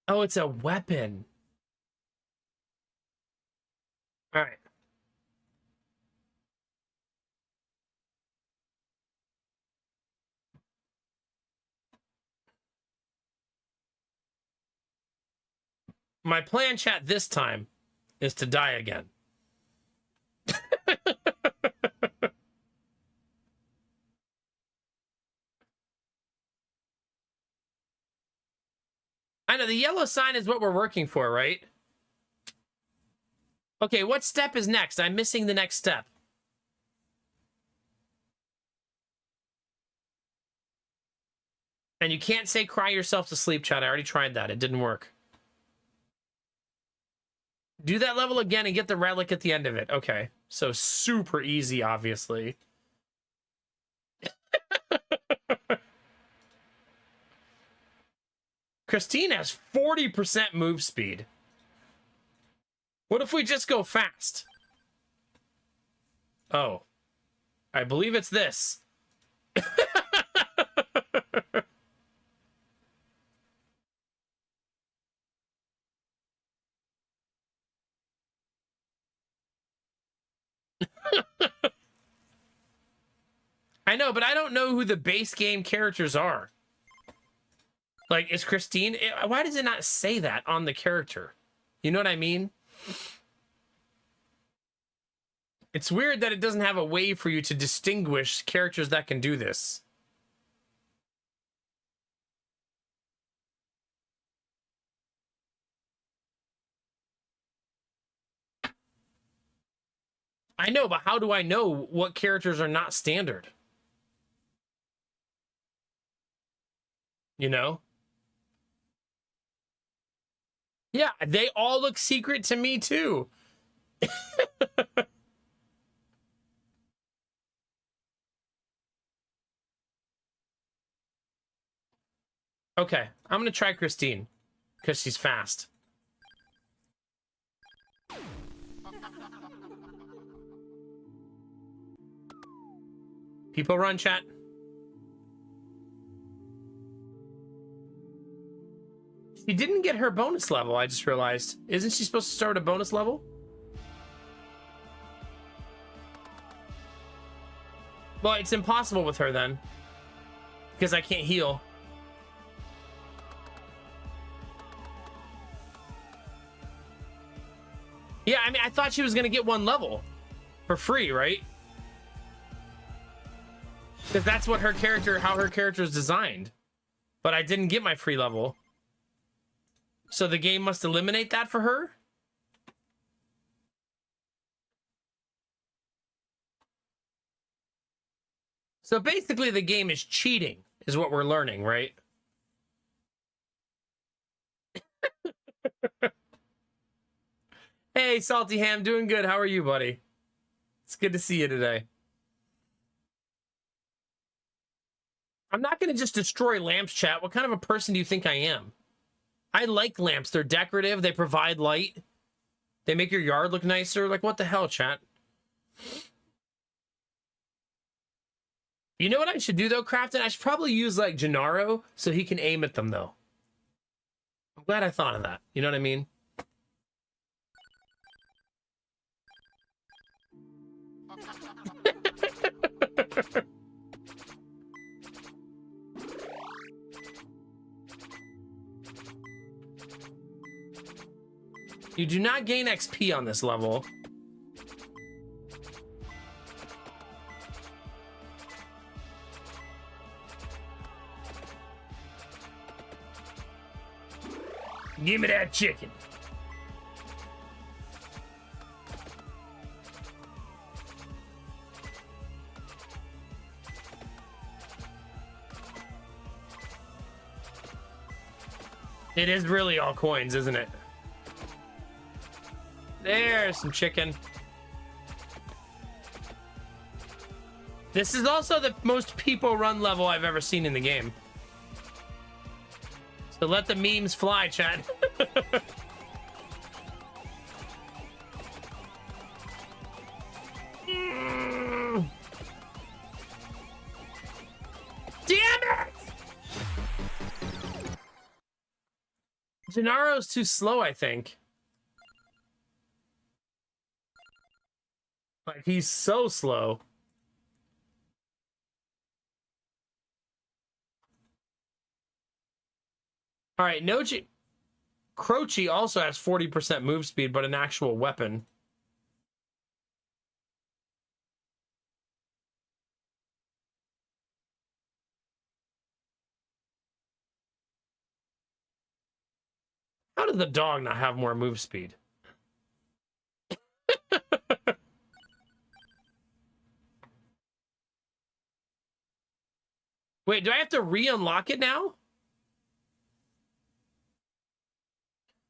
Oh, it's a weapon. All right. My plan, chat, this time is to die again. I know the yellow sign is what we're working for, right? Okay, what step is next? I'm missing the next step. And you can't say cry yourself to sleep, chat. I already tried that. It didn't work. Do that level again and get the relic at the end of it. Okay. So super easy, obviously. Christine has 40% move speed. What if we just go fast? Oh. I believe it's this. I know, but I don't know who the base game characters are. Like, is Christine... Why does it not say that on the character? You know what I mean? It's weird that it doesn't have a way for you to distinguish characters that can do this. I know, but how do I know what characters are not standard? You know? Yeah, they all look secret to me, too. Okay, I'm gonna try Christine, because she's fast. People run, chat. She didn't get her bonus level, I just realized. Isn't she supposed to start a bonus level? Well, it's impossible with her then. Because I can't heal. Yeah, I mean, I thought she was going to get one level. For free, right? Because that's what her character, how her character is designed. But I didn't get my free level. So the game must eliminate that for her? So basically the game is cheating, is what we're learning, right? Hey, Salty Ham, doing good. How are you, buddy? It's good to see you today. I'm not going to just destroy lamps, chat. What kind of a person do you think I am? I like lamps. They're decorative. They provide light. They make your yard look nicer. Like, what the hell, chat? You know what I should do, though, Crafton? I should probably use, like, Gennaro so he can aim at them, though. I'm glad I thought of that. You know what I mean? You do not gain XP on this level. Give me that chicken. It is really all coins, isn't it? There's some chicken. This is also the most people run level I've ever seen in the game. So let the memes fly, chat. Damn it! Gennaro's too slow, I think. Like, he's so slow. All right, Croce also has 40% move speed, but an actual weapon. How did the dog not have more move speed? Wait, do I have to re-unlock it now?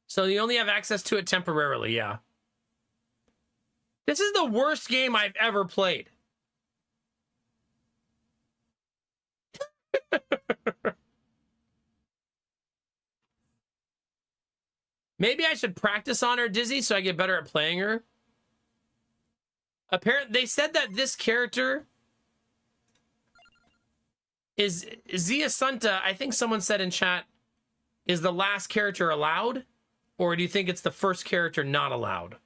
So you only have access to it temporarily, yeah. This is the worst game I've ever played. Maybe I should practice on her, Dizzy, so I get better at playing her. Apparently, they said that this character is Zia Santa. I think someone said in chat, is the last character allowed? Or do you think it's the first character not allowed?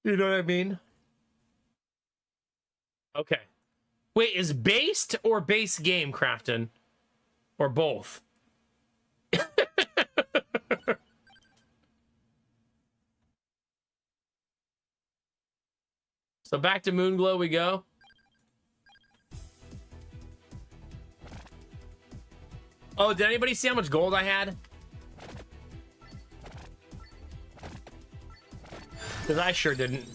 You know what I mean? Okay. Wait, is based or base game, Crafton? Or both? So back to Moonglow we go. Oh, did anybody see how much gold I had? Because I sure didn't.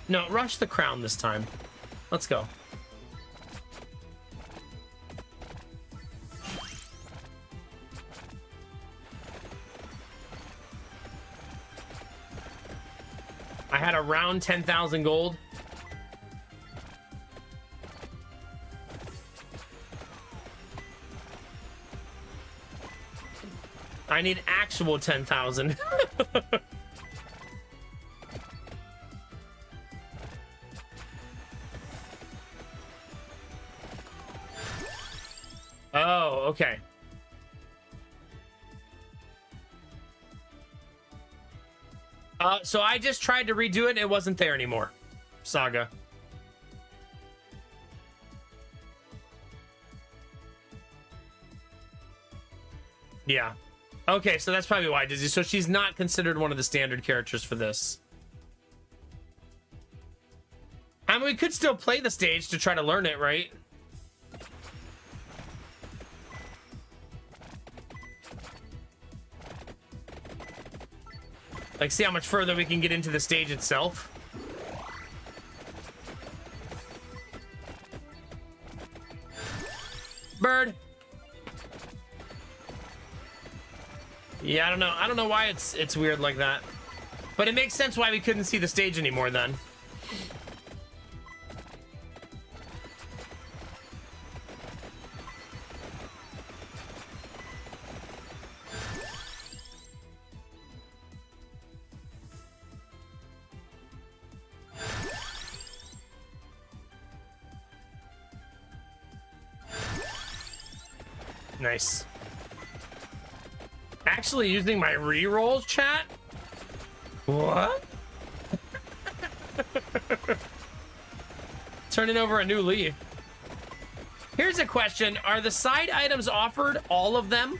No, rush the crown this time. Let's go. I had around 10,000 gold. I need actual 10,000. Oh, okay. So I just tried to redo it and it wasn't there anymore. Saga. Yeah. Okay, so that's probably why, Dizzy. So she's not considered one of the standard characters for this. I mean, we could still play the stage to try to learn it, right? Like, see how much further we can get into the stage itself. Bird. Yeah, I don't know. I don't know why it's weird like that. But it makes sense why we couldn't see the stage anymore then. Nice. Actually using my rerolls, chat? What? Turning over a new leaf. Here's a question. Are the side items offered, all of them?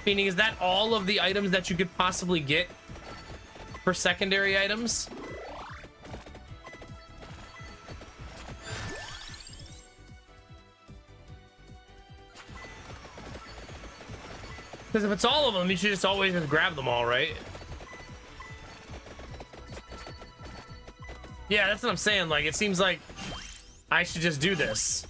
Meaning, is that all of the items that you could possibly get for secondary items? Because if it's all of them, you should just always just grab them all, right? Yeah, that's what I'm saying. Like, it seems like I should just do this.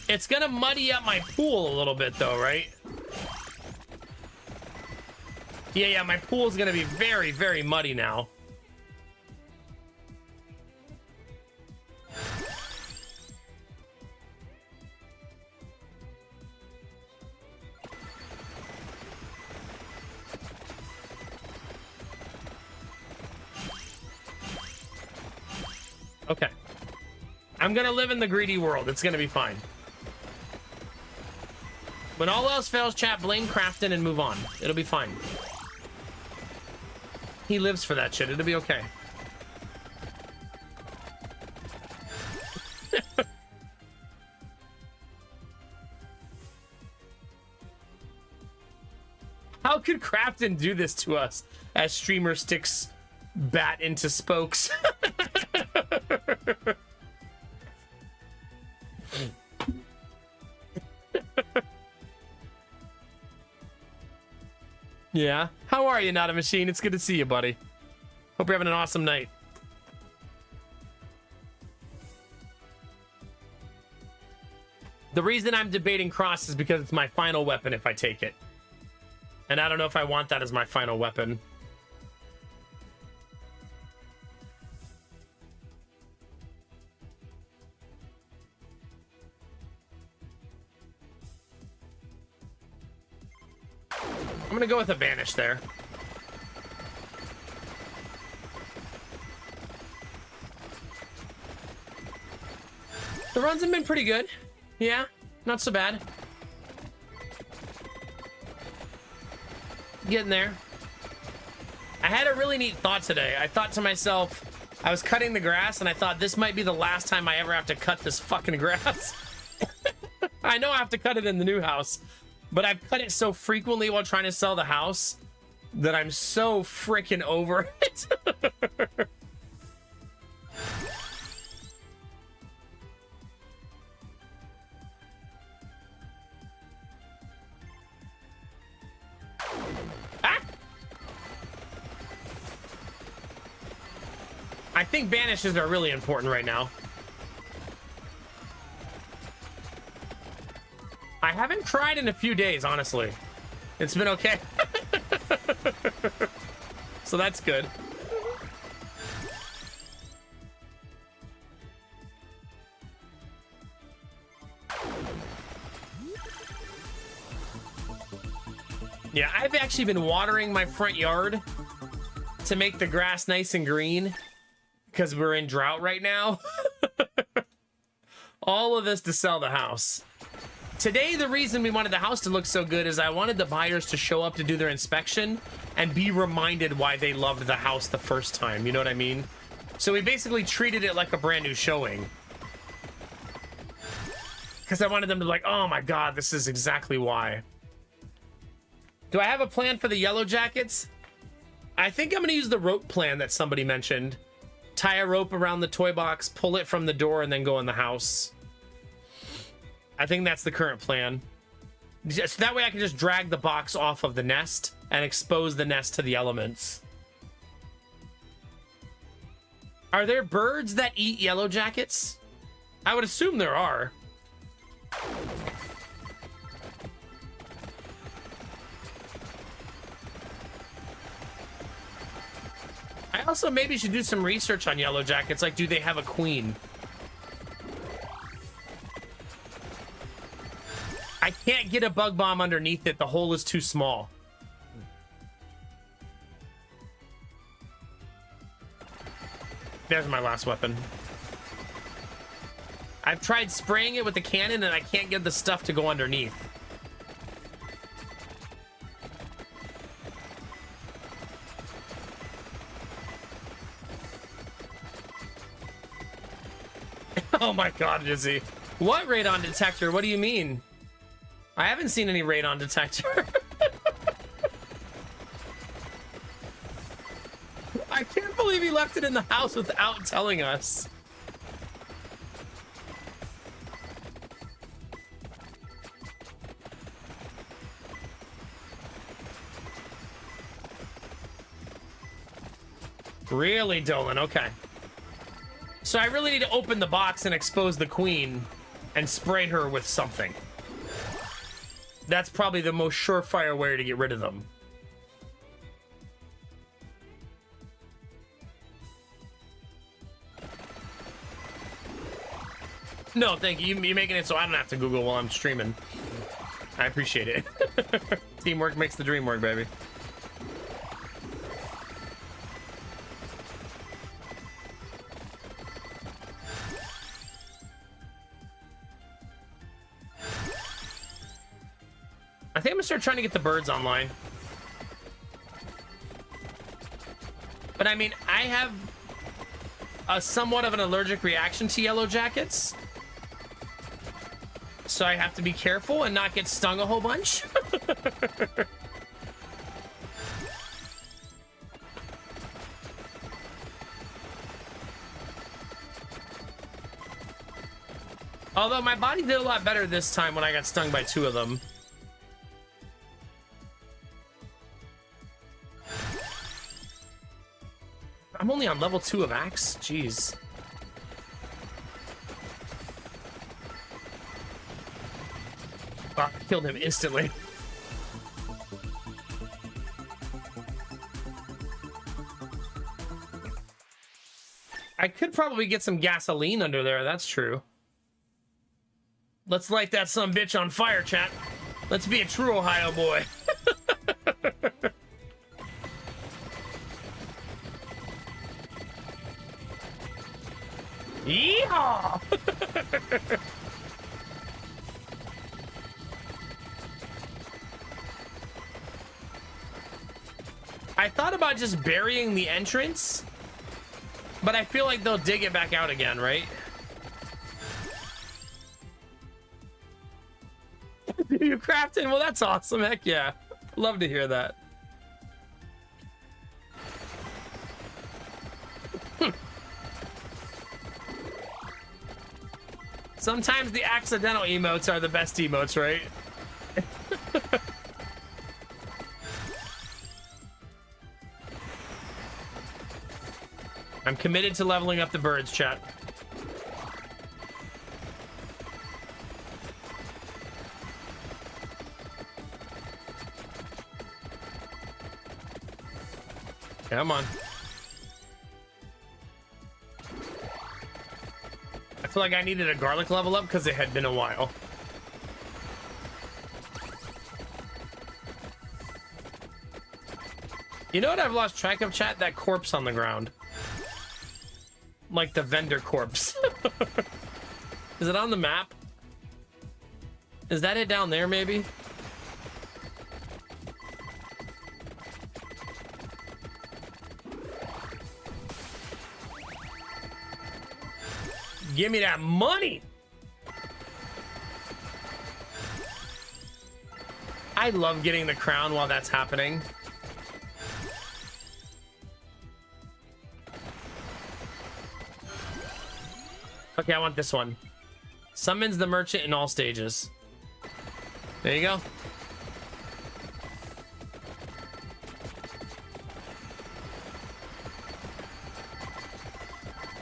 It's gonna muddy up my pool a little bit, though, right? Yeah, my pool's gonna be very, very muddy now. Okay. I'm gonna live in the greedy world. It's gonna be fine. When all else fails, chat, blame Crafton and move on. It'll be fine. He lives for that shit. It'll be okay. How could Crafton do this to us as streamer sticks bat into spokes? Yeah. How are you, Not a Machine? It's good to see you, buddy. Hope you're having an awesome night. The reason I'm debating cross is because it's my final weapon if I take it. And I don't know if I want that as my final weapon. I'm gonna go with a Vanish there. The runs have been pretty good. Yeah, not so bad. Getting there. I had a really neat thought today. I thought to myself, I was cutting the grass and I thought this might be the last time I ever have to cut this fucking grass. I know I have to cut it in the new house, but I've cut it so frequently while trying to sell the house that I'm so freaking over it. I think banishes are really important right now. I haven't tried in a few days, honestly. It's been okay. So that's good. Yeah, I've actually been watering my front yard to make the grass nice and green because we're in drought right now. All of this to sell the house. Today, the reason we wanted the house to look so good is I wanted the buyers to show up to do their inspection and be reminded why they loved the house the first time. You know what I mean? So we basically treated it like a brand new showing. Because I wanted them to be like, oh my God, this is exactly why. Do I have a plan for the yellow jackets? I think I'm going to use the rope plan that somebody mentioned. Tie a rope around the toy box, pull it from the door, and then go in the house. I think that's the current plan. So that way I can just drag the box off of the nest and expose the nest to the elements. Are there birds that eat yellow jackets? I would assume there are. I also maybe should do some research on yellow jackets. Like, do they have a queen? I can't get a bug bomb underneath it. The hole is too small. There's my last weapon. I've tried spraying it with the cannon and I can't get the stuff to go underneath. Oh my God, Jizzy. What radon detector? What do you mean? I haven't seen any radon detector. I can't believe he left it in the house without telling us. Really, Dolan? Okay. So I really need to open the box and expose the queen and spray her with something. That's probably the most surefire way to get rid of them. No, thank you. You're making it so I don't have to Google while I'm streaming. I appreciate it. Teamwork makes the dream work, baby. I think I'm gonna start trying to get the birds online. But I mean, I have a somewhat of an allergic reaction to yellow jackets. So I have to be careful and not get stung a whole bunch. Although my body did a lot better this time when I got stung by 2 of them. I'm only on level 2 of Axe? Jeez. Oh, I killed him instantly. I could probably get some gasoline under there, that's true. Let's light that sumbitch on fire, chat. Let's be a true Ohio boy. Yeehaw! I thought about just burying the entrance, but I feel like they'll dig it back out again, right? Do you crafting? Well, that's awesome. Heck yeah. Love to hear that. Sometimes the accidental emotes are the best emotes, right? I'm committed to leveling up the birds, chat. Come on. I feel like I needed a garlic level up because it had been a while. You know what I've lost track of, chat? That corpse on the ground. Like the vendor corpse. Is it on the map? Is that it down there, maybe? Give me that money. I love getting the crown while that's happening. Okay, I want this one. Summons the merchant in all stages. There you go.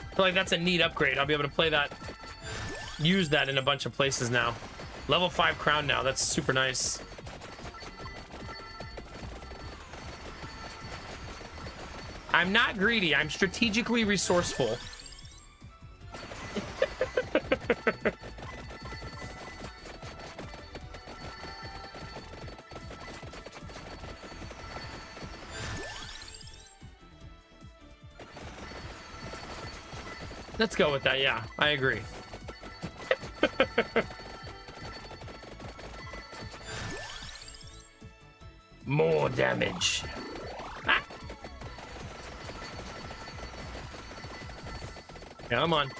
I feel like that's a neat upgrade. I'll be able to play that, use that in a bunch of places now. Level 5 crown now. That's super nice. I'm not greedy. I'm strategically resourceful. Let's go with that. Yeah, I agree. More damage. Ah. Come on.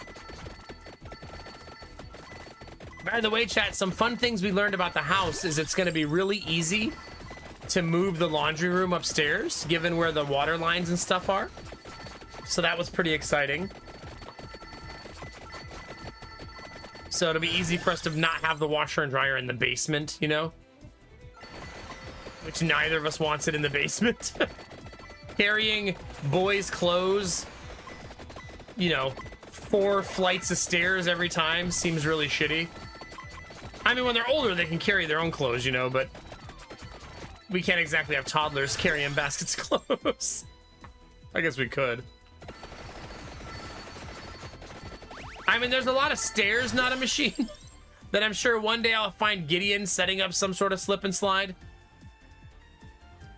By the way, chat, some fun things we learned about the house is it's going to be really easy to move the laundry room upstairs, given where the water lines and stuff are. So that was pretty exciting. So it'll be easy for us to not have the washer and dryer in the basement, you know? Which neither of us wants it in the basement. Carrying boys' clothes, you know, 4 flights of stairs every time seems really shitty. I mean, when they're older, they can carry their own clothes, you know, but we can't exactly have toddlers carrying baskets of clothes. I guess we could. I mean, there's a lot of stairs, not a machine, that I'm sure one day I'll find Gideon setting up some sort of slip and slide.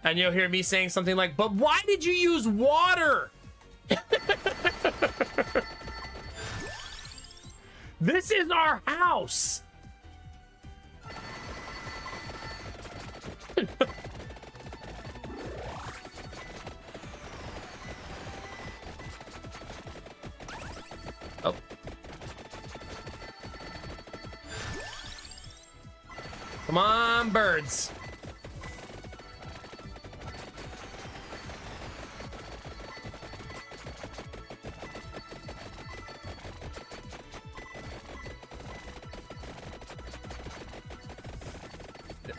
And you'll hear me saying something like, but why did you use water? This is our house. Oh. Come on, birds.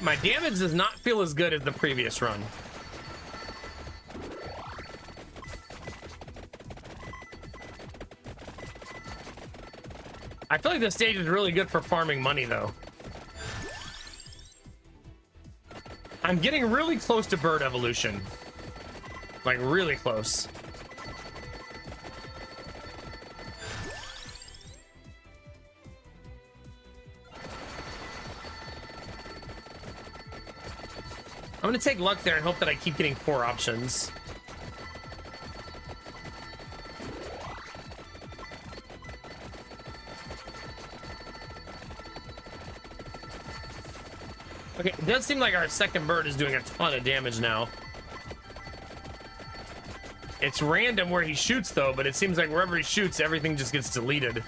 My damage does not feel as good as the previous run. I feel like this stage is really good for farming money, though. I'm getting really close to bird evolution. Like, really close. I'm gonna take luck there and hope that I keep getting 4 options. Okay, it does seem like our second bird is doing a ton of damage now. It's random where he shoots, though, but it seems like wherever he shoots, everything just gets deleted.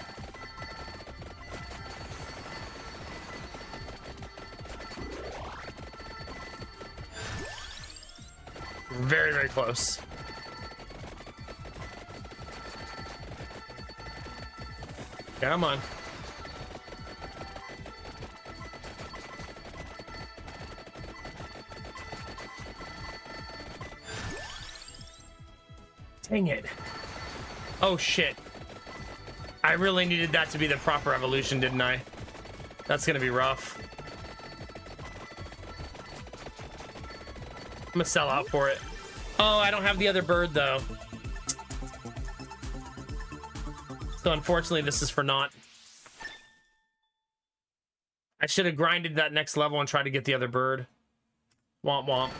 Very, very close. Come on. Dang it. Oh, shit. I really needed that to be the proper evolution, didn't I? That's gonna be rough. I'm gonna sell out for it. Oh, I don't have the other bird, though. So unfortunately, this is for naught. I should have grinded that next level and tried to get the other bird. Womp womp.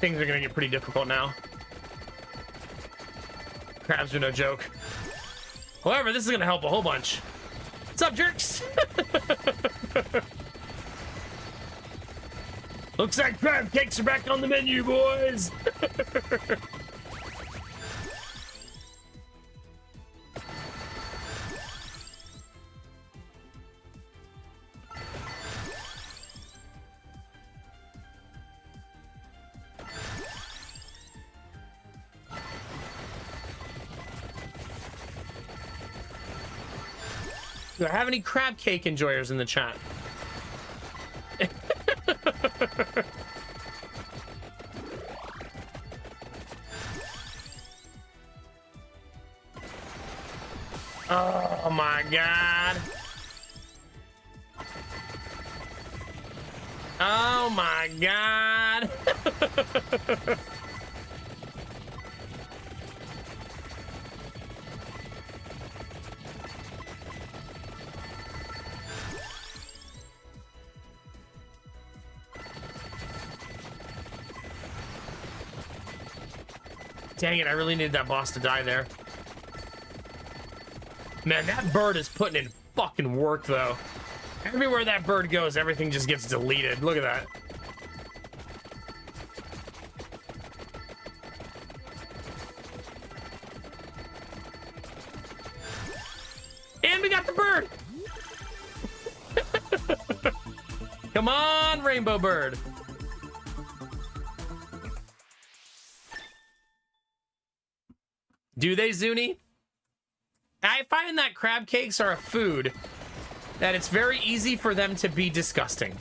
Things are gonna get pretty difficult now. Crabs are no joke. However, this is gonna help a whole bunch. What's up, jerks? Looks like crab cakes are back on the menu, boys. Do I have any crab cake enjoyers in the chat? Oh my god. Oh my god. Dang it, I really needed that boss to die there. Man, that bird is putting in fucking work, though. Everywhere that bird goes, everything just gets deleted. Look at that. And we got the bird! Come on, rainbow bird. Do they, Zuni? I find that crab cakes are a food that it's very easy for them to be disgusting.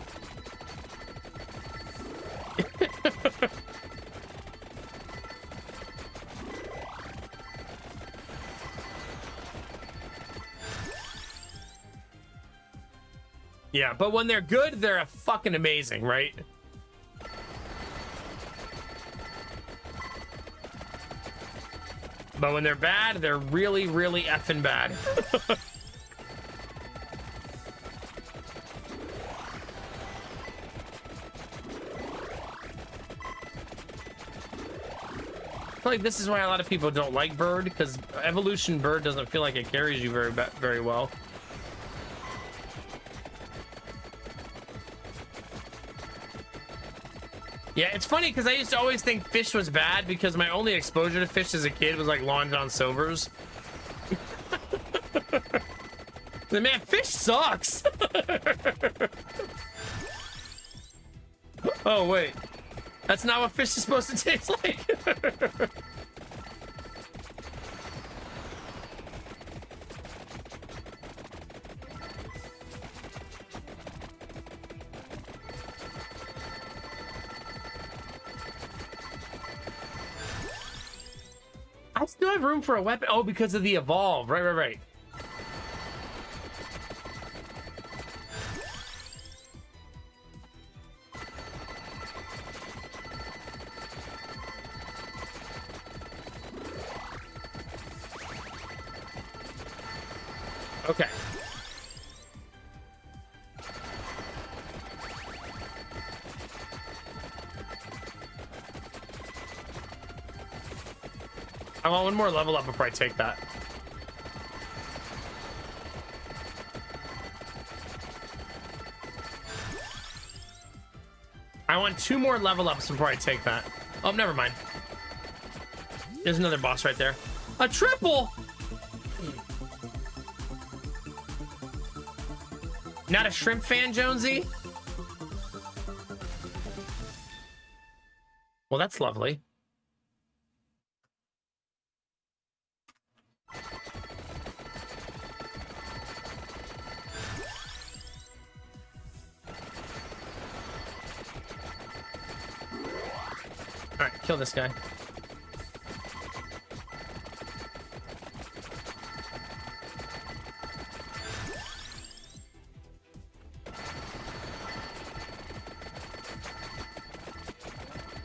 Yeah, but when they're good, they're fucking amazing, right? But when they're bad, they're really, really effing bad. feel like this is why a lot of people don't like bird, because evolution bird doesn't feel like it carries you very well. Yeah, it's funny because I used to always think fish was bad because my only exposure to fish as a kid was like Long John Silver's. Man, fish sucks. Oh wait, that's not what fish is supposed to taste like. I still have room for a weapon. Oh, because of the evolve. Right. Okay. I want one more level up before I take that. I want 2 more level ups before I take that. Oh, never mind. There's another boss right there. A triple! Not a shrimp fan, Jonesy? Well, that's lovely. All right, kill this guy.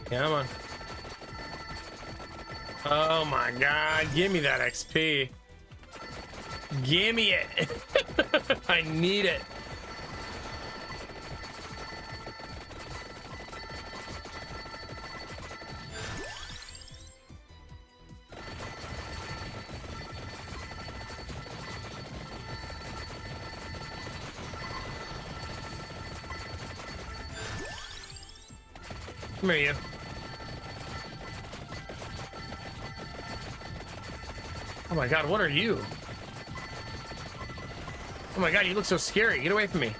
Come on. Oh my god, give me that XP. Give me it. I need it. Come here, you. Oh my god, what are you? Oh my god, you look so scary. Get away from me.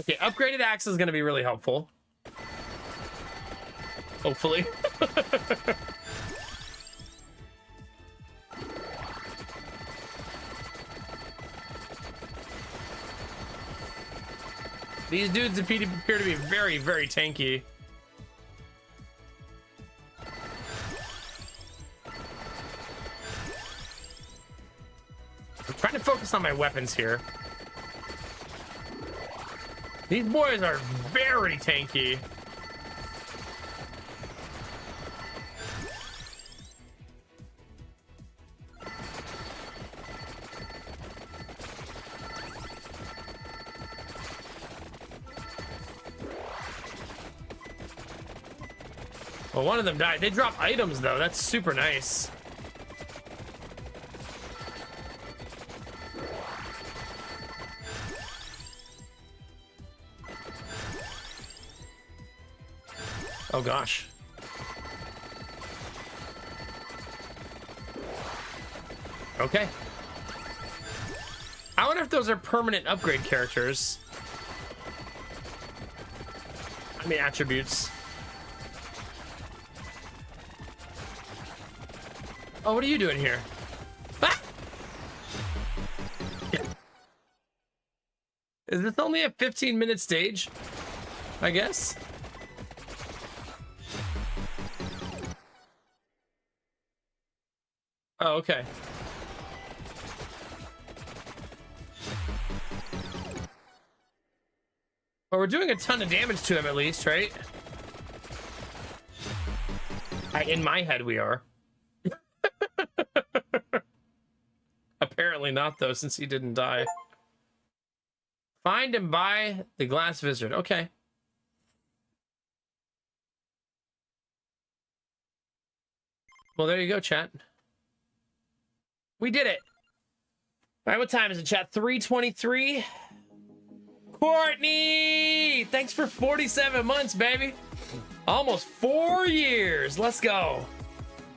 Okay, upgraded axe is going to be really helpful. Hopefully. These dudes appear to be very, very tanky. I'm trying to focus on my weapons here. These boys are very tanky. Well, one of them died. They drop items, though. That's super nice. Oh, gosh. Okay. I wonder if those are permanent upgrade characters. I mean, attributes. Oh, what are you doing here? Ah! Is this only a 15-minute stage? I guess. Oh, okay. Well, we're doing a ton of damage to him at least, right? In my head, we are. Apparently not, though, since he didn't die. Find and buy the glass wizard. Okay. Well, there you go, chat. We did it. All right, what time is it, chat? 3:23. Courtney! Thanks for 47 months, baby. Almost 4 years. Let's go.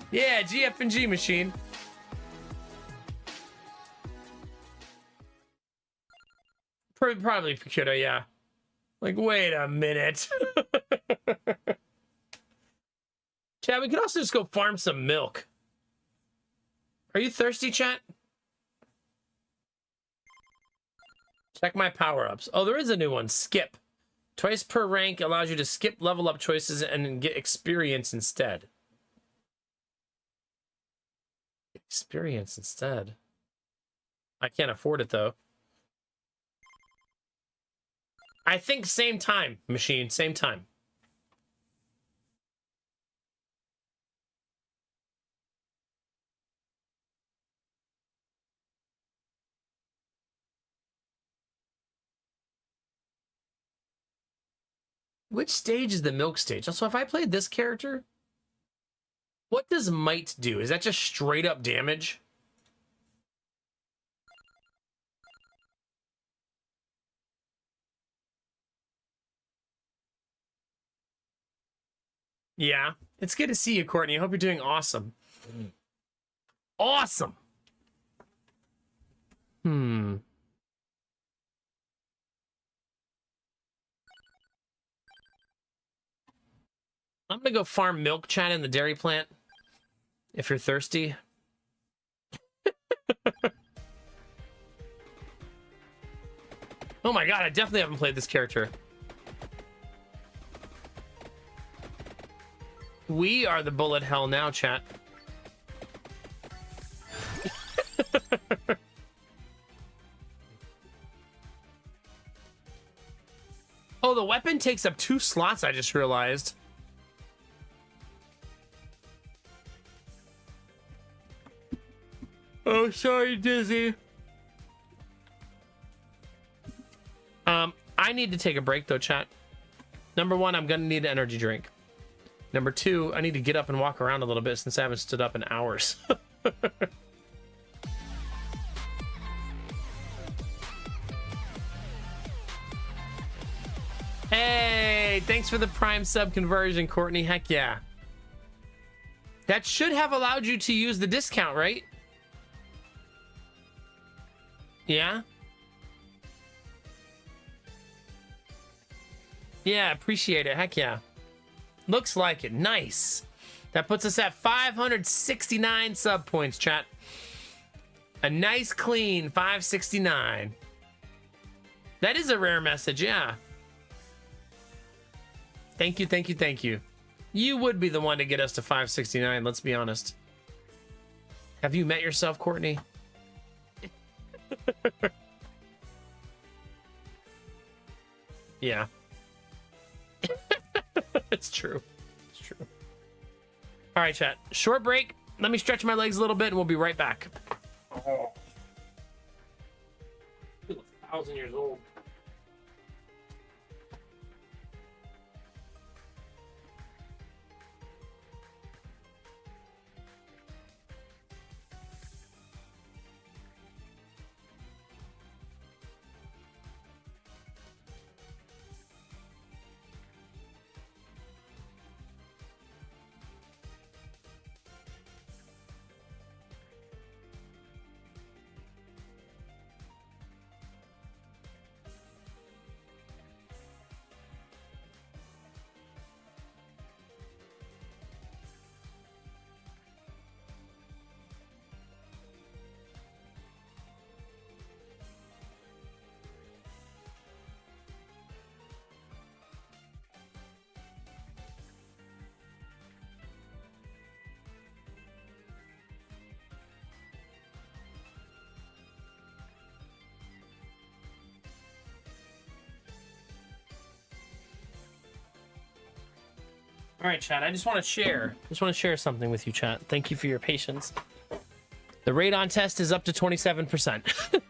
Yeah, GF&G machine. Probably Paquito, yeah. Like, wait a minute. Chat, we could also just go farm some milk. Are you thirsty, chat? Check my power-ups. Oh, there is a new one. Skip. Twice per rank allows you to skip level up choices and get experience instead. Experience instead. I can't afford it, though. I think same time, machine. Same time. Which stage is the milk stage? Also, if I played this character, what does might do? Is that just straight up damage? Yeah. It's good to see you, Courtney. I hope you're doing awesome. Awesome. I'm gonna go farm milk, chat, in the dairy plant. If you're thirsty. Oh my god, I definitely haven't played this character. We are the bullet hell now, chat. Oh, the weapon takes up 2 slots, I just realized. Oh, sorry, Dizzy. I need to take a break, though, chat. Number 1, I'm gonna need an energy drink. Number 2, I need to get up and walk around a little bit since I haven't stood up in hours. Hey, thanks for the Prime sub conversion, Courtney. Heck yeah. That should have allowed you to use the discount, right? Yeah? Yeah, appreciate it. Heck yeah. Looks like it. Nice. That puts us at 569 sub points, chat. A nice, clean 569. That is a rare message, yeah. Thank you, thank you, thank you. You would be the one to get us to 569, let's be honest. Have you met yourself, Courtney? Yeah. It's true. It's true. All right, chat. Short break. Let me stretch my legs a little bit and we'll be right back. Oh. I feel 1,000 years old. All right, chat. I just want to share something with you, chat. Thank you for your patience. The radon test is up to 27%.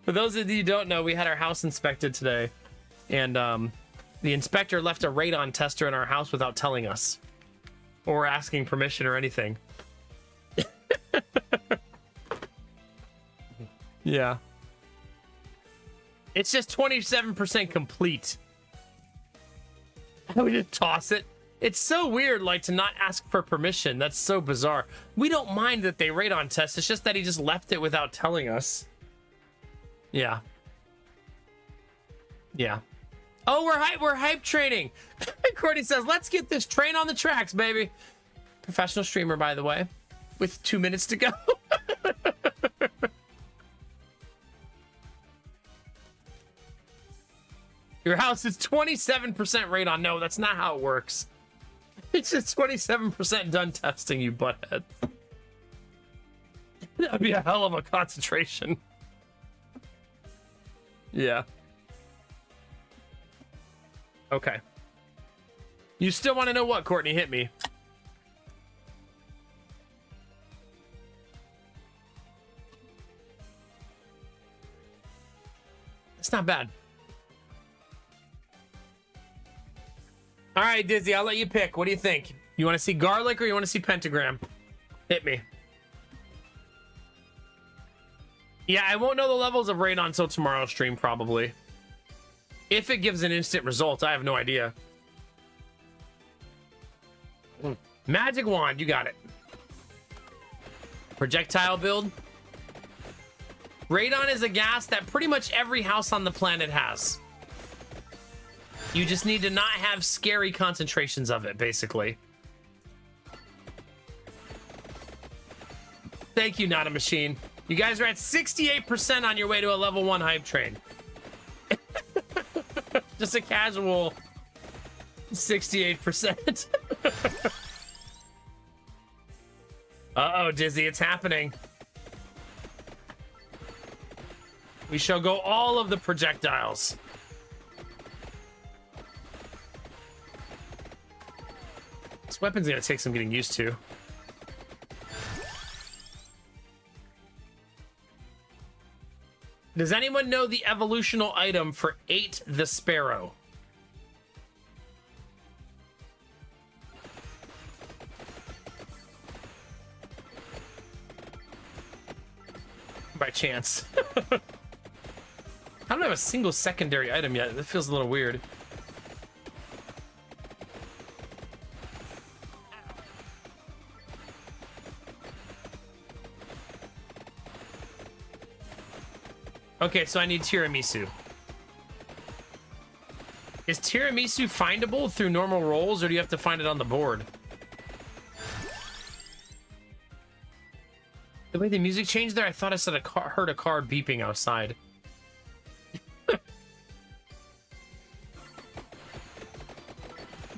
For those of you who don't know, we had our house inspected today, and the inspector left a radon tester in our house without telling us or asking permission or anything. Yeah. It's just 27% complete. We just toss it. It's so weird, like, to not ask for permission. That's so bizarre. We don't mind that they radon test. It's just that he just left it without telling us. Yeah. Yeah. Oh, we're hype training. Courtney says, let's get this train on the tracks, baby. Professional streamer, by the way, with 2 minutes to go. Your house is 27% radon. No, that's not how it works. It's just 27% done testing, you butthead. That'd be a hell of a concentration. Yeah. Okay. You still want to know what, Courtney? Hit me. It's not bad. All right, Dizzy, I'll let you pick. What do you think? You want to see garlic or you want to see pentagram? Hit me. Yeah, I won't know the levels of radon until tomorrow's stream, probably. If it gives an instant result, I have no idea. Magic wand, you got it. Projectile build. Radon is a gas that pretty much every house on the planet has. You just need to not have scary concentrations of it, basically. Thank you, Not a Machine. You guys are at 68% on your way to a level 1 hype train. Just a casual 68%. Uh-oh, Dizzy, it's happening. We shall go all of the projectiles. This weapon's gonna take some getting used to. Does anyone know the evolutional item for 8 the Sparrow? By chance. I don't have a single secondary item yet. That feels a little weird. Okay, so I need tiramisu. Is tiramisu findable through normal rolls, or do you have to find it on the board? The way the music changed there, I thought I said heard a car beeping outside.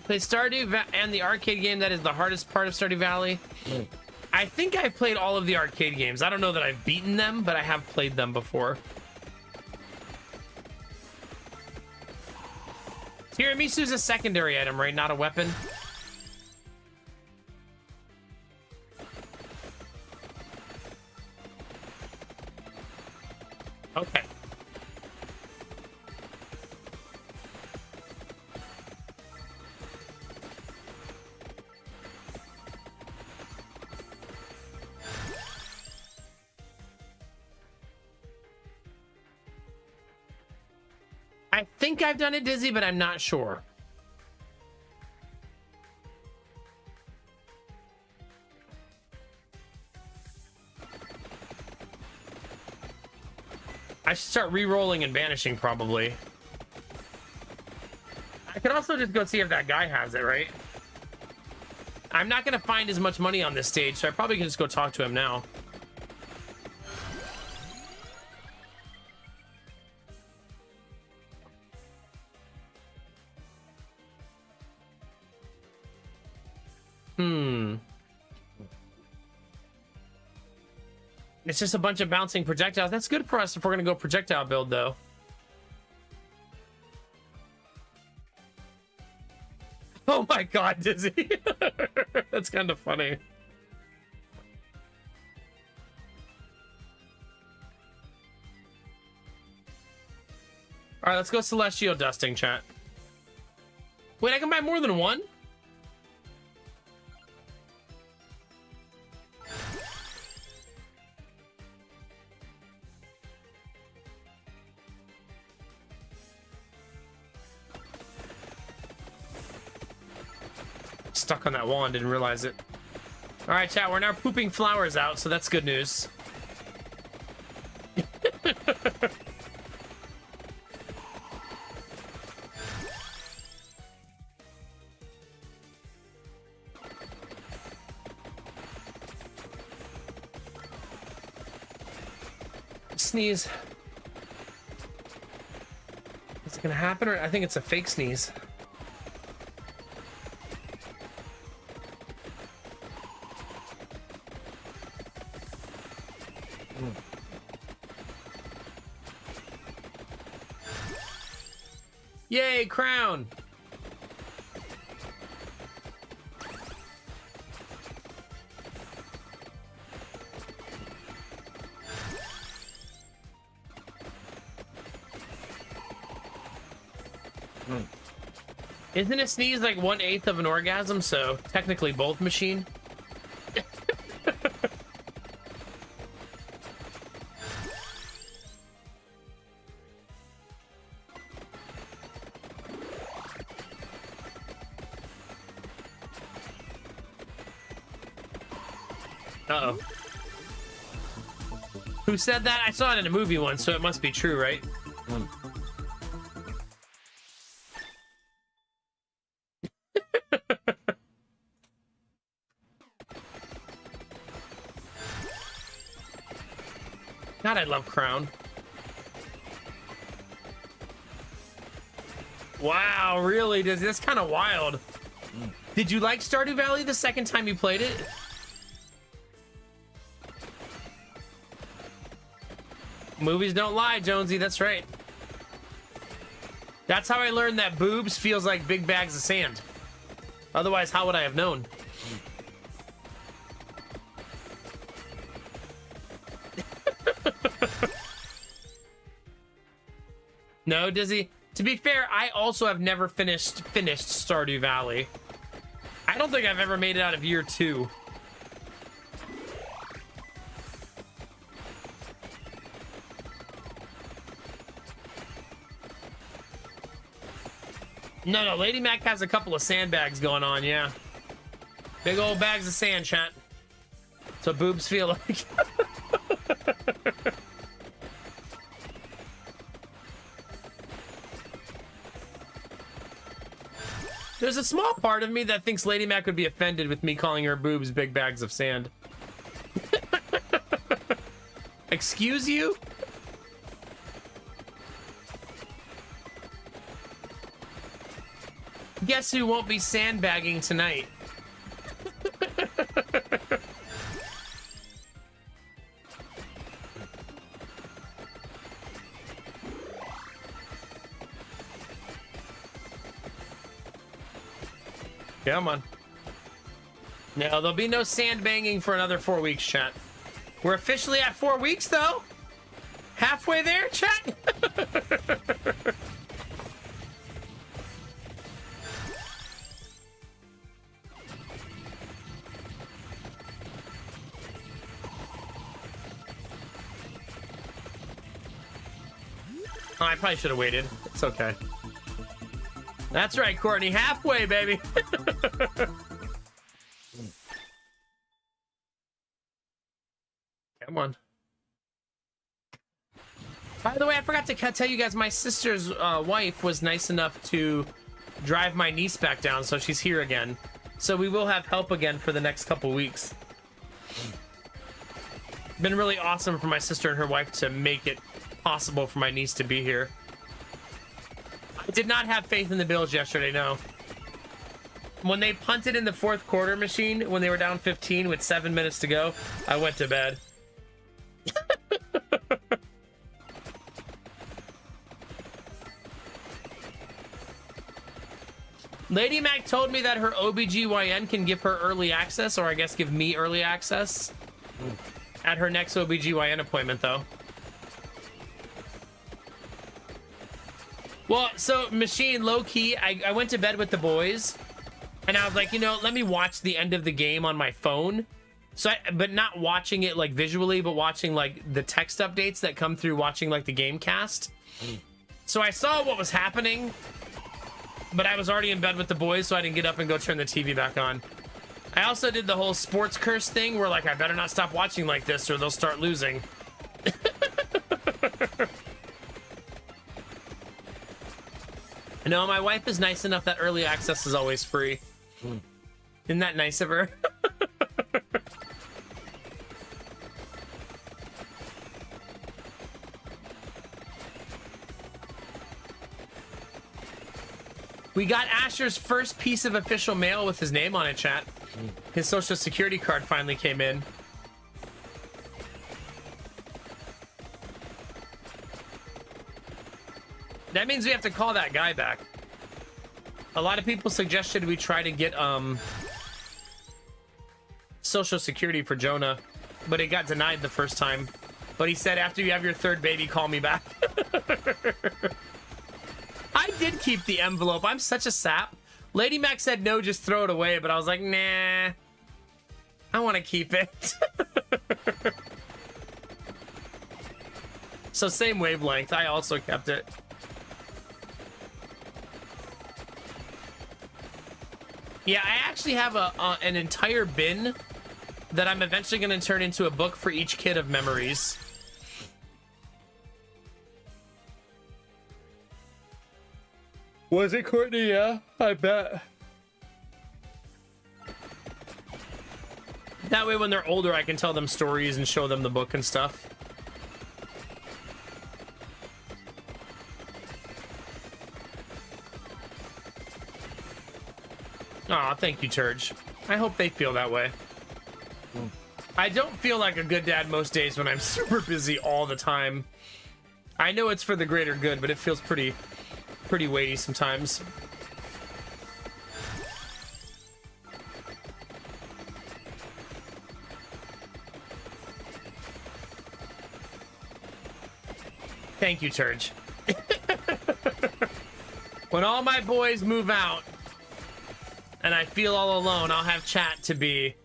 Play Stardew and the arcade game that is the hardest part of Stardew Valley. I think I've played all of the arcade games. I don't know that I've beaten them, but I have played them before. Tiramisu's a secondary item, right? Not a weapon? Okay. I think I've done it, Dizzy, but I'm not sure. I should start re-rolling and banishing, probably. I could also just go see if that guy has it, right? I'm not going to find as much money on this stage, so I probably can just go talk to him now. It's just a bunch of bouncing projectiles. That's good for us if we're going to go projectile build, though. Oh my god, Dizzy. That's kind of funny. All right, let's go celestial dusting, chat. Wait, I can buy more than one? Stuck on that wall and didn't realize it. All right, chat, we're now pooping flowers out, so that's good news. Sneeze. Is it gonna happen, or I think it's a fake sneeze? Yay, crown! Isn't a sneeze like 1/8 of an orgasm? So technically both machine. Uh-oh. Who said that? I saw it in a movie once, so it must be true, right? God, I love Crown. Wow, really? That's kind of wild. Did you like Stardew Valley the second time you played it? Movies don't lie, Jonesy, that's right. That's how I learned that boobs feels like big bags of sand. Otherwise, how would I have known? No, Dizzy. To be fair, I also have never finished Stardew Valley. I don't think I've ever made it out of year 2. No, Lady Mac has a couple of sandbags going on, yeah. Big old bags of sand, chat. That's what boobs feel like. There's a small part of me that thinks Lady Mac would be offended with me calling her boobs big bags of sand. Excuse you? Guess who won't be sandbagging tonight? Come on. No, there'll be no sandbanging for another 4 weeks, chat. We're officially at 4 weeks, though. Halfway there, chat. Oh, I probably should have waited. It's okay. That's right, Courtney. Halfway, baby. Come on. By the way, I forgot to tell you guys, my sister's wife was nice enough to drive my niece back down, so she's here again. So we will have help again for the next couple weeks. Been really awesome for my sister and her wife to make it possible for my niece to be here. I did not have faith in the Bills yesterday, no. When they punted in the fourth quarter machine, when they were down 15 with 7 minutes to go, I went to bed. Lady Mac told me that her OBGYN can give her early access, or I guess give me early access at her next OBGYN appointment, though. Well, so Machine, low key, I went to bed with the boys, and I was like, you know, let me watch the end of the game on my phone. So, but not watching it like visually, but watching like the text updates that come through watching like the game cast. So I saw what was happening, but I was already in bed with the boys, so I didn't get up and go turn the TV back on. I also did the whole sports curse thing where like, I better not stop watching like this or they'll start losing. No, my wife is nice enough that early access is always free. Isn't that nice of her? We got Asher's first piece of official mail with his name on it, chat. His social security card finally came in. That means we have to call that guy back. A lot of people suggested we try to get social security for Jonah, but it got denied the first time. But he said, after you have your third baby, call me back. I did keep the envelope. I'm such a sap. Lady Mac said no, just throw it away, but I was like, nah, I want to keep it. So same wavelength, I also kept it. Yeah, I actually have an entire bin that I'm eventually going to turn into a book for each kid of memories. Was it Courtney? Yeah, I bet. That way when they're older, I can tell them stories and show them the book and stuff. Aw, thank you, Turge. I hope they feel that way. I don't feel like a good dad most days when I'm super busy all the time. I know it's for the greater good, but it feels pretty weighty sometimes. Thank you, Turge. When all my boys move out and I feel all alone, I'll have chat to be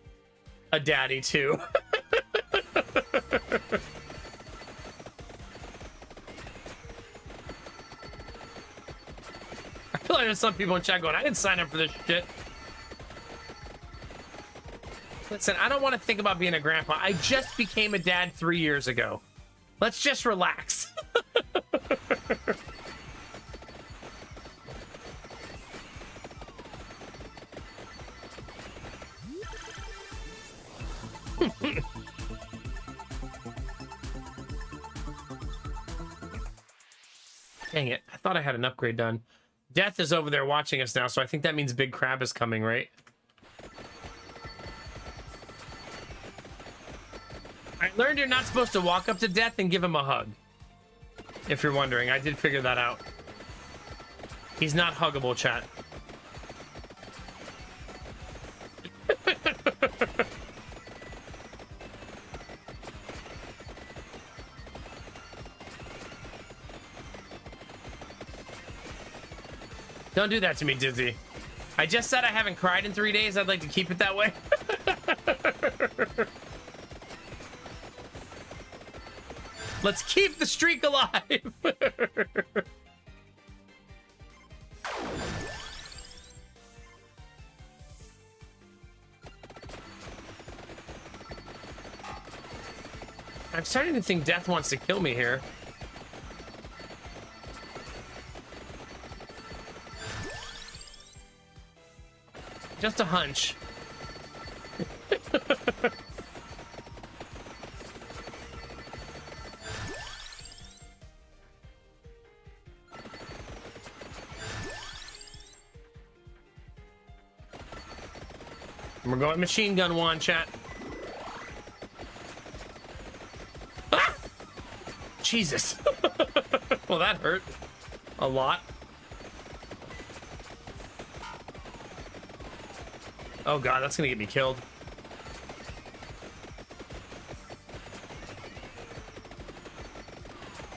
a daddy too. I feel like there's some people in chat going, I didn't sign up for this shit. Listen, I don't want to think about being a grandpa. I just became a dad 3 years ago. Let's just relax. Dang it. I thought I had an upgrade done. Death is over there watching us now, so I think that means Big Crab is coming, right? I learned you're not supposed to walk up to Death and give him a hug. If you're wondering, I did figure that out. He's not huggable, chat. Don't do that to me, Dizzy. I just said I haven't cried in 3 days. I'd like to keep it that way. Let's keep the streak alive. I'm starting to think Death wants to kill me here. Just a hunch. We're going machine gun one, chat. Ah! Jesus. Well, that hurt a lot. Oh god, that's gonna get me killed.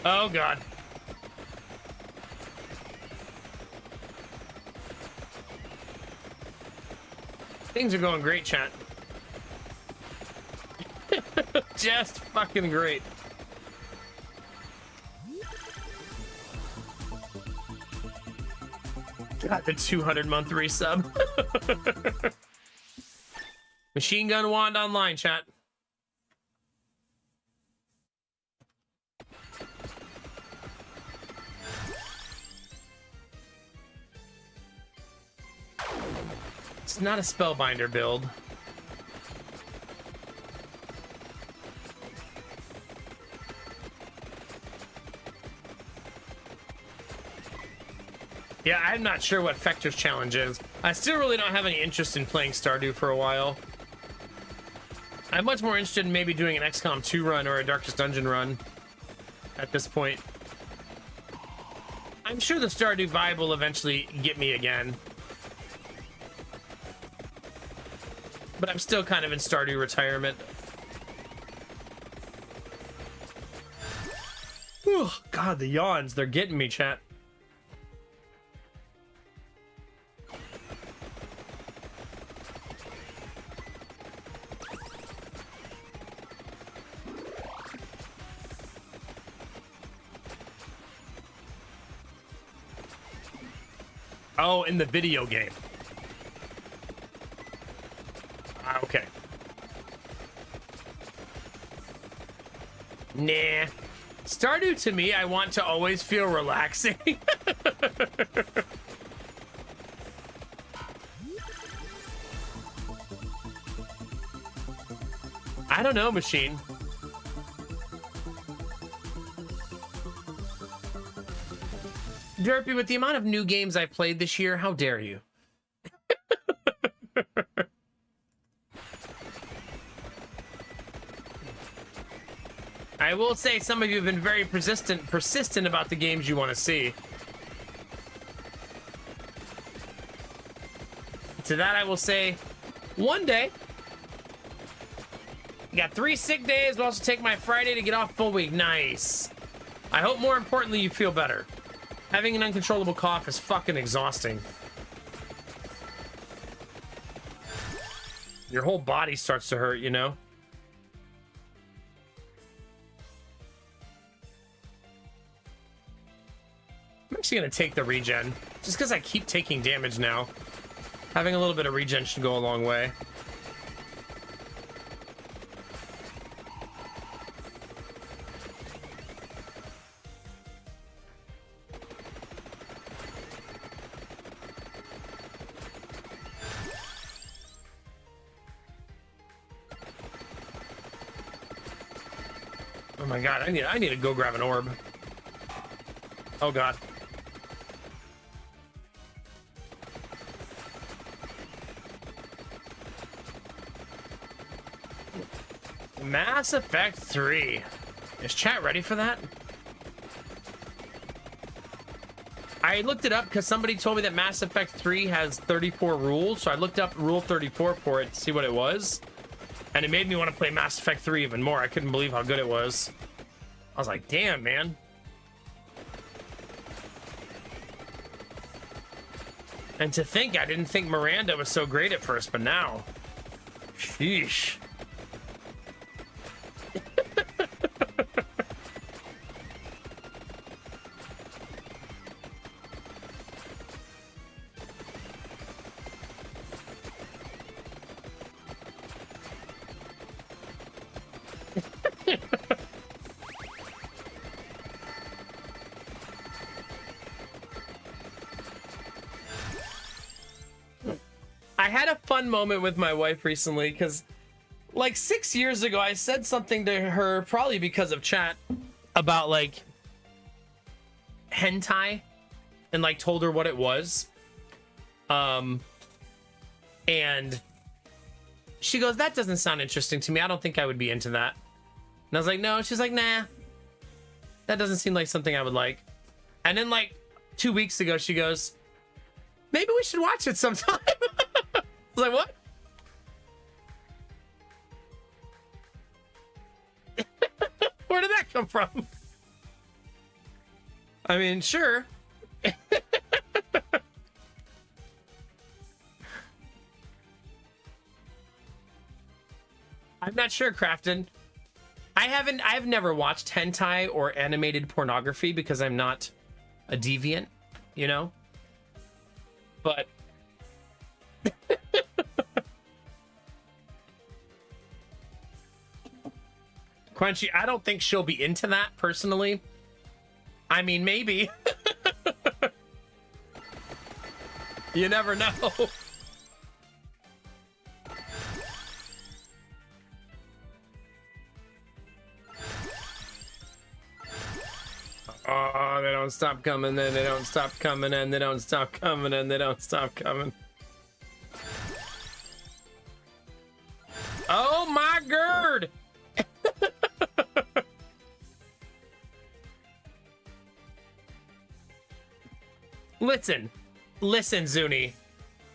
Oh god. Things are going great, chat. Just fucking great. Got the 200-month resub. Machine Gun Wand online, chat. It's not a Spellbinder build. Yeah, I'm not sure what Fector's challenge is. I still really don't have any interest in playing Stardew for a while. I'm much more interested in maybe doing an XCOM 2 run or a Darkest Dungeon run at this point. I'm sure the Stardew vibe will eventually get me again. But I'm still kind of in Stardew retirement. Whew, God, the yawns, they're getting me, chat. Oh, in the video game. Okay. Nah. Stardew, to me, I want to always feel relaxing. I don't know, Machine. Derpy, with the amount of new games I've played this year, how dare you? I will say some of you have been very persistent about the games you want to see. To that I will say, one day. Got 3 sick days, we'll also take my Friday to get off full week. Nice. I hope more importantly you feel better. Having an uncontrollable cough is fucking exhausting. Your whole body starts to hurt, you know? I'm actually gonna take the regen, just because I keep taking damage now. Having a little bit of regen should go a long way. Oh my god, I need to go grab an orb. Oh god. Mass Effect 3. Is chat ready for that? I looked it up because somebody told me that Mass Effect 3 has 34 rules, so I looked up Rule 34 for it to see what it was. And it made me want to play Mass Effect 3 even more. I couldn't believe how good it was. I was like, damn, man. And to think, I didn't think Miranda was so great at first, but now. Sheesh. I had a fun moment with my wife recently because like 6 years ago I said something to her, probably because of chat, about like hentai, and like told her what it was. And she goes, that doesn't sound interesting to me. I don't think I would be into that. And I was like, no. She's like, nah, that doesn't seem like something I would like. And then like 2 weeks ago she goes, maybe we should watch it sometime. I was like, what? Where did that come from? I mean, sure. I'm not sure, Crafton. I've never watched hentai or animated pornography because I'm not a deviant, you know? But Crunchy, I don't think she'll be into that personally. I mean, maybe. You never know. Oh, they don't stop coming, then they don't stop coming, and they don't stop coming, and they don't stop coming. Oh my god! Listen, Zuni.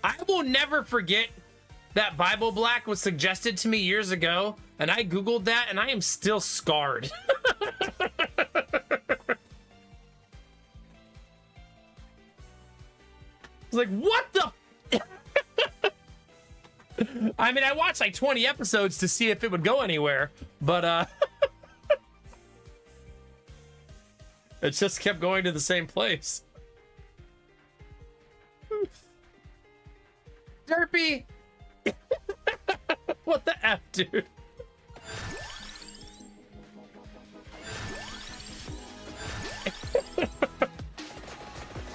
I will never forget that Bible Black was suggested to me years ago, and I googled that, and I am still scarred. Like, what the? I mean, I watched like 20 episodes to see if it would go anywhere, but it just kept going to the same place. Derpy! What the F, dude?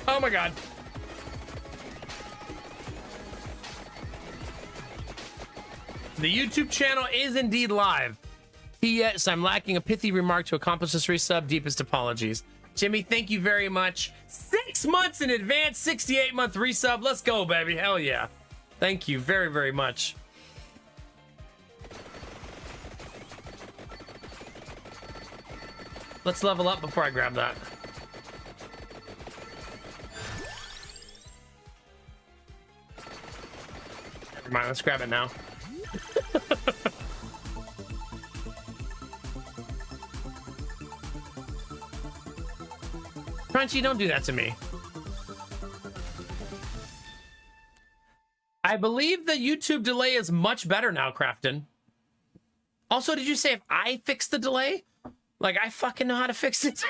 Oh my god. The YouTube channel is indeed live. P.S. I'm lacking a pithy remark to accomplish this resub. Deepest apologies. Jimmy, thank you very much. 6 months in advance, 68-month resub. Let's go, baby. Hell yeah. Thank you very, very much. Let's level up before I grab that. Never mind, let's grab it now. Crunchy, don't do that to me. I believe the YouTube delay is much better now, Crafton. Also, did you say if I fix the delay? Like, I fucking know how to fix it.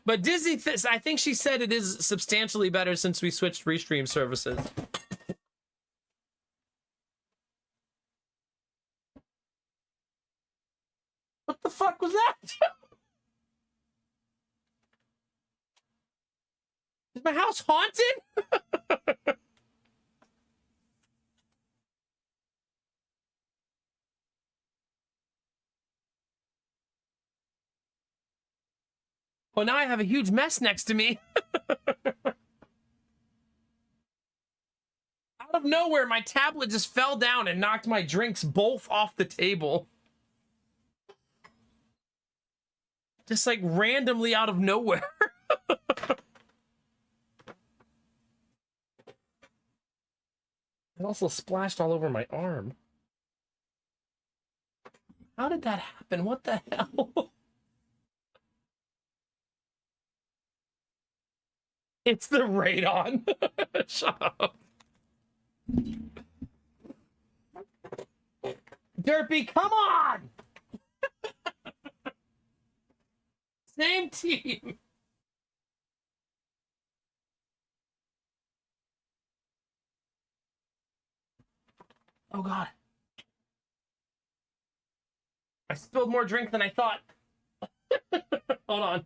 But Dizzy, I think she said it is substantially better since we switched restream services. What the fuck was that? Is my house haunted? Well, now I have a huge mess next to me. Out of nowhere, my tablet just fell down and knocked my drinks both off the table. Just like randomly out of nowhere. It also splashed all over my arm. How did that happen? What the hell? It's the radon. Shut up. Derpy, come on! Same team. Oh god. I spilled more drink than I thought. Hold on.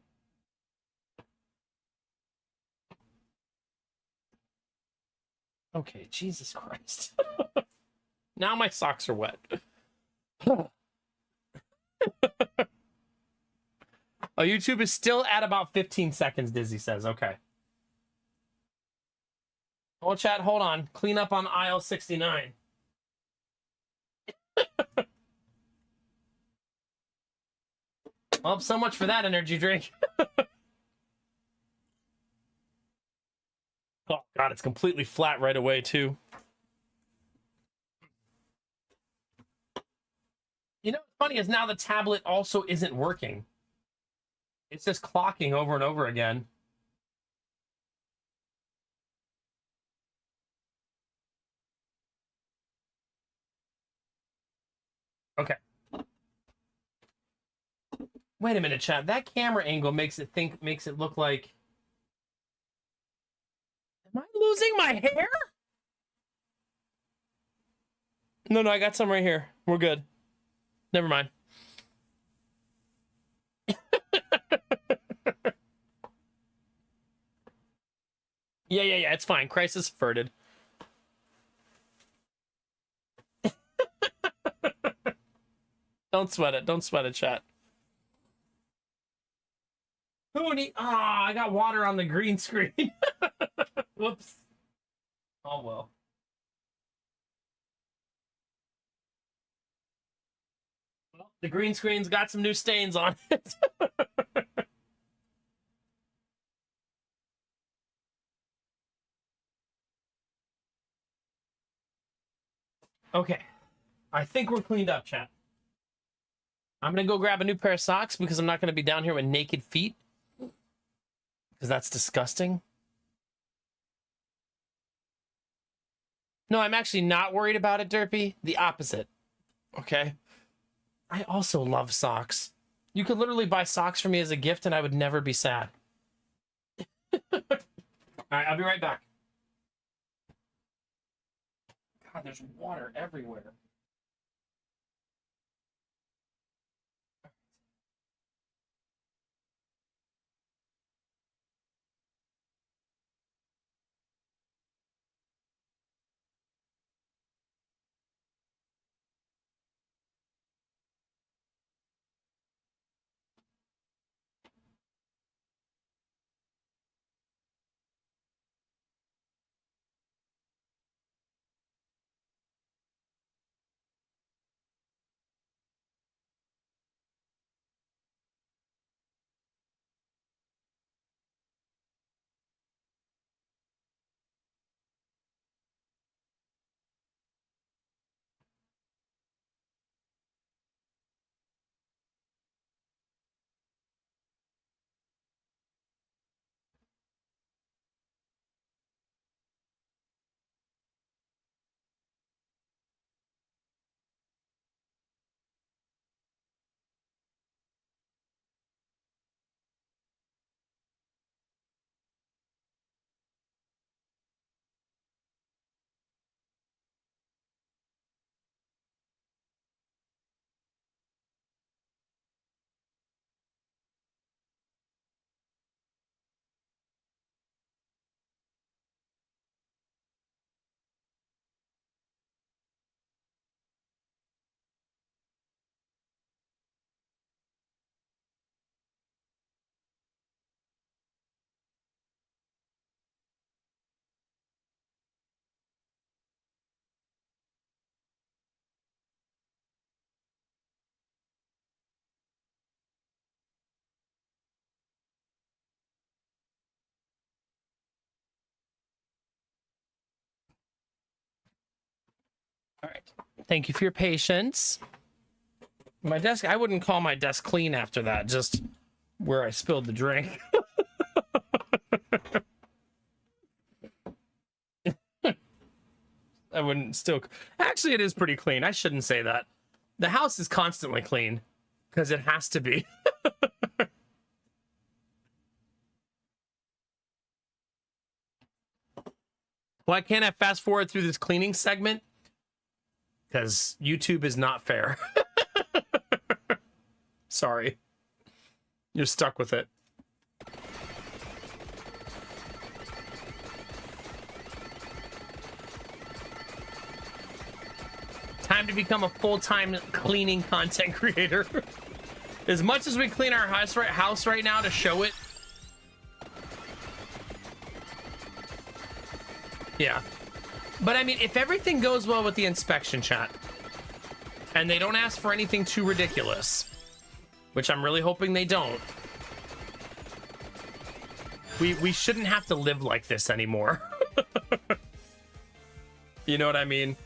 Okay, Jesus Christ. Now my socks are wet. Oh, YouTube is still at about 15 seconds, Dizzy says. Okay. Oh, chat, hold on. Clean up on aisle 69. Well, so much for that energy drink. Oh, God, it's completely flat right away, too. You know what's funny is now the tablet also isn't working. It's just clocking over and over again. Okay. Wait a minute, chat. That camera angle makes it look like... Am I losing my hair? No, I got some right here. We're good. Never mind. Yeah. It's fine. Crisis averted. Don't sweat it, chat. Who need... I got water on the green screen. Whoops. Oh, well. Well, the green screen's got some new stains on it. Okay. I think we're cleaned up, chat. I'm going to go grab a new pair of socks because I'm not going to be down here with naked feet. Because that's disgusting. No, I'm actually not worried about it, Derpy. The opposite. Okay? I also love socks. You could literally buy socks for me as a gift and I would never be sad. All right, I'll be right back. God, there's water everywhere. All right. Thank you for your patience. My desk, I wouldn't call my desk clean after that, just where I spilled the drink. I wouldn't still... Actually, it is pretty clean. I shouldn't say that. The house is constantly clean, because it has to be. Why can't I fast forward through this cleaning segment? Because YouTube is not fair. Sorry. You're stuck with it. Time to become a full-time cleaning content creator. As much as we clean our house right now to show it. Yeah. But I mean, if everything goes well with the inspection, chat, and they don't ask for anything too ridiculous, which I'm really hoping they don't, we shouldn't have to live like this anymore. You know what I mean?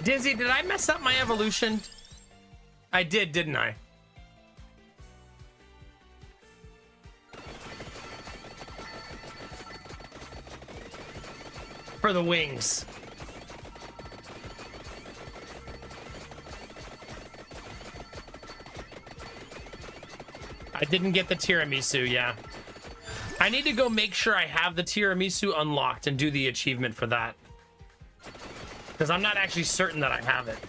Dizzy, did I mess up my evolution? I did, didn't I? for the wings. I didn't get the tiramisu, yeah. I need to go make sure I have the tiramisu unlocked and do the achievement for that. Because I'm not actually certain that I have it.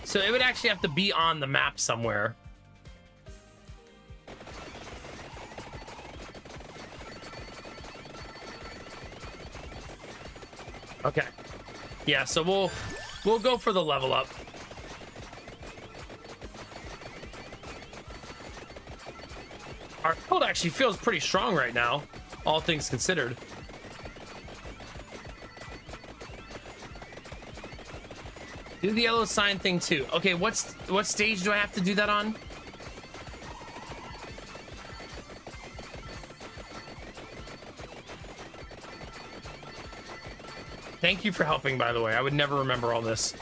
So it would actually have to be on the map somewhere. Okay. Yeah, so we'll go for the level up. Our code actually feels pretty strong right now, all things considered. Do the yellow sign thing too. Okay, what stage do I have to do that on? Thank you for helping, by the way. I would never remember all this.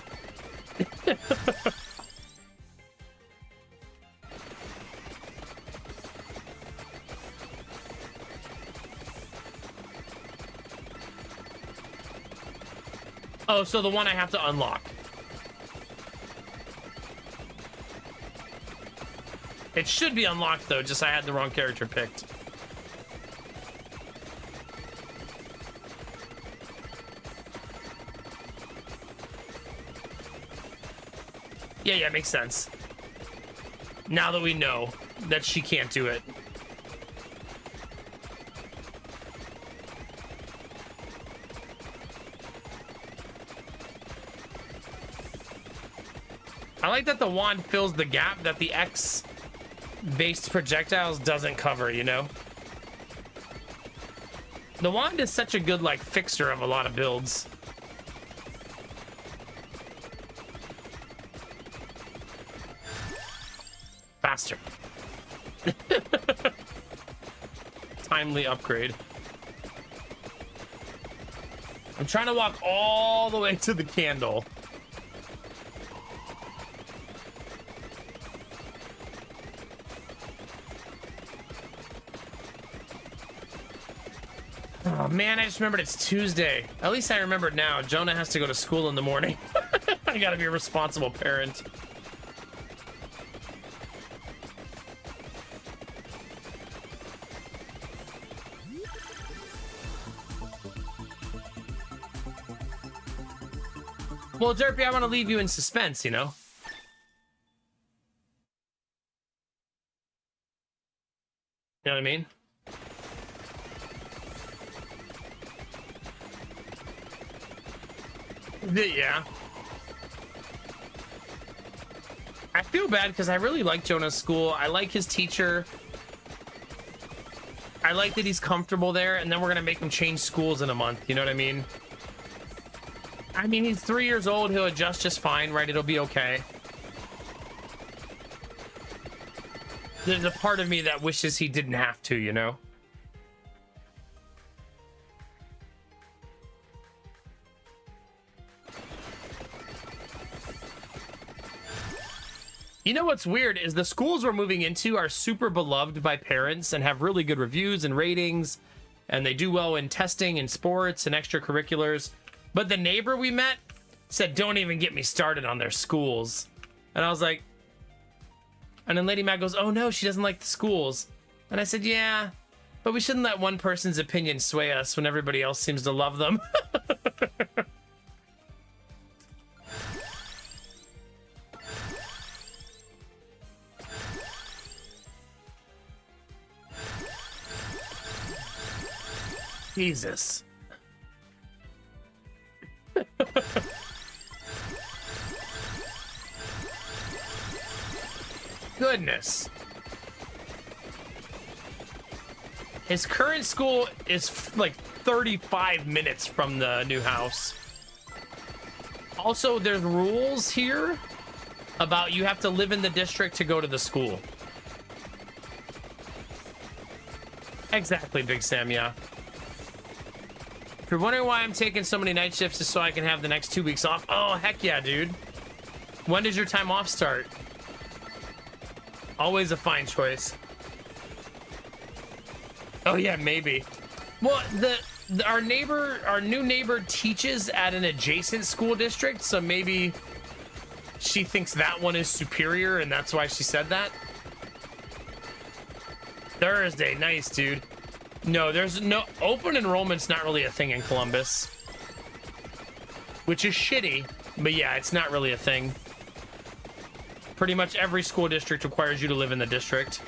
Oh, so the one I have to unlock. It should be unlocked, though, just I had the wrong character picked. Yeah, makes sense. Now that we know that she can't do it. I like that the wand fills the gap that the X-based projectiles doesn't cover, you know? The wand is such a good, like, fixer of a lot of builds. Faster. Timely upgrade. I'm trying to walk all the way to the candle. Oh man, I just remembered it's Tuesday. At least I remembered now. Jonah has to go to school in the morning. I gotta be a responsible parent. Well, Derpy, I want to leave you in suspense, you know? You know what I mean? Yeah. I feel bad because I really like Jonah's school. I like his teacher. I like that he's comfortable there, and then we're going to make him change schools in a month. You know what I mean? I mean, he's 3 years old. He'll adjust just fine, right? It'll be okay. There's a part of me that wishes he didn't have to, you know? You know what's weird is the schools we're moving into are super beloved by parents and have really good reviews and ratings, and they do well in testing and sports and extracurriculars. But the neighbor we met said, don't even get me started on their schools. And I was like, and then Lady Mag goes, oh no, she doesn't like the schools. And I said, yeah, but we shouldn't let one person's opinion sway us when everybody else seems to love them. Jesus. Goodness. His current school is like 35 minutes from the new house. Also, there's rules here about you have to live in the district to go to the school. Exactly, Big Sam, yeah. If you're wondering why I'm taking so many night shifts, is so I can have the next 2 weeks off. Oh, heck yeah, dude. When does your time off start? Always a fine choice. Oh yeah, maybe. Well, our new neighbor teaches at an adjacent school district, so maybe she thinks that one is superior, and that's why she said that. Thursday, nice, dude. No, there's no open enrollment's not really a thing in Columbus, which is shitty. But yeah, it's not really a thing. Pretty much every school district requires you to live in the district.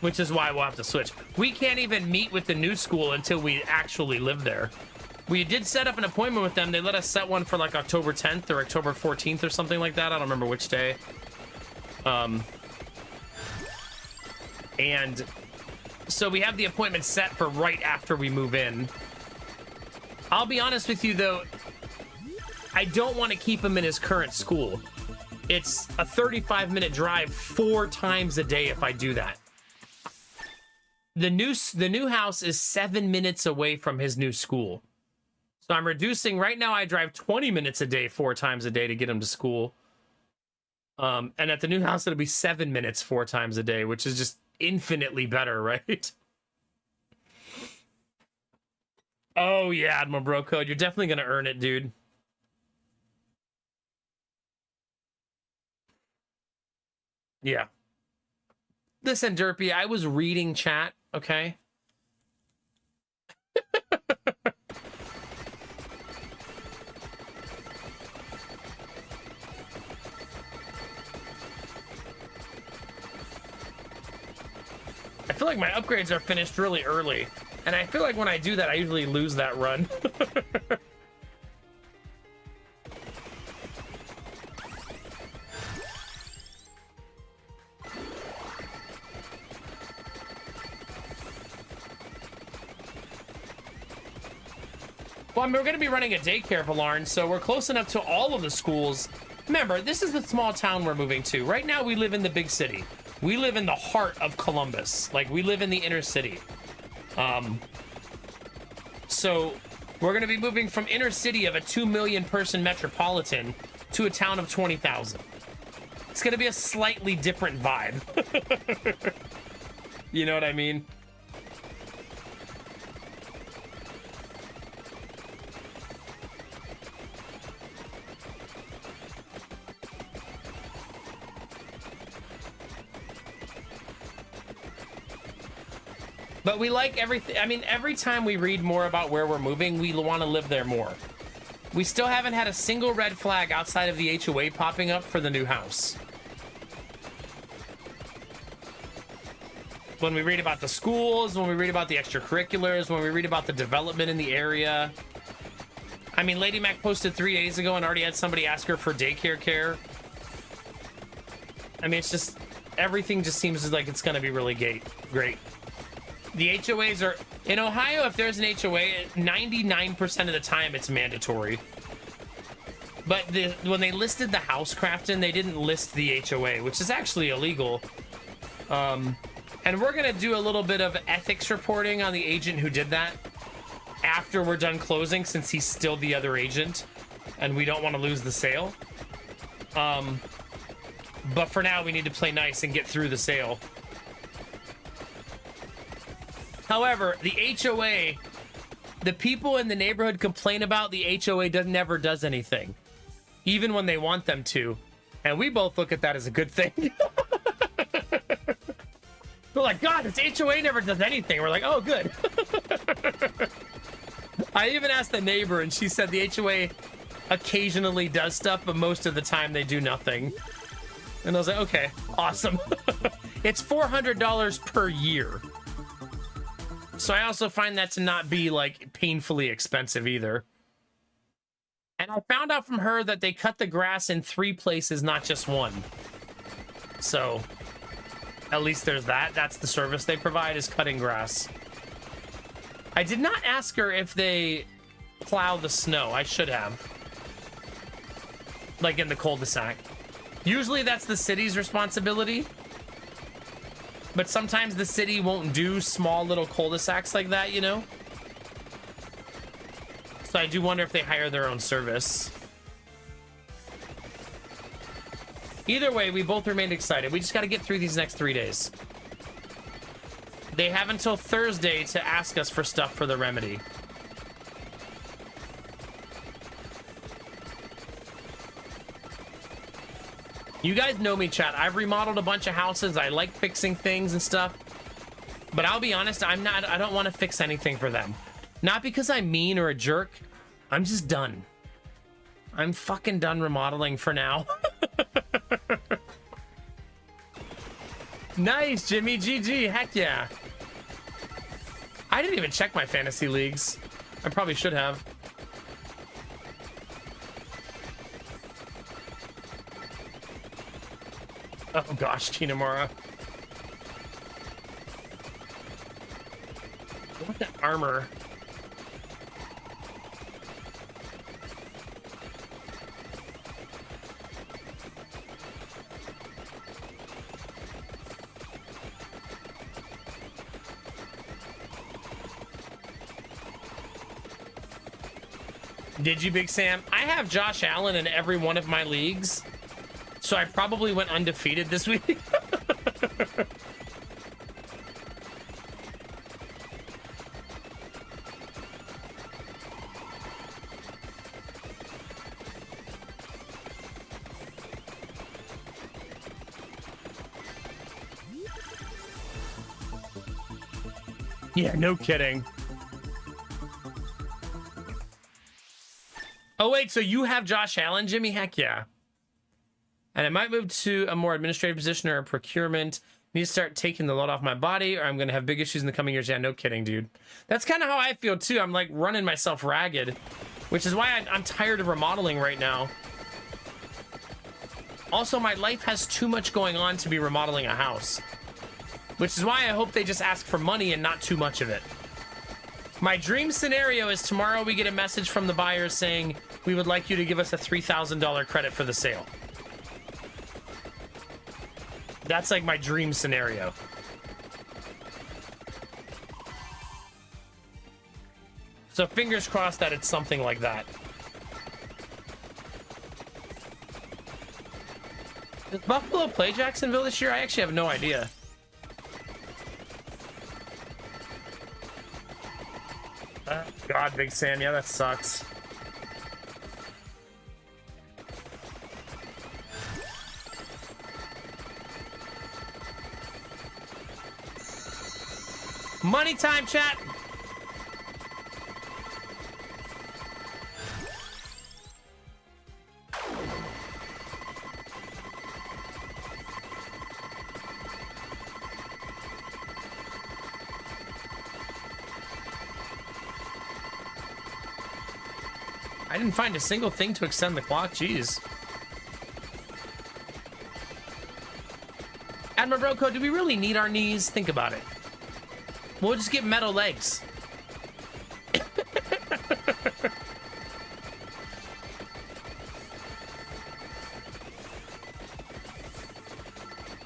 Which is why we'll have to switch. We can't even meet with the new school until we actually live there. We did set up an appointment with them. They let us set one for like October 10th or October 14th or something like that. I don't remember which day. And so we have the appointment set for right after we move in. I'll be honest with you though, I don't want to keep him in his current school. It's a 35-minute drive 4 times a day if I do that. The new house is 7 minutes away from his new school. So I'm reducing, right now I drive 20 minutes a day, 4 times a day to get him to school. And at the new house, it'll be 7 minutes 4 times a day, which is just infinitely better, right? Oh yeah, Admiral Bro Code, you're definitely gonna earn it, dude. Yeah. Listen, Derpy, I was reading chat, okay? I feel like my upgrades are finished really early. And I feel like when I do that, I usually lose that run. Well, I mean, we're going to be running a daycare, Valarn, so we're close enough to all of the schools. Remember, this is the small town we're moving to. Right now, we live in the big city. We live in the heart of Columbus. Like, we live in the inner city. So we're going to be moving from inner city of a 2 million person metropolitan to a town of 20,000. It's going to be a slightly different vibe. You know what I mean? But we like everything. I mean, every time we read more about where we're moving, we want to live there more. We still haven't had a single red flag outside of the HOA popping up for the new house. When we read about the schools, when we read about the extracurriculars, when we read about the development in the area. I mean, Lady Mac posted 3 days ago and already had somebody ask her for daycare care. I mean, it's just, everything just seems like it's going to be really great. The HOAs are, in Ohio, if there's an HOA, 99% of the time it's mandatory. But when they listed the house, Crafton, they didn't list the HOA, which is actually illegal. And we're going to do a little bit of ethics reporting on the agent who did that after we're done closing, since he's still the other agent and we don't want to lose the sale. But for now, we need to play nice and get through the sale. However, the HOA, the people in the neighborhood complain about the HOA never does anything, even when they want them to. And we both look at that as a good thing. They're like, God, this HOA never does anything. We're like, oh, good. I even asked the neighbor, and she said the HOA occasionally does stuff, but most of the time they do nothing. And I was like, okay, awesome. It's $400 per year. So I also find that to not be, like, painfully expensive either. And I found out from her that they cut the grass in 3 places, not just 1. So at least there's that. That's the service they provide, is cutting grass. I did not ask her if they plow the snow. I should have. Like in the cul-de-sac. Usually that's the city's responsibility, but sometimes the city won't do small little cul-de-sacs like that, you know? So I do wonder if they hire their own service. Either way, we both remained excited. We just got to get through these next 3 days. They have until Thursday to ask us for stuff for the remedy. You guys know me, chat. I've remodeled a bunch of houses. I like fixing things and stuff. But I'll be honest, I don't want to fix anything for them. Not because I'm mean or a jerk. I'm just done. I'm fucking done remodeling for now. Nice, Jimmy. GG. Heck yeah. I didn't even check my fantasy leagues. I probably should have. Oh gosh, Kinamara. What the armor? Did you, Big Sam? I have Josh Allen in every one of my leagues, so I probably went undefeated this week. Yeah, no kidding. Oh, wait, so you have Josh Allen, Jimmy? Heck yeah. And I might move to a more administrative position or a procurement. Need to start taking the load off my body, or I'm going to have big issues in the coming years. Yeah, no kidding, dude. That's kind of how I feel, too. I'm, like, running myself ragged, which is why I'm tired of remodeling right now. Also, my life has too much going on to be remodeling a house, which is why I hope they just ask for money and not too much of it. My dream scenario is tomorrow we get a message from the buyers saying, we would like you to give us a $3,000 credit for the sale. That's like my dream scenario. So fingers crossed that it's something like that. Does Buffalo play Jacksonville this year? I actually have no idea. God, Big Sam, yeah, that sucks. Money time, chat. I didn't find a single thing to extend the clock. Jeez. Admiral Broco, do we really need our knees? Think about it. We'll just get metal legs.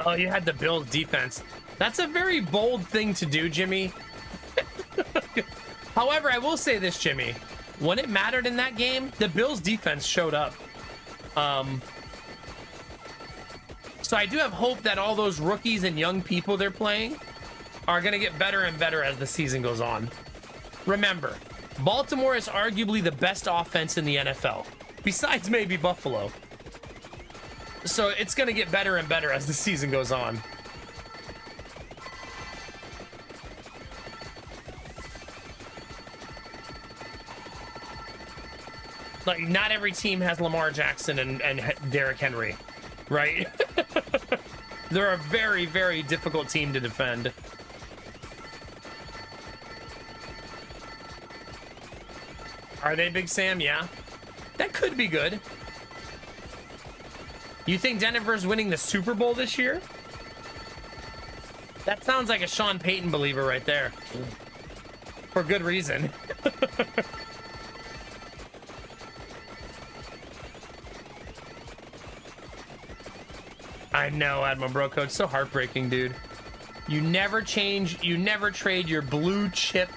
Oh, you had to build defense. That's a very bold thing to do, Jimmy. However, I will say this, Jimmy. When it mattered in that game, the Bills' defense showed up. So I do have hope that all those rookies and young people they're playing are going to get better and better as the season goes on. Remember, Baltimore is arguably the best offense in the NFL, besides maybe Buffalo. So it's going to get better and better as the season goes on. Like, not every team has Lamar Jackson and Derrick Henry, right? They're a very, very difficult team to defend. Are they, Big Sam? Yeah. That could be good. You think Denver's winning the Super Bowl this year? That sounds like a Sean Payton believer right there. For good reason. I know, Admiral Broco. It's so heartbreaking, dude. You never trade your blue chip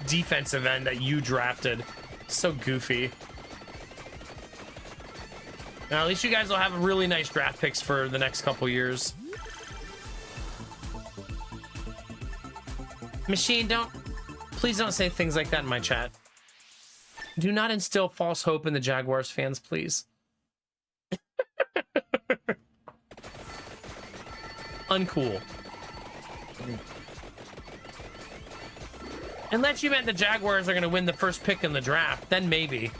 defensive end that you drafted. So goofy. Now, at least you guys will have really nice draft picks for the next couple years. Machine, please don't say things like that in my chat. Do not instill false hope in the Jaguars fans, please. Uncool. Unless you meant the Jaguars are going to win the first pick in the draft, then maybe.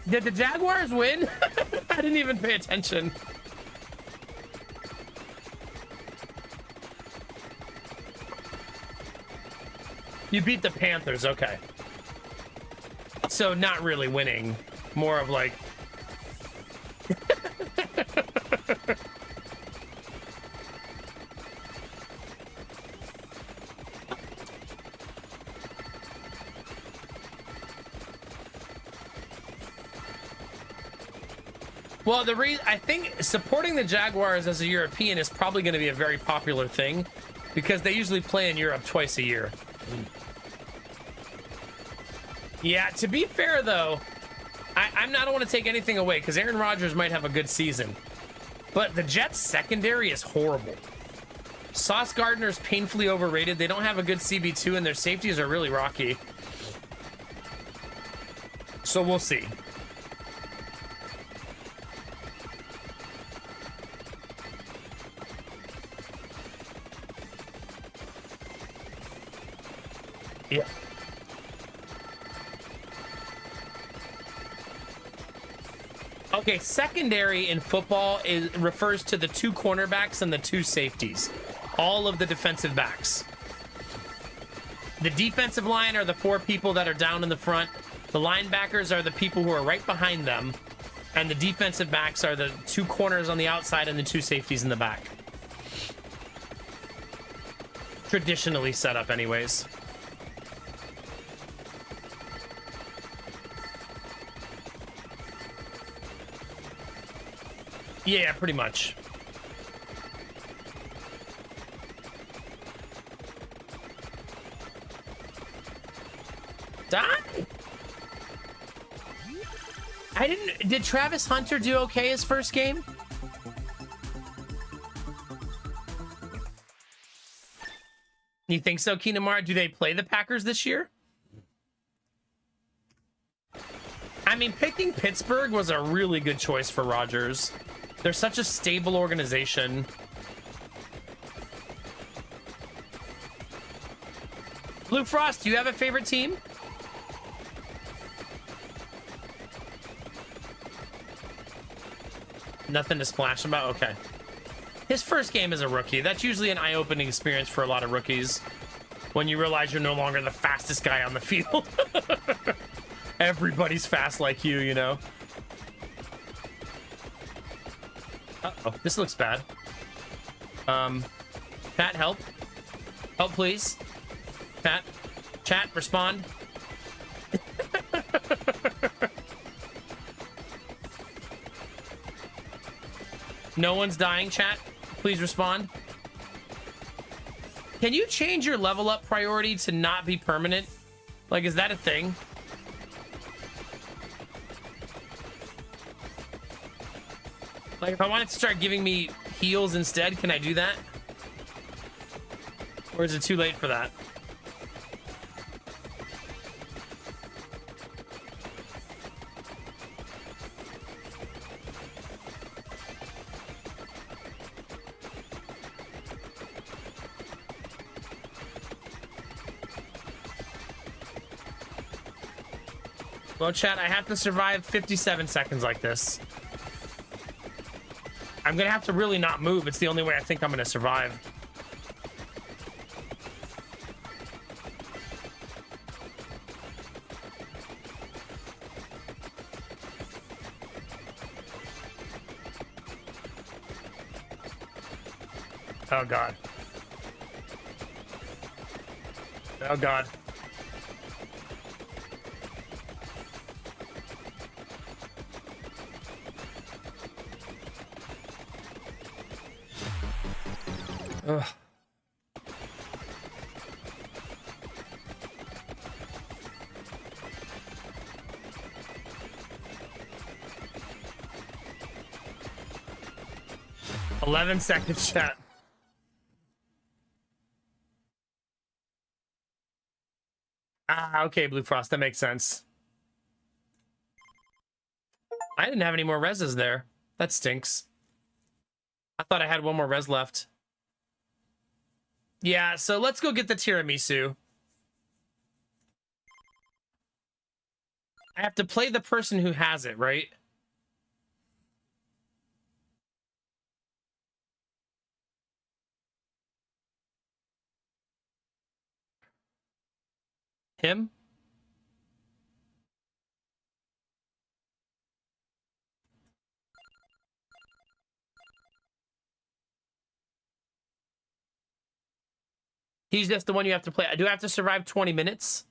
Did the Jaguars win? I didn't even pay attention. You beat the Panthers, okay. So not really winning, more of like... Well, I think supporting the Jaguars as a European is probably going to be a very popular thing because they usually play in Europe twice a year. Yeah, to be fair, though, I don't want to take anything away because Aaron Rodgers might have a good season. But the Jets' secondary is horrible. Sauce Gardner's painfully overrated. They don't have a good CB2, and their safeties are really rocky. So we'll see. Yeah. Okay, secondary in football refers to the two cornerbacks and the two safeties. All of the defensive backs. The defensive line are the four people that are down in the front. The linebackers are the people who are right behind them. And the defensive backs are the two corners on the outside and the two safeties in the back. Traditionally set up anyways. Yeah, pretty much. Die? Did Travis Hunter do okay his first game? You think so, Keenamar? Do they play the Packers this year? I mean, picking Pittsburgh was a really good choice for Rodgers. They're such a stable organization. Blue Frost, do you have a favorite team? Nothing to splash about? Okay. His first game as a rookie. That's usually an eye-opening experience for a lot of rookies. When you realize you're no longer the fastest guy on the field. Everybody's fast like you know? Uh-oh, this looks bad. Pat, help. Help, please. Pat, chat, respond. No one's dying, chat. Please respond. Can you change your level up priority to not be permanent? Like, is that a thing? Like, if I want it to start giving me heals instead, can I do that? Or is it too late for that? Well, chat, I have to survive 57 seconds like this. I'm gonna have to really not move. It's the only way I think I'm gonna survive. Oh, God. Oh, God. Ugh. $11 chat. Ah, okay, Blue Frost, that makes sense. I didn't have any more reses there. That stinks. I thought I had one more res left. Yeah, so let's go get the tiramisu. I have to play the person who has it, right? Him? He's just the one you have to play. Do I have to survive 20 minutes?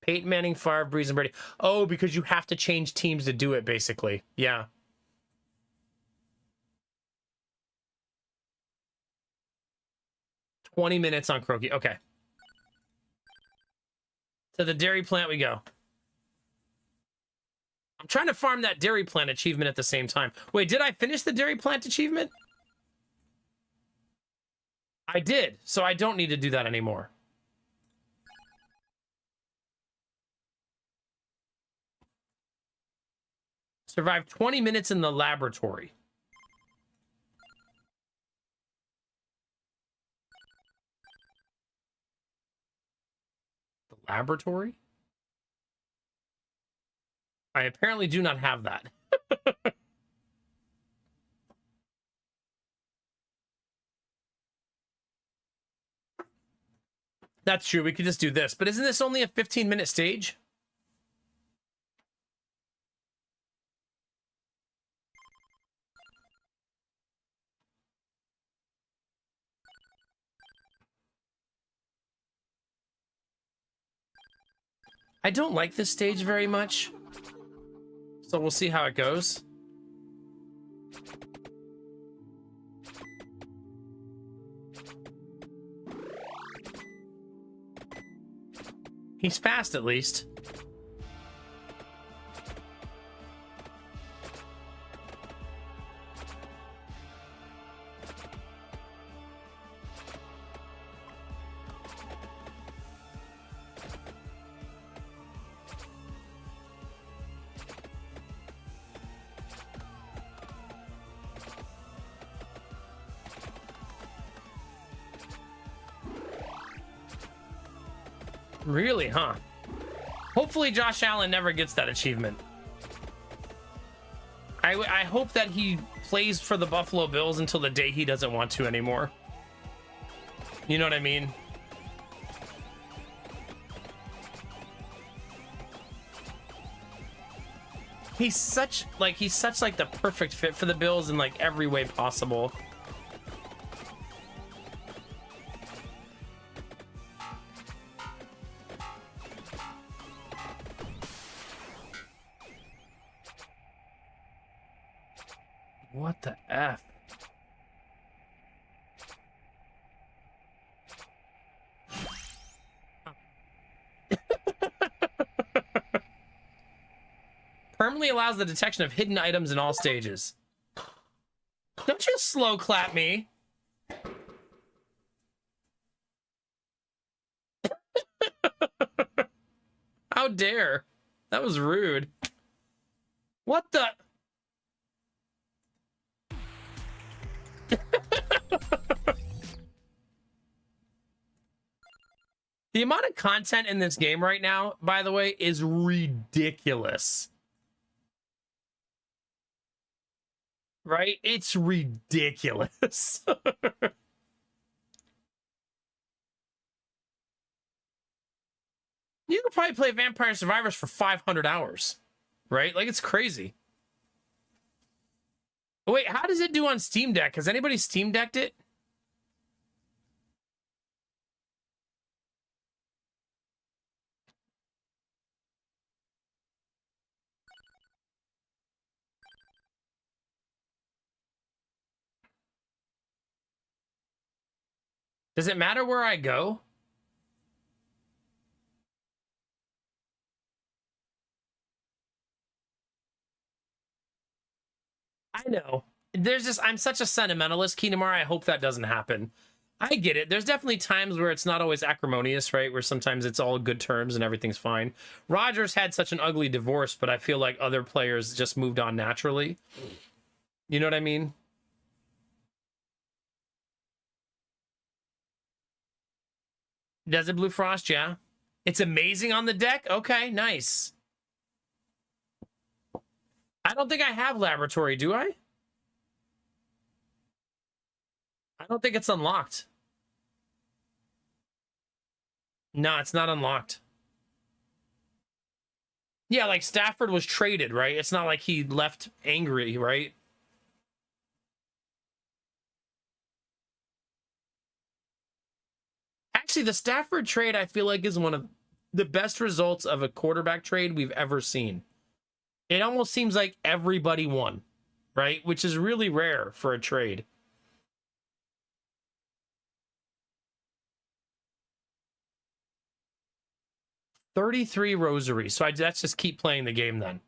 Peyton Manning, Favre, Breeze, and Brady. Oh, because you have to change teams to do it, basically. Yeah. "20 minutes on Croaky. Okay. To the dairy plant we go. I'm trying to farm that dairy plant achievement at the same time. Wait, did I finish the dairy plant achievement? I did, so I don't need to do that anymore. Survive 20 minutes in the laboratory. The laboratory? I apparently do not have that. That's true. We could just do this. But isn't this only a 15-minute stage? I don't like this stage very much. So we'll see how it goes. He's fast, at least. Really, huh? Hopefully Josh Allen never gets that achievement. I hope that he plays for the Buffalo Bills until the day he doesn't want to anymore. You know what I mean? He's such like the perfect fit for the Bills in like every way possible. What the F? Permanently allows the detection of hidden items in all stages. Don't you slow clap me. How dare. That was rude. What the... The amount of content in this game right now, by the way, is ridiculous. Right? It's ridiculous. You could probably play Vampire Survivors for 500 hours. Right? Like, it's crazy. Wait, how does it do on Steam Deck? Has anybody Steam Decked it? Does it matter where I go? I know. There's just, I'm such a sentimentalist, Kinemar. I hope that doesn't happen. I get it. There's definitely times where it's not always acrimonious, right? Where sometimes it's all good terms and everything's fine. Rogers had such an ugly divorce, but I feel like other players just moved on naturally. You know what I mean? Desert Blue Frost, yeah. It's amazing on the deck? Okay, nice. I don't think I have Laboratory, do I? I don't think it's unlocked. No, it's not unlocked. Yeah, like Stafford was traded, right? It's not like he left angry, right? Actually, the Stafford trade, I feel like, is one of the best results of a quarterback trade we've ever seen. It almost seems like everybody won, right? Which is really rare for a trade. $33 Rosary. So let's just keep playing the game then.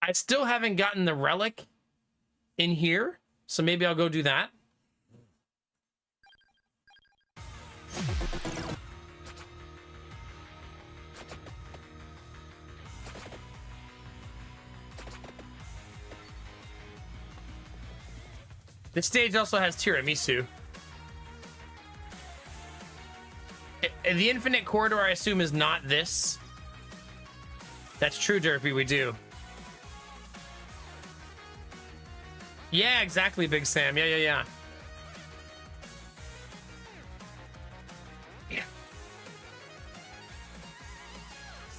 I still haven't gotten the relic in here, so maybe I'll go do that. This stage also has tiramisu. The infinite corridor, I assume, is not this. That's true, Derpy, we do. Yeah, exactly, Big Sam. Yeah.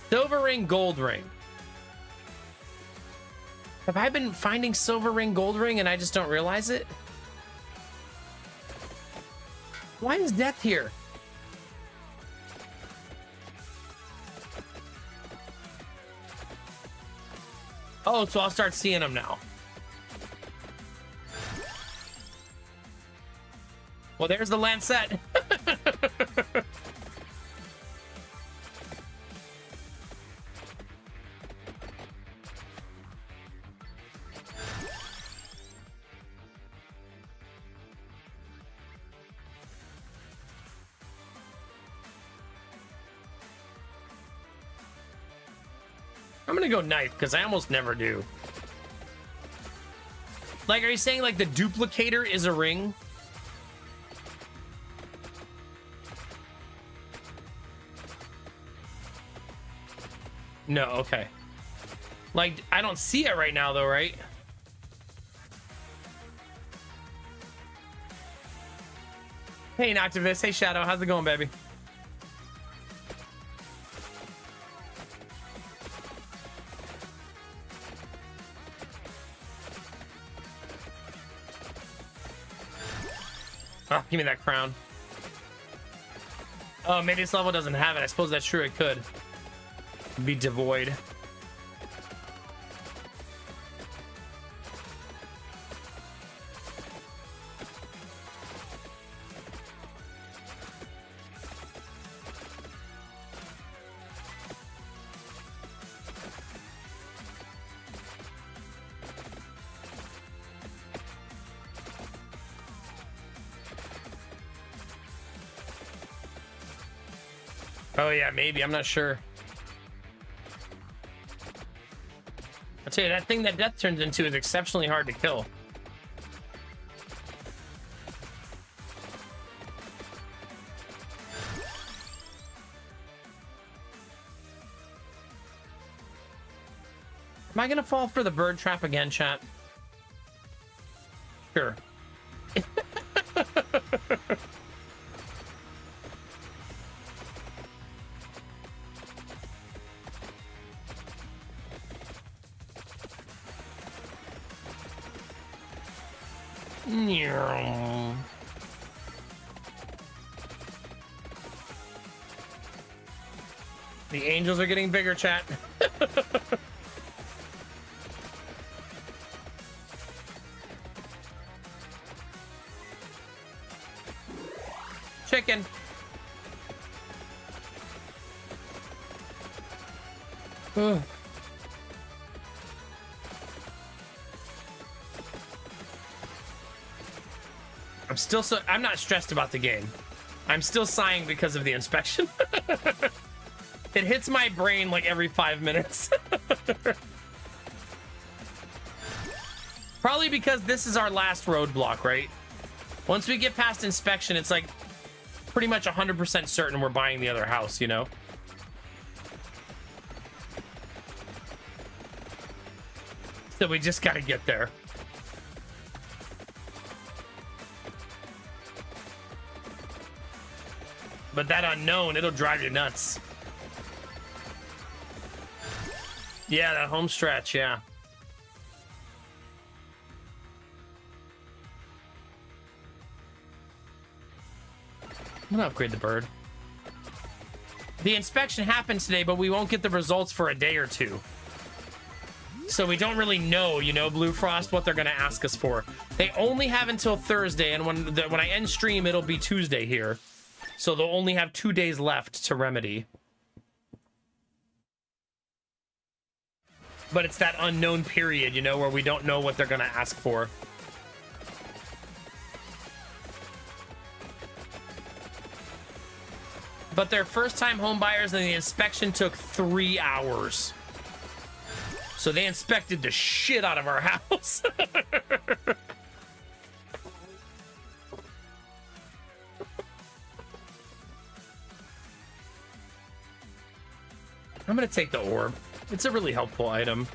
Silver ring, gold ring. Have I been finding silver ring, gold ring, and I just don't realize it? Why is death here? Oh, so I'll start seeing them now. Well, there's the Lancet. I'm gonna go knife because I almost never do. Like, are you saying like the duplicator is a ring? No, okay. Like, I don't see it right now though, right? Hey, Noctivist. Hey, Shadow. How's it going, baby? Oh, give me that crown. Oh, maybe this level doesn't have it. I suppose that's true. It could be devoid. Oh yeah, maybe. I'm not sure. I'll tell you, that thing that death turns into is exceptionally hard to kill. Am I gonna fall for the bird trap again, chat? Sure. The angels are getting bigger, chat. chicken. Ugh. I'm not stressed about the game. I'm still sighing because of the inspection. It hits my brain like every 5 minutes. Probably because this is our last roadblock, right? Once we get past inspection, it's like pretty much 100% certain we're buying the other house, you know? So we just gotta get there. But that unknown, it'll drive you nuts. Yeah, that home stretch, yeah. I'm gonna upgrade the bird. The inspection happened today, but we won't get the results for a day or two. So we don't really know, you know, Blue Frost, what they're gonna ask us for. They only have until Thursday, and when I end stream, it'll be Tuesday here. So they'll only have 2 days left to remedy. But it's that unknown period, you know, where we don't know what they're gonna ask for. But they're first-time home buyers, and the inspection took 3 hours. So they inspected the shit out of our house. I'm gonna take the orb. It's a really helpful item.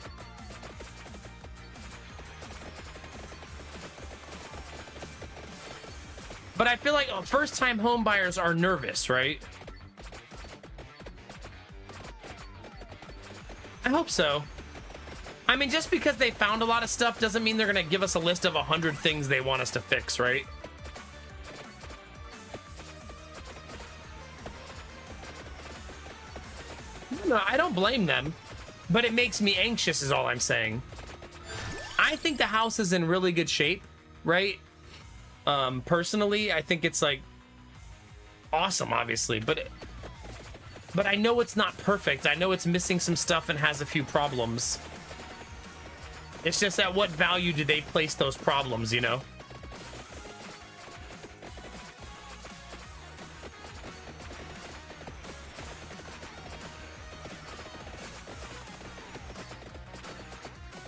But I feel like first-time home buyers are nervous, right? I hope so. I mean, just because they found a lot of stuff doesn't mean they're gonna give us a list of 100 things they want us to fix, right? No, I don't blame them, but it makes me anxious is all I'm saying. I think the house is in really good shape, right? Personally, I think it's like awesome, obviously, but I know it's not perfect. I know it's missing some stuff and has a few problems. It's just at what value do they place those problems, you know?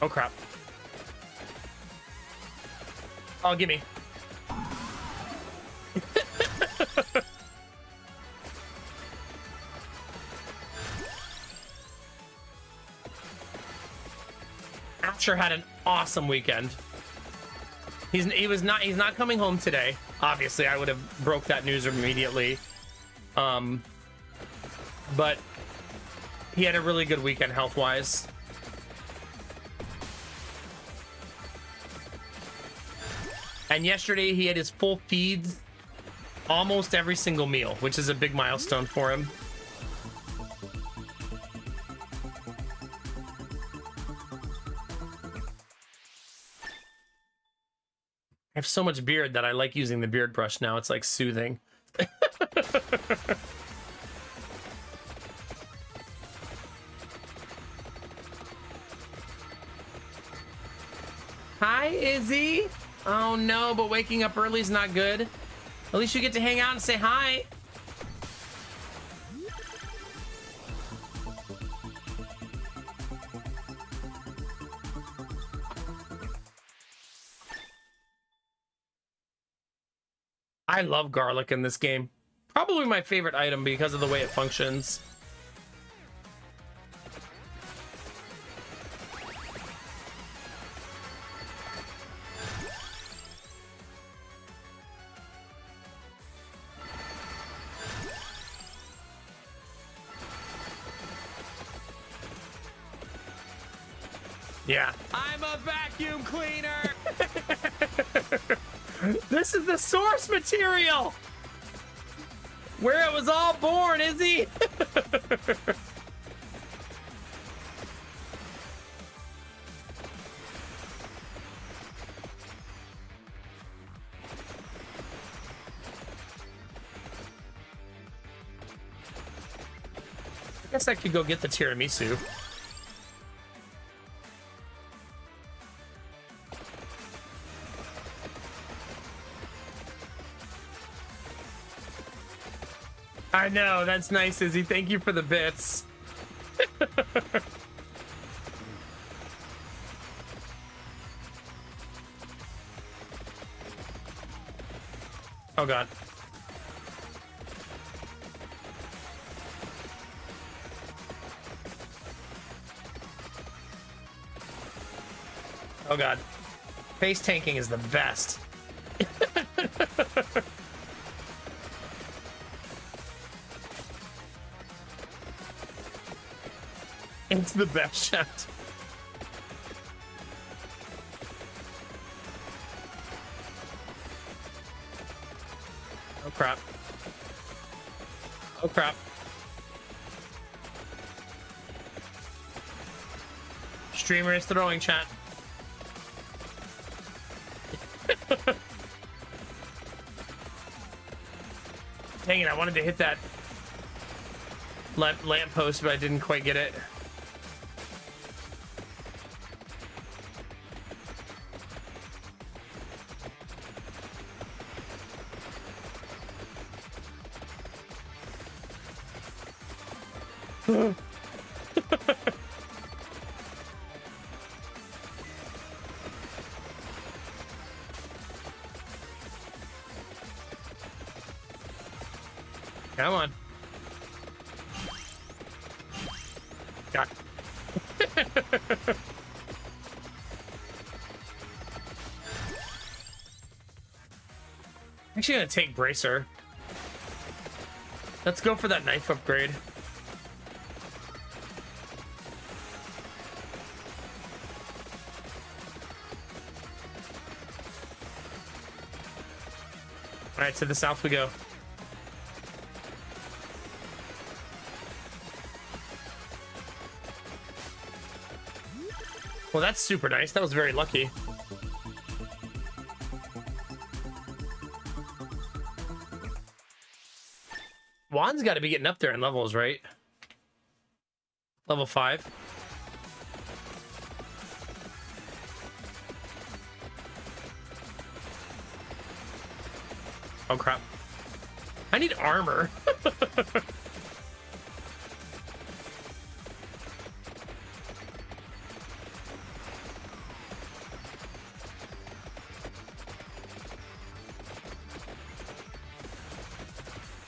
Oh, crap. Oh, gimme. Asher had an awesome weekend. He's not coming home today. Obviously, I would have broke that news immediately. But he had a really good weekend health-wise. And yesterday he had his full feeds almost every single meal, which is a big milestone for him. I have so much beard that I like using the beard brush now. It's like soothing. Hi, Izzy. Oh no, but waking up early is not good. At least you get to hang out and say hi. I love garlic in this game. Probably my favorite item because of the way it functions. Yeah. I'm a vacuum cleaner. This is the source material. Where it was all born, Izzy. Guess I could go get the tiramisu. I know, that's nice, Izzy. Thank you for the bits. Oh god. Oh god. Face tanking is the best. It's the best shot. Oh crap. Oh crap. Streamer is throwing, chat. Dang it, I wanted to hit that lamppost, but I didn't quite get it. Come on. God. I'm actually gonna take Bracer. Let's go for that knife upgrade. All right, to the south we go. Well, that's super nice. That was very lucky. Juan's got to be getting up there in levels, right? Level 5. Oh, crap. I need armor.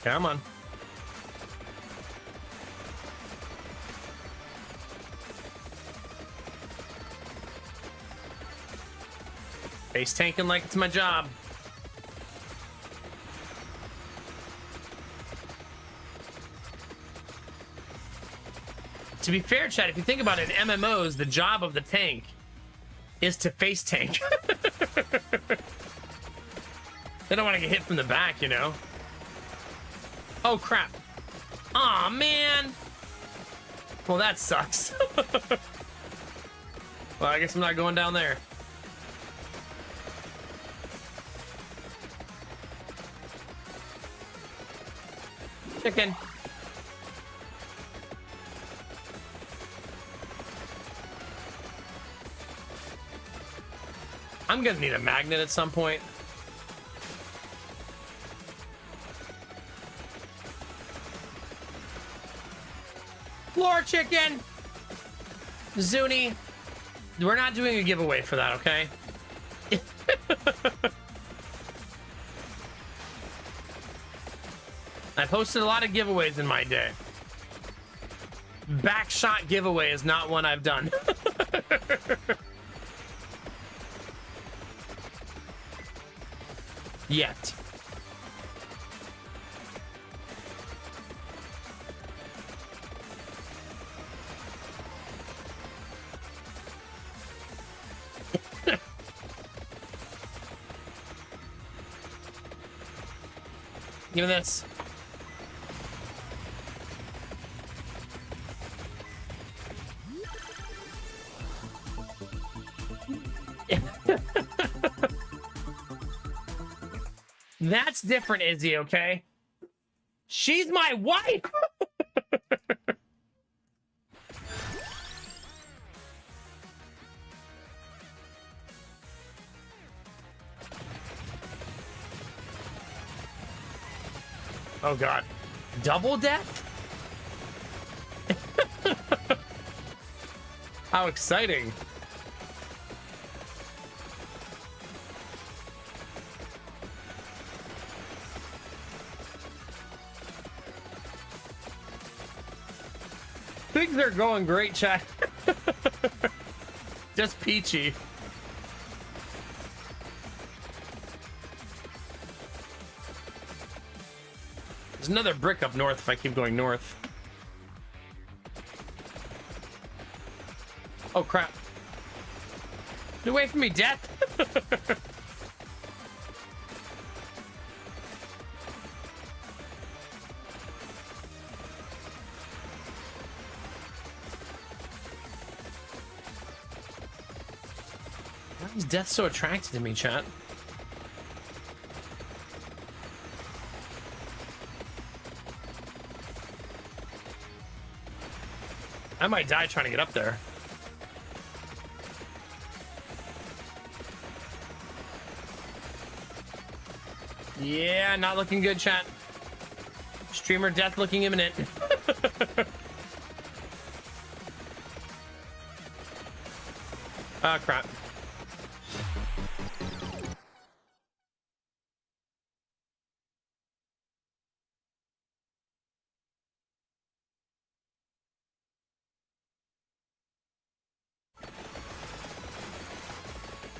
Come on. Face tanking like it's my job. To be fair, chat, if you think about it, in MMOs, the job of the tank is to face tank. They don't want to get hit from the back, you know? Oh, crap. Aw, man. Well, that sucks. Well, I guess I'm not going down there. Chicken. I'm gonna need a magnet at some point. Floor chicken! Zuni, we're not doing a giveaway for that, okay? I've hosted a lot of giveaways in my day. Backshot giveaway is not one I've done. Yet. Give me this. That's different, Izzy, okay? She's my wife! Oh god. Double death? How exciting. Things are going great, chat. Just peachy. There's another brick up north if I keep going north. Oh crap. Get away from me, death! Why is death so attracted to me, chat? I might die trying to get up there. Yeah, not looking good, chat. Streamer death looking imminent. Ah, crap.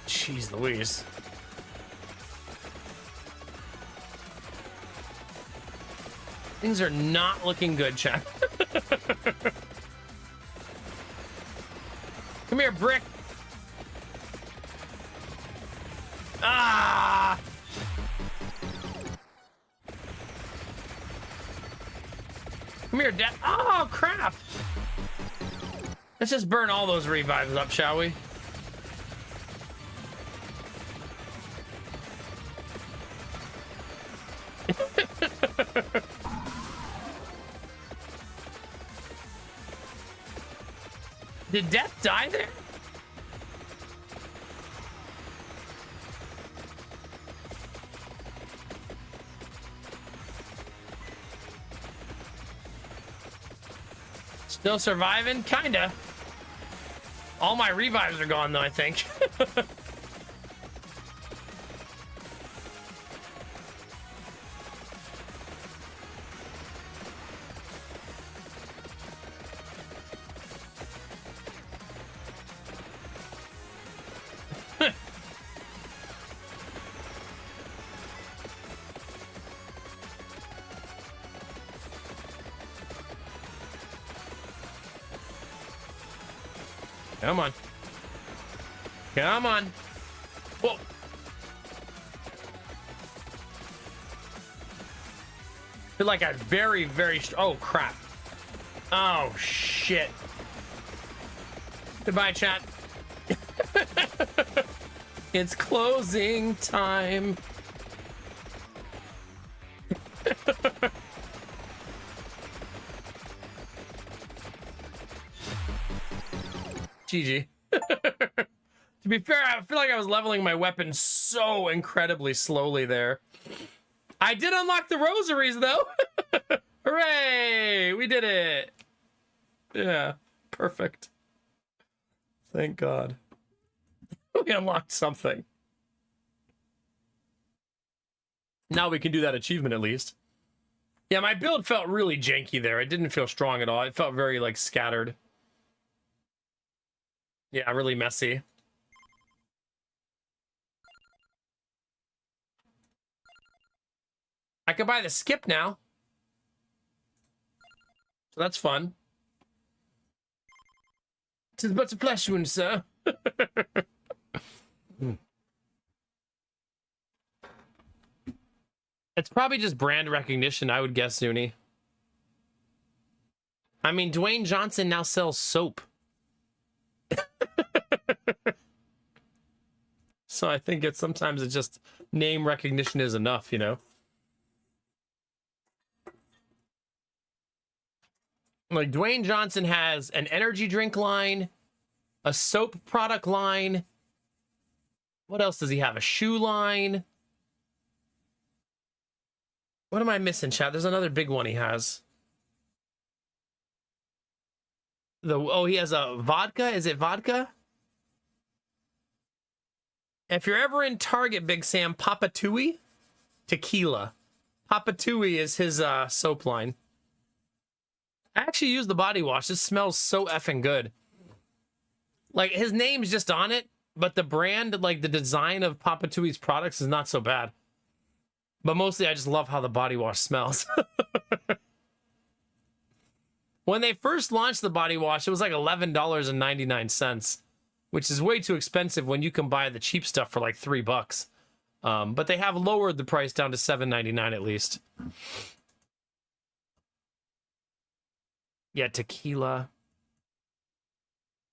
Jeez Louise. Things are not looking good, chat. Come here, brick. Ah! Come here, Dad. Oh, crap. Let's just burn all those revives up, shall we? Did Death die there? Still surviving? Kinda. All my revives are gone, though, I think. Come on. Come on. Whoa. Feel like a very, very... Oh, crap. Oh, shit. Goodbye, chat. It's closing time. GG. To be fair, I feel like I was leveling my weapon so incredibly slowly there. I did unlock the rosaries, though. Hooray! We did it. Yeah, perfect. Thank God. We unlocked something. Now we can do that achievement at least. Yeah, my build felt really janky there. It didn't feel strong at all. It felt very, like, scattered. Yeah, really messy. I could buy the skip now. So that's fun. 'Tis but a flesh wound, sir. It's probably just brand recognition, I would guess, Zuni. I mean, Dwayne Johnson now sells soap. So I think sometimes it's just name recognition is enough, you know? Like, Dwayne Johnson has an energy drink line, a soap product line. What else does he have? A shoe line. What am I missing, chat? There's another big one he has. He has a vodka. Is it vodka? If you're ever in Target, Big Sam, Papa Tui tequila. Papa Tui is his soap line. I actually use the body wash. It smells so effing good. Like, his name's just on it, but the brand, like the design of Papa Tui's products is not so bad. But mostly I just love how the body wash smells. When they first launched the body wash, it was like $11.99, which is way too expensive when you can buy the cheap stuff for like $3. But they have lowered the price down to $7.99 at least. Yeah, tequila.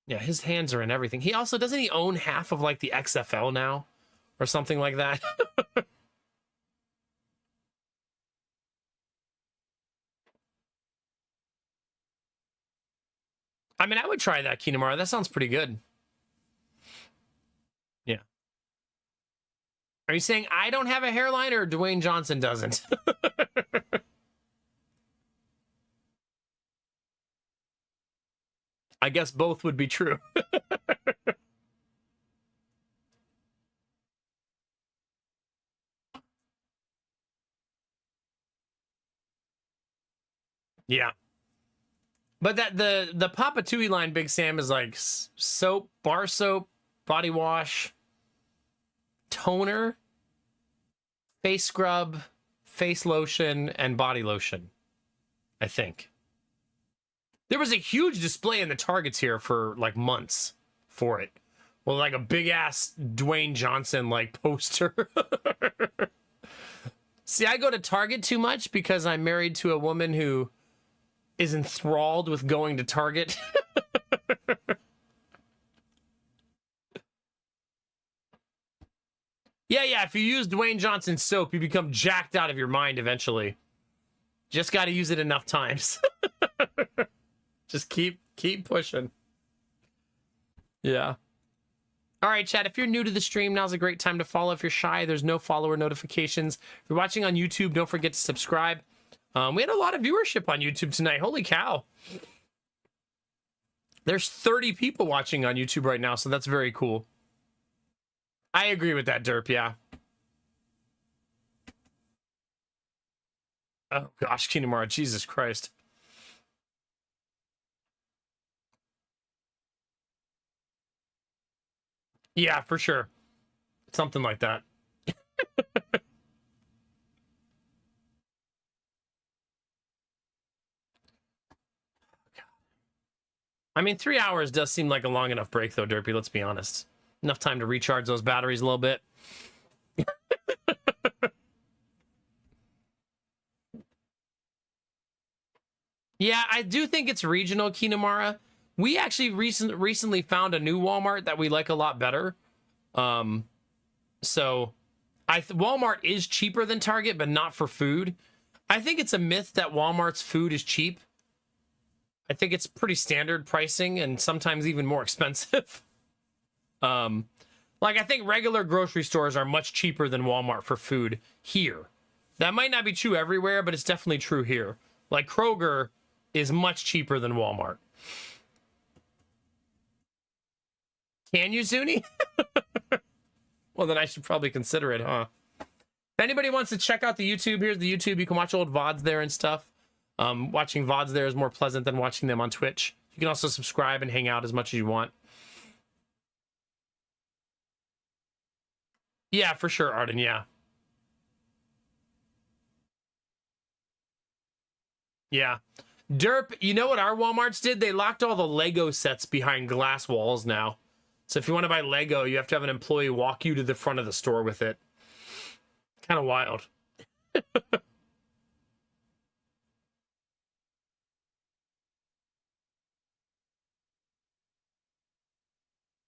Yeah, his hands are in everything. He also, doesn't he own half of like the XFL now? Or something like that? I mean, I would try that, Kinamara. That sounds pretty good. Yeah. Are you saying I don't have a hairline or Dwayne Johnson doesn't? I guess both would be true. Yeah. But that the Papa Tui line, Big Sam, is like soap, bar soap, body wash, toner, face scrub, face lotion, and body lotion, I think. There was a huge display in the Targets here for like months for it. Well, like a big ass Dwayne Johnson like poster. See, I go to Target too much because I'm married to a woman who is enthralled with going to Target. Yeah, if you use Dwayne Johnson soap, you become jacked out of your mind eventually. Just got to use it enough times. Just keep pushing. Yeah. All right, chat, if you're new to the stream, now's a great time to follow. If you're shy, there's no follower notifications. If you're watching on YouTube, don't forget to subscribe. We had a lot of viewership on YouTube tonight. Holy cow. There's 30 people watching on YouTube right now, so that's very cool. I agree with that, Derp, yeah. Oh, gosh, Kinamara, Jesus Christ. Yeah, for sure. Something like that. I mean, 3 hours does seem like a long enough break, though, Derpy, let's be honest. Enough time to recharge those batteries a little bit. Yeah, I do think it's regional, Kinamara. We actually recently found a new Walmart that we like a lot better. So Walmart is cheaper than Target, but not for food. I think it's a myth that Walmart's food is cheap. I think it's pretty standard pricing and sometimes even more expensive. Like, I think regular grocery stores are much cheaper than Walmart for food here. That might not be true everywhere, but it's definitely true here. Like, Kroger is much cheaper than Walmart. Can you, Zuni? Well, then I should probably consider it, huh? If anybody wants to check out the YouTube, here's the YouTube. You can watch old VODs there and stuff. Watching VODs there is more pleasant than watching them on Twitch. You can also subscribe and hang out as much as you want. Yeah, for sure, Arden, yeah. Yeah. Derp, you know what our Walmarts did? They locked all the Lego sets behind glass walls now. So if you want to buy Lego, you have to have an employee walk you to the front of the store with it. Kind of wild.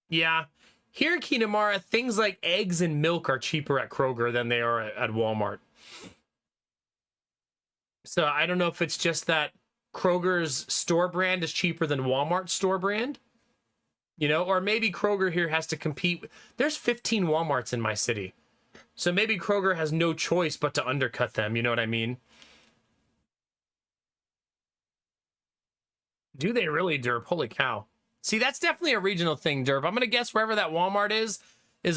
Yeah. Here in Kinamara, things like eggs and milk are cheaper at Kroger than they are at Walmart. So I don't know if it's just that Kroger's store brand is cheaper than Walmart's store brand. You know, or maybe Kroger here has to compete. There's 15 Walmarts in my city. So maybe Kroger has no choice but to undercut them. You know what I mean? Do they really, Derp? Holy cow. See, that's definitely a regional thing, Derp. I'm going to guess wherever that Walmart is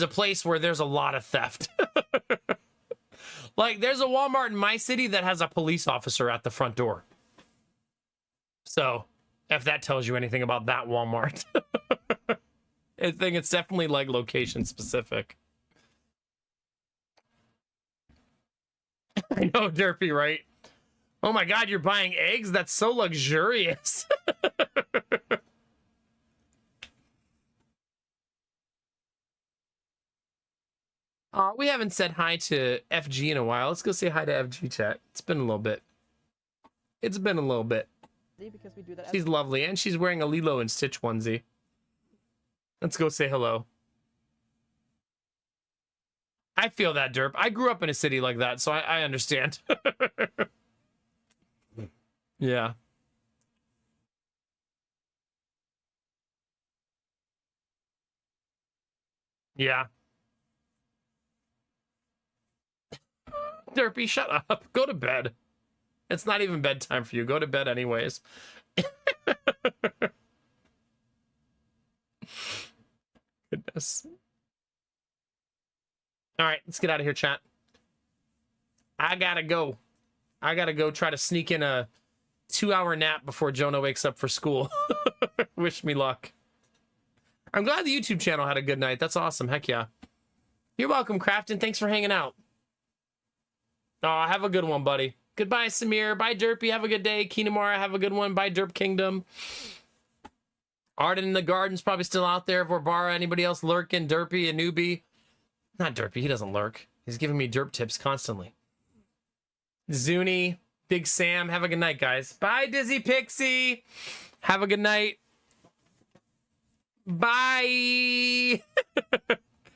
a place where there's a lot of theft. Like, there's a Walmart in my city that has a police officer at the front door. So, if that tells you anything about that Walmart. I think it's definitely, like, location specific. I know, Derpy, right? Oh my god, you're buying eggs? That's so luxurious. We haven't said hi to FG in a while. Let's go say hi to FG, chat. It's been a little bit. It's been a little bit. Because we do that. She's lovely, and she's wearing a Lilo and Stitch onesie. Let's go say hello. I feel that, Derp. I grew up in a city like that, so I understand. Yeah. Yeah. Derpy, shut up. Go to bed. It's not even bedtime for you. Go to bed anyways. Goodness. All right, let's get out of here, chat. I gotta go. I gotta go try to sneak in a 2-hour nap before Jonah wakes up for school. Wish me luck. I'm glad the YouTube channel had a good night. That's awesome. Heck yeah. You're welcome, Crafton. Thanks for hanging out. Oh, have a good one, buddy. Goodbye, Samir. Bye, Derpy. Have a good day. Kinamara, have a good one. Bye, Derp Kingdom. Arden in the Garden's probably still out there. Vorbara, anybody else lurking? Derpy, a newbie. Not Derpy. He doesn't lurk. He's giving me derp tips constantly. Zuni, Big Sam. Have a good night, guys. Bye, Dizzy Pixie. Have a good night. Bye.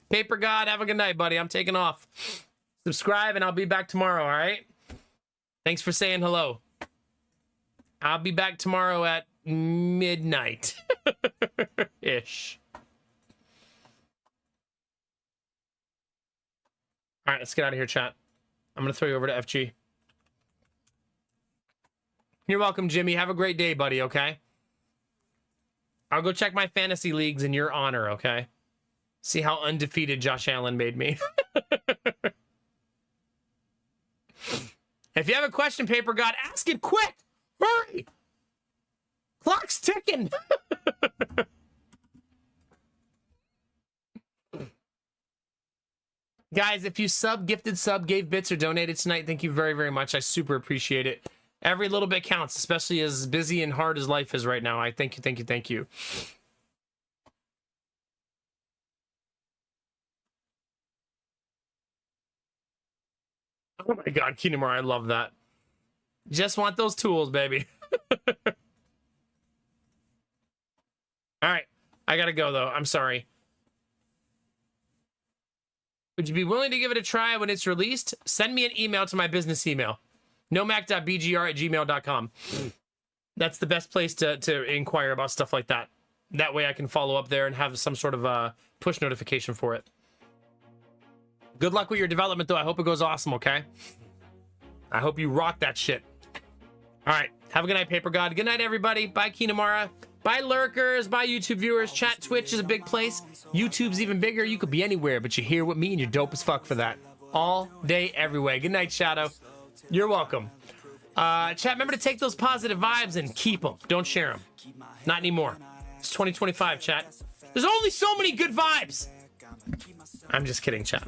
Paper God, have a good night, buddy. I'm taking off. Subscribe, and I'll be back tomorrow, all right? Thanks for saying hello. I'll be back tomorrow at midnight. Ish. All right, let's get out of here, chat. I'm going to throw you over to FG. You're welcome, Jimmy. Have a great day, buddy, okay? I'll go check my fantasy leagues in your honor, okay? See how undefeated Josh Allen made me. If you have a question, Paper God, ask it quick. Hurry. Clock's ticking. Guys, if you gifted sub, gave bits, or donated tonight, thank you very, very much. I super appreciate it. Every little bit counts, especially as busy and hard as life is right now. I thank you, thank you, thank you. Oh my god, Kinamar, I love that. Just want those tools, baby. Alright, I gotta go though. I'm sorry. Would you be willing to give it a try when it's released? Send me an email to my business email. nomac.bgr@gmail.com. That's the best place to inquire about stuff like that. That way I can follow up there and have some sort of push notification for it. Good luck with your development, though. I hope it goes awesome, okay? I hope you rock that shit. All right. Have a good night, Paper God. Good night, everybody. Bye, Kinamara. Bye, lurkers. Bye, YouTube viewers. Chat, Twitch is a big place. YouTube's even bigger. You could be anywhere, but you're here with me, and you're dope as fuck for that. All day, everywhere. Good night, Shadow. You're welcome. Chat, remember to take those positive vibes and keep them. Don't share them. Not anymore. It's 2025, chat. There's only so many good vibes. I'm just kidding, chat.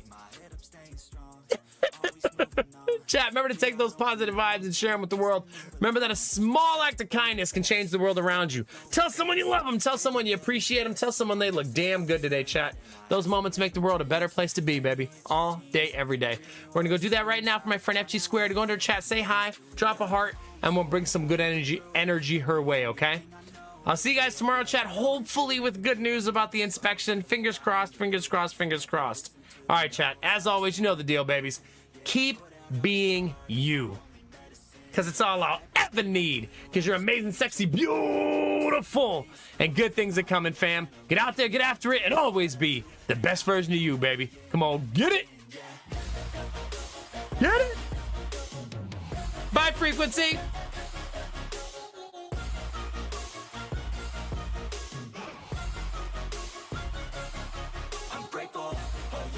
Chat, remember to take those positive vibes and share them with the world. Remember that a small act of kindness can change the world around you. Tell someone you love them. Tell someone you appreciate them. Tell someone they look damn good today, chat. Those moments make the world a better place to be, baby. All day, every day. We're going to go do that right now for my friend FG Square. To go into her chat, say hi, drop a heart, and we'll bring some good energy her way, okay? I'll see you guys tomorrow, chat, hopefully with good news about the inspection. Fingers crossed, fingers crossed, fingers crossed. All right, chat. As always, you know the deal, babies. Keep being you, because it's all I'll ever need, because you're amazing, sexy, beautiful, and good things are coming, fam. Get out there, get after it, and always be the best version of you, baby. Come on, get it. Get it? Bye, frequency.